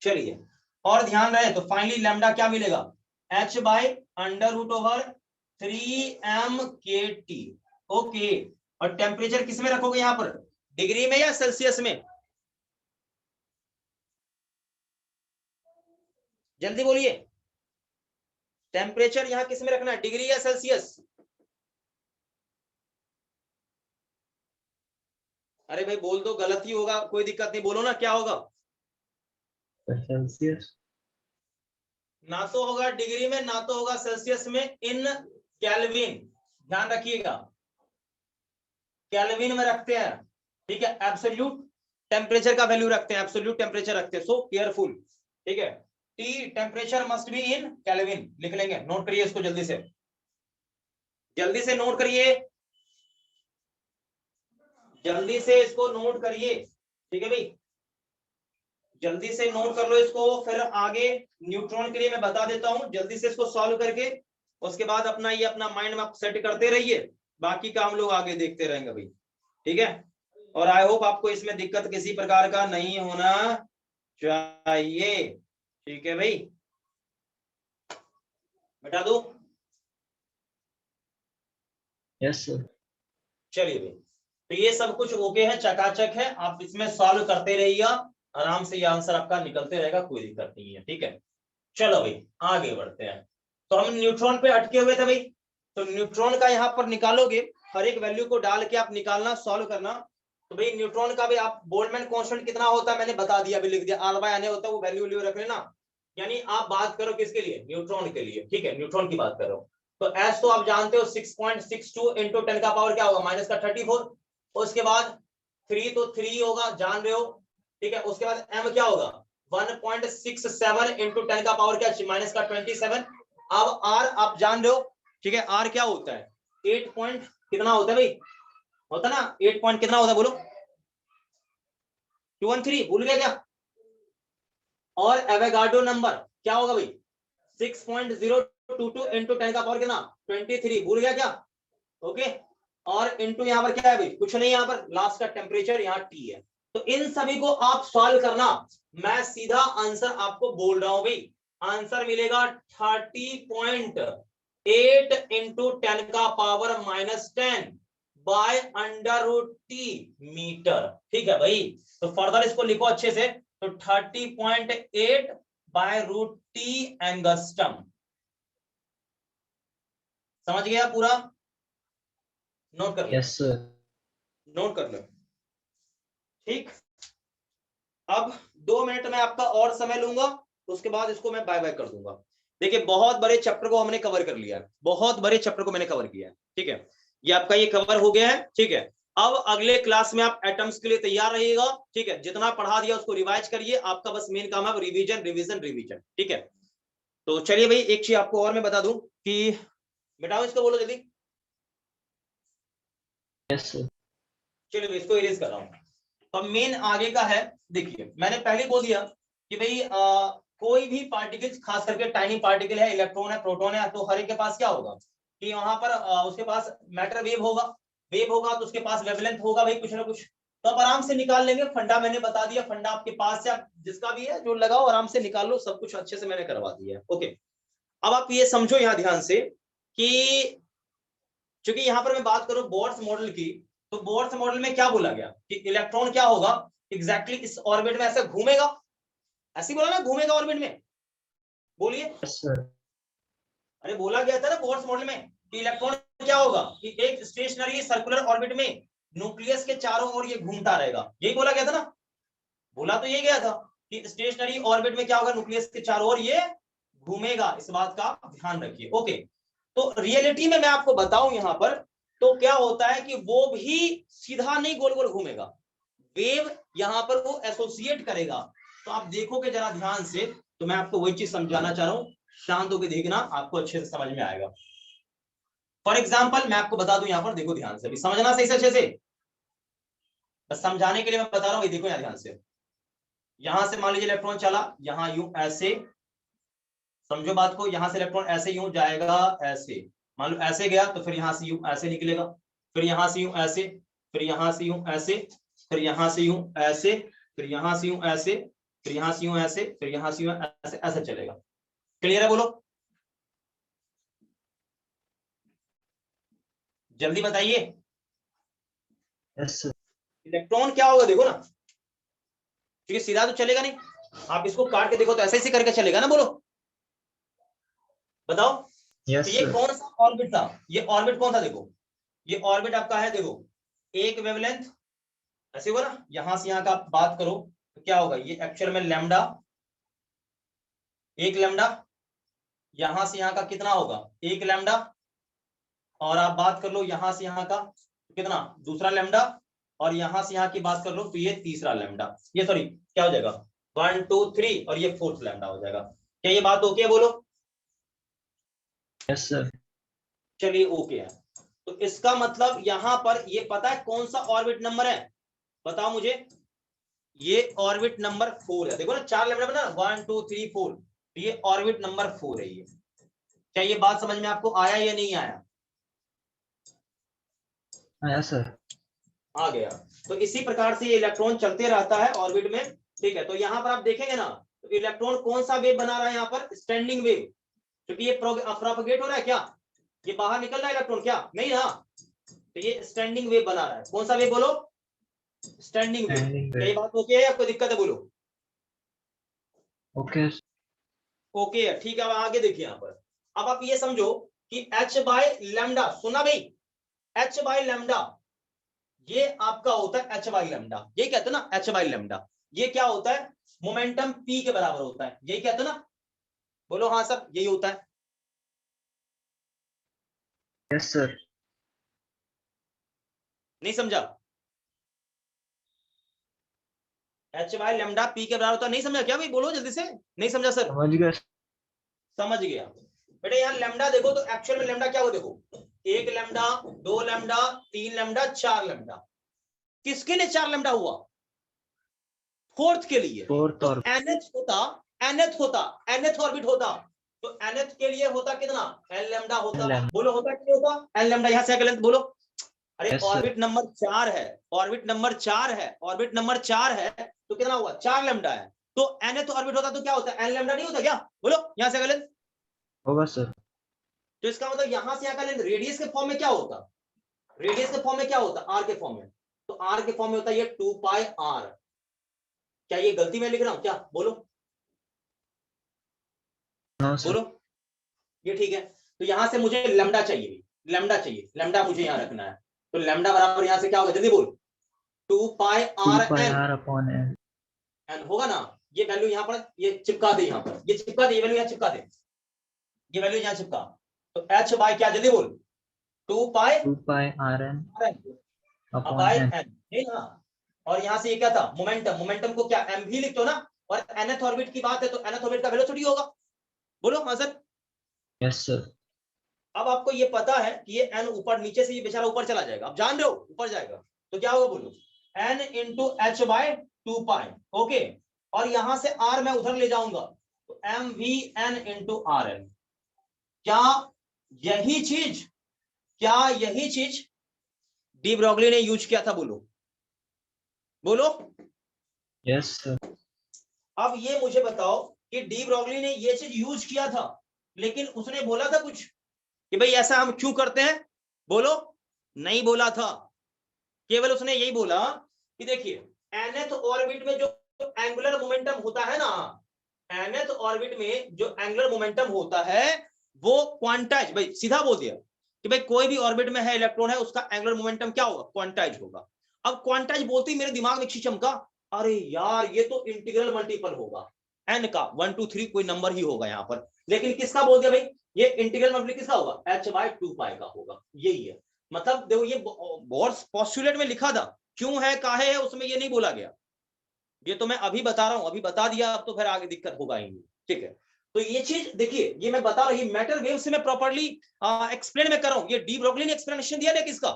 चलिए और ध्यान रहे तो फाइनली लैम्डा क्या मिलेगा, h by under root over 3m kT, okay. और टेम्परेचर किस में रखोगे यहां पर, डिग्री में या सेल्सियस में, जल्दी बोलिए, टेम्परेचर यहां किस में रखना है, डिग्री या सेल्सियस? अरे भाई बोल दो, गलत ही होगा, कोई दिक्कत नहीं, बोलो ना क्या होगा। सेल्सियस। ना तो होगा डिग्री में, ना तो होगा सेल्सियस में, इन केल्विन, ध्यान रखिएगा, केल्विन में रखते हैं, ठीक है। एब्सोल्यूट टेम्परेचर का वैल्यू रखते हैं, एब्सोल्यूट टेम्परेचर रखते हैं, सो केयरफुल, ठीक है। T temperature must be in kelvin, लिख लेंगे, नोट करिए इसको जल्दी से, जल्दी से नोट करिए, जल्दी से इसको नोट करिए, ठीक है भाई, जल्दी से नोट कर लो इसको, फिर आगे न्यूट्रॉन के लिए मैं बता देता हूं, जल्दी से इसको सॉल्व करके उसके बाद अपना ये अपना माइंड मैप सेट करते रहिए, बाकी का हम लोग आगे देखते रहेंगे भाई, ठीक है। और आई होप आपको इसमें दिक्कत किसी प्रकार का नहीं होना चाहिए, ठीक है भाई, बता दो। Yes sir. चलिए भाई, तो ये सब कुछ ओके है, चकाचक है, आप इसमें सॉल्व करते रहिए, आराम से ये आंसर आपका निकलते रहेगा, कोई दिक्कत नहीं है, ठीक है। चलो भाई आगे बढ़ते हैं, तो हम न्यूट्रॉन पे अटके हुए थे भाई, तो न्यूट्रॉन का यहाँ पर निकालोगे, हर एक वैल्यू को डाल के आप निकालना, सॉल्व करना। तो भाई न्यूट्रॉन का भी आप बोल्टजमैन कांस्टेंट कितना होता है मैंने बता दिया, अभी लिख दिया, R/N होता है, वो वैल्यू रख लेना। यानी आप बात करो किसके लिए, न्यूट्रॉन के लिए, ठीक है, न्यूट्रॉन की बात करो। तो एस तो आप जानते हो 6.62 इंटू 10 का पावर क्या होगा, माइनस का 34, उसके बाद 3 तो 3 होगा, जान रहे हो, ठीक है। उसके बाद एम क्या होगा, 1.67 इंटू 10 का पावर क्या, माइनस का 27। अब आर आप जान रहे हो, ठीक है, आर क्या होता है, 8 पॉइंट कितना होता है भाई, होता ना 8 पॉइंट कितना होता है बोलो, 213, भूल गया क्या। और एवोगाड्रो नंबर क्या होगा भाई, 6.022 इंटू 10 का पावर कितना, 23, भूल गया क्या, ओके। और इंटू यहाँ पर क्या है भाई, कुछ नहीं, यहाँ पर लास्ट का टेम्परेचर यहाँ टी है। तो इन सभी को आप सॉल्व करना, मैं सीधा आंसर आपको बोल रहा हूं भाई, आंसर मिलेगा 30.8 इंटू 10 का पावर -10 बाय √T मीटर, ठीक है भाई। तो फर्दर इसको लिखो अच्छे से, तो 30.8 बाय √T एंगस्टम, समझ गया पूरा, नोट कर लो, यस सर। नोट कर लो, ठीक। अब 2 मिनट में आपका और समय लूंगा, उसके बाद इसको मैं बाय बाय कर दूंगा। देखिए बहुत बड़े चैप्टर को हमने कवर कर लिया है, बहुत बड़े चैप्टर को मैंने कवर किया है, ठीक है, ये आपका ये कवर हो गया है, ठीक है। अब अगले क्लास में आप एटम्स के लिए तैयार रहिएगा, ठीक है, जितना पढ़ा दिया उसको रिवाइज करिए, आपका बस मेन काम है रिवीजन रिवीजन रिवीजन, ठीक है। तो चलिए भाई एक चीज आपको और मैं बता दूं कि बेटाओ इसको बोलो जल्दी, यस सर। चलिए इसको इरेज कर रहा हूं। तो मेन आगे का है, देखिए मैंने पहले बोल दिया कि भाई कोई भी पार्टिकल, खास करके टाइनी पार्टिकल है, इलेक्ट्रॉन है, प्रोटॉन है, तो हर एक के पास क्या होगा कि वहां पर उसके पास मैटर वेव होगा, वेव होगा तो उसके पास वेवलेंथ होगा भाई, कुछ ना कुछ। तो आप आराम से निकाल लेंगे, फंडा मैंने बता दिया, फंडा आपके पास है, जिसका भी है जो लगाओ आराम से निकाल लो, सब कुछ अच्छे से मैंने करवा दिया है, ओके। अब आप ये समझो यहाँ ध्यान से कि चूंकि यहाँ पर मैं बात करूं बोर्स मॉडल की, तो बोर्स मॉडल में क्या बोला गया कि इलेक्ट्रॉन क्या होगा, एग्जैक्टली इस ऑर्बिट में ऐसे घूमेगा, ऐसे बोला ना, घूमेगा ऑर्बिट में, बोलिए। Yes sir. अरे बोला गया था ना बोर्स मॉडल में कि इलेक्ट्रॉन क्या होगा कि एक स्टेशनरी सर्कुलर ऑर्बिट में न्यूक्लियस के चारों ओर ये घूमता रहेगा, यही बोला गया था ना, बोला तो ये गया था कि स्टेशनरी ऑर्बिट में क्या होगा, न्यूक्लियस के चारों ओर ये घूमेगा, इस बात का ध्यान रखिए, ओके। तो रियलिटी में मैं आपको बताऊं यहां पर, तो क्या होता है कि वो भी सीधा नहीं गोल गोल घूमेगा, वेव यहां पर वो एसोसिएट करेगा। तो आप देखोगे जरा ध्यान से, तो मैं आपको वही चीज समझाना चाह रहा हूं, शांत होकर देखना, आपको अच्छे से समझ में आएगा। फॉर एग्जाम्पल मैं आपको बता दूं, यहां पर देखो ध्यान से, अभी समझना सही से अच्छे से, बस समझाने के लिए मैं बता रहा हूं, देखो यहां ध्यान से, यहां से मान लीजिए इलेक्ट्रॉन चला, यहां यूं ऐसे, समझो बात को, यहां से इलेक्ट्रॉन ऐसे यूं जाएगा, ऐसे मान लो ऐसे गया, तो फिर यहां से यूं ऐसे निकलेगा, फिर यहां से यूं ऐसे, फिर यहां से यूं ऐसे, फिर यहां से यूं ऐसे, फिर यहां से यूं ऐसे, फिर यहां से यूं ऐसे, फिर यहां से यूं ऐसे, ऐसे चलेगा। क्लियर है, बोलो जल्दी बताइए। Yes sir. इलेक्ट्रॉन क्या होगा देखो ना, क्योंकि सीधा तो चलेगा नहीं, आप इसको काट के देखो तो ऐसे ही करके चलेगा ना, बोलो बताओ। तो यस ये सर। कौन सा ऑर्बिट था, ये ऑर्बिट कौन था, देखो ये ऑर्बिट आपका है, देखो एक वेवलेंथ, ऐसे हुआ ना, यहां से यहां का आप बात करो तो क्या होगा, ये एक्चुअल में लैम्डा, एक लैम्डा, यहां से यहां का कितना होगा, एक लैम्डा, और आप बात कर लो यहां से यहां का कितना, दूसरा लैम्डा, और यहां से यहां की बात कर लो तो ये तीसरा लैम्डा, ये सॉरी क्या हो जाएगा 1 2 3 और ये फोर्थ लैम्डा हो जाएगा। क्या ये बात ओके है, बोलो। Yes sir. चलिए ओके है। तो इसका मतलब यहां पर ये पता है कौन सा ऑर्बिट नंबर है, बताओ मुझे। ये ऑर्बिट नंबर 4 है, देखो ना 4 लैम्डा बना, 1 2 3 4, ये ऑर्बिट नंबर 4 है ये। क्या ये बात समझ में आपको आया या नहीं आया? आया सर। आ गया। तो इसी प्रकार से ये इलेक्ट्रॉन चलते रहता है ऑर्बिट में, ठीक है। तो यहाँ पर आप देखेंगे ना, तो इलेक्ट्रॉन कौन सा वेव बना रहा है यहाँ पर, स्टैंडिंग वेव, क्योंकि ये प्रोपगेट हो रहा है, क्या ये बाहर निकल रहा है इलेक्ट्रॉन, क्या नहीं ना, तो ये स्टैंडिंग वेव बना रहा है। कौन सा वेव बोलो, स्टैंडिंग वेव। क्या ये बात ओके है या कोई दिक्कत है, बोलो। ओके। ओके है, ठीक है। अब आगे देखिए यहाँ पर, अब आप ये समझो कि h बाय लैम्डा, सुना भाई, h बाय लैम्डा ये आपका होता है, h बाय लैम्डा ये कहते हैं ना, h बाय लैम्डा ये क्या होता है, मोमेंटम p के बराबर होता है, यही कहते हैं ना, बोलो हाँ सर यही होता है। Yes sir. नहीं समझा, h बाय लैम्डा p के बराबर होता है, नहीं समझा क्या भाई, बोलो जल्दी से, नहीं समझा सर। समझ गया। समझ गया बेटा। यहाँ लैम्डा देखो तो एक्चुअल में लैम्डा क्या हो, देखो एक लैम्डा, दो लैम्डा, तीन लैम्डा, चार लैम्डा। किसके लिए चार लैम्डा हुआ, फोर्थ के लिए। फोर्थ तो और nth होता, nth ऑर्बिट होता, तो nth के लिए होता कितना, n लैम्डा होता, लैम्डा। बोलो होता क्या होता, n लैम्डा। यहाँ से लेंथ बोलो, अरे यस सर। ऑर्बिट नंबर 4 है, ऑर्बिट नंबर 4 है, ऑर्बिट नंबर 4 है, तो कितना हुआ, 4 लैम्डा है। तो nth ऑर्बिट होता तो क्या होता, n लैम्डा नहीं होता क्या, बोलो यहाँ से लेंथ। होगा सर। तो इसका मतलब यहां से यहाँ का लेंथ रेडियस के फॉर्म में क्या होता, रेडियस के फॉर्म में क्या होता, r के फॉर्म में, तो r के फॉर्म में होता है ये 2 पाई r। क्या ये गलती में लिख रहा हूं क्या, बोलो नो सर। बोलो, ये ठीक है। तो यहां से मुझे लैम्डा चाहिए, लैम्डा चाहिए, लैम्डा मुझे यहां रखना है। तो लैम्डा बराबर यहां से क्या होगा, जल्दी बोल, 2 pi 2 r pi n, R upon N. n होगा ना। ये वैल्यू यहां पर ये चिपका दे, यहां पर ये चिपका दे, ये वैल्यू यहां चिपका दे, ये वैल्यू यहां चिपका। तो h बाय क्या, जल्दी बोल, 2 pi 2 pi R N r n upon by n. n, नहीं ना। और यहां से ये क्या था, मोमेंटम, मोमेंटम को क्या m भी लिखते हो ना, और nth ऑर्बिट की बात है तो nth ऑर्बिट का वेलोसिटी होगा, बोलो हाँ सर। Yes sir. अब आपको ये पता है कि ये n ऊपर, नीचे से ये बेचारा ऊपर चला जाएगा, आप जान रहे हो ऊपर जाएगा, तो क्या होगा बोलो, n into h by 2 pi, okay. और यहां से r मैं उधर ले जाऊंगा, तो m v n into r n. क्या यही चीज, क्या यही चीज डी ब्रॉगली ने यूज किया था, बोलो बोलो। Yes sir. अब ये मुझे बताओ कि डी ब्रॉगली ने ये चीज यूज किया था, लेकिन उसने बोला था कुछ कि भाई ऐसा हम क्यों करते हैं, बोलो, नहीं बोला था। केवल उसने यही बोला कि देखिए nth ऑर्बिट में जो एंगुलर मोमेंटम होता है ना, nth ऑर्बिट में जो एंगुलर मोमेंटम होता है वो क्वांटाइज, भाई सीधा बोल दिया कि भाई कोई भी ऑर्बिट में है इलेक्ट्रॉन है, उसका एंगुलर मोमेंटम क्या होगा, क्वांटाइज होगा। अब क्वांटाइज बोलते ही मेरे दिमाग में एक चमका, अरे यार ये तो इंटीग्रल मल्टीपल होगा, एन का 1 2 3 कोई नंबर ही होगा यहाँ पर, लेकिन किसका बोल दिया भाई, ये इंटीग्रल मल्टीपल किसका होगा, h बाय 2 पाई का होगा, यही है। मतलब देखो ये बहुत पोस्टुलेट में लिखा था, क्यों है काहे है उसमें ये नहीं बोला गया, ये तो मैं अभी बता रहा हूं, अभी बता दिया, अब तो फिर आगे दिक्कत होगा ही नहीं, ठीक है। तो ये चीज देखिए, ये मैं बता रही मैटर वेव से मैं प्रॉपर्ली एक्सप्लेन में कर रहा हूं, ये डी ब्रोगली ने एक्सप्लेनेशन दिया ना किसका,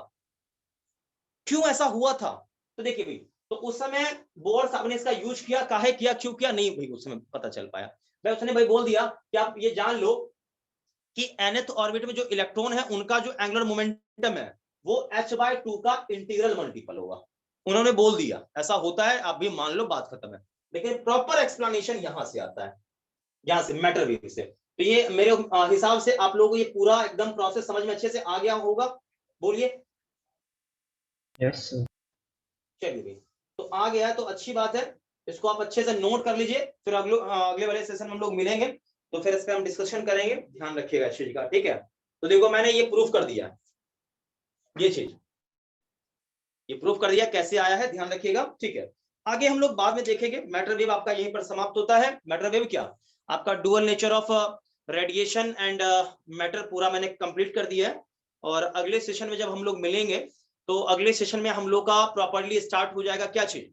क्यों ऐसा हुआ था। तो देखिए भाई, तो उस समय बोर साहब ने इसका यूज किया, काहे किया, क्यों किया, नहीं भाई उस समय पता चल पाया। भाई उसने भाई बोल दिया कि आप ये जान लो कि nth ऑर्बिट में जो इलेक्ट्रॉन है उनका जो एंगुलर मोमेंटम है वो h बाय 2 का इंटीग्रल मल्टीपल होगा, उन्होंने बोल दिया ऐसा होता है, आप भी मान लो बात खत्म है। लेकिन प्रॉपर एक्सप्लेनेशन यहां से आता है, यहां से मैटर वेव से। तो ये मेरे हिसाब से आप लोगों को ये पूरा एकदम प्रोसेस समझ में अच्छे से आ गया होगा, बोलिए। Yes sir. चलिए भाई, तो आ गया तो अच्छी बात है, इसको आप अच्छे से नोट कर लीजिए, फिर अगले वाले सेशन में हम लोग मिलेंगे तो फिर इस पर हम डिस्कशन करेंगे, ध्यान रखिएगा इस चीज का, ठीक है। तो देखो मैंने ये प्रूफ कर दिया ये चीज, ये प्रूफ कर दिया कैसे आया है, ध्यान रखिएगा, ठीक है। आगे हम लोग बाद में देखेंगे। मैटर वेव आपका यहीं पर समाप्त होता है। मैटर वेव क्या, आपका dual nature of radiation and matter पूरा मैंने कंप्लीट कर दिया है। और अगले सेशन में जब हम लोग मिलेंगे तो अगले सेशन में हम लोग का प्रॉपर्ली स्टार्ट हो जाएगा, क्या चीज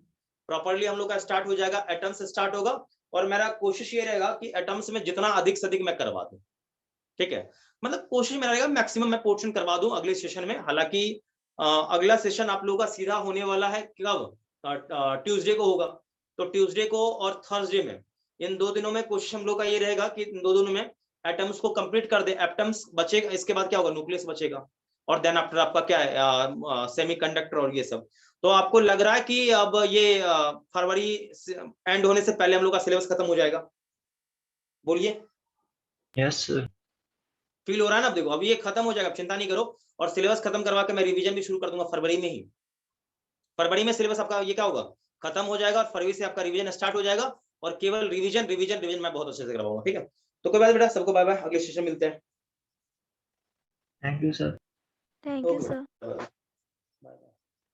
प्रॉपर्ली हम लोग का स्टार्ट हो जाएगा, एटम से स्टार्ट होगा। और मेरा कोशिश ये रहेगा कि एटम्स में जितना अधिक से अधिक मैं करवा दूं, ठीक है, मतलब कोशिश मेरा रहेगा मैक्सिमम मैं पोर्शन करवा दूं अगले सेशन में। हालांकि अगला सेशन आप लोगों का सीधा होने वाला है कब, ट्यूसडे को होगा। तो ट्यूसडे को और थर्सडे में, इन 2 दिनों में कोशिश हम लोग का ये रहेगा कि इन 2 दिनों में एटम्स को कंप्लीट कर दे। एटम्स बचेगा, इसके बाद क्या होगा, न्यूक्लियस बचेगा, और देन आफ्टर आपका क्या है, सेमीकंडक्टर और ये सब। तो आपको लग रहा है कि अब ये फरवरी एंड होने से पहले हम लोग का सिलेबस खत्म हो जाएगा, बोलिए। Yes, sir. फील हो रहा है ना? अब देखो, अभी ये खत्म हो जाएगा, चिंता नहीं करो। और सिलेबस खत्म करवा के मैं रिवीजन भी शुरू कर दूंगा फरवरी में ही। फरवरी में सिलेबस आपका ये क्या होगा, खत्म हो जाएगा, और फरवरी से आपका रिवीजन स्टार्ट हो जाएगा। और केवल रिवीजन रिवीजन रिवीजन मैं बहुत अच्छे से करवाऊंगा, ठीक है। तो कोई बात बेटा, सबको बाय बाय, अगले सेशन मिलते हैं। Thank you, sir. Thank you, okay sir. बेटा।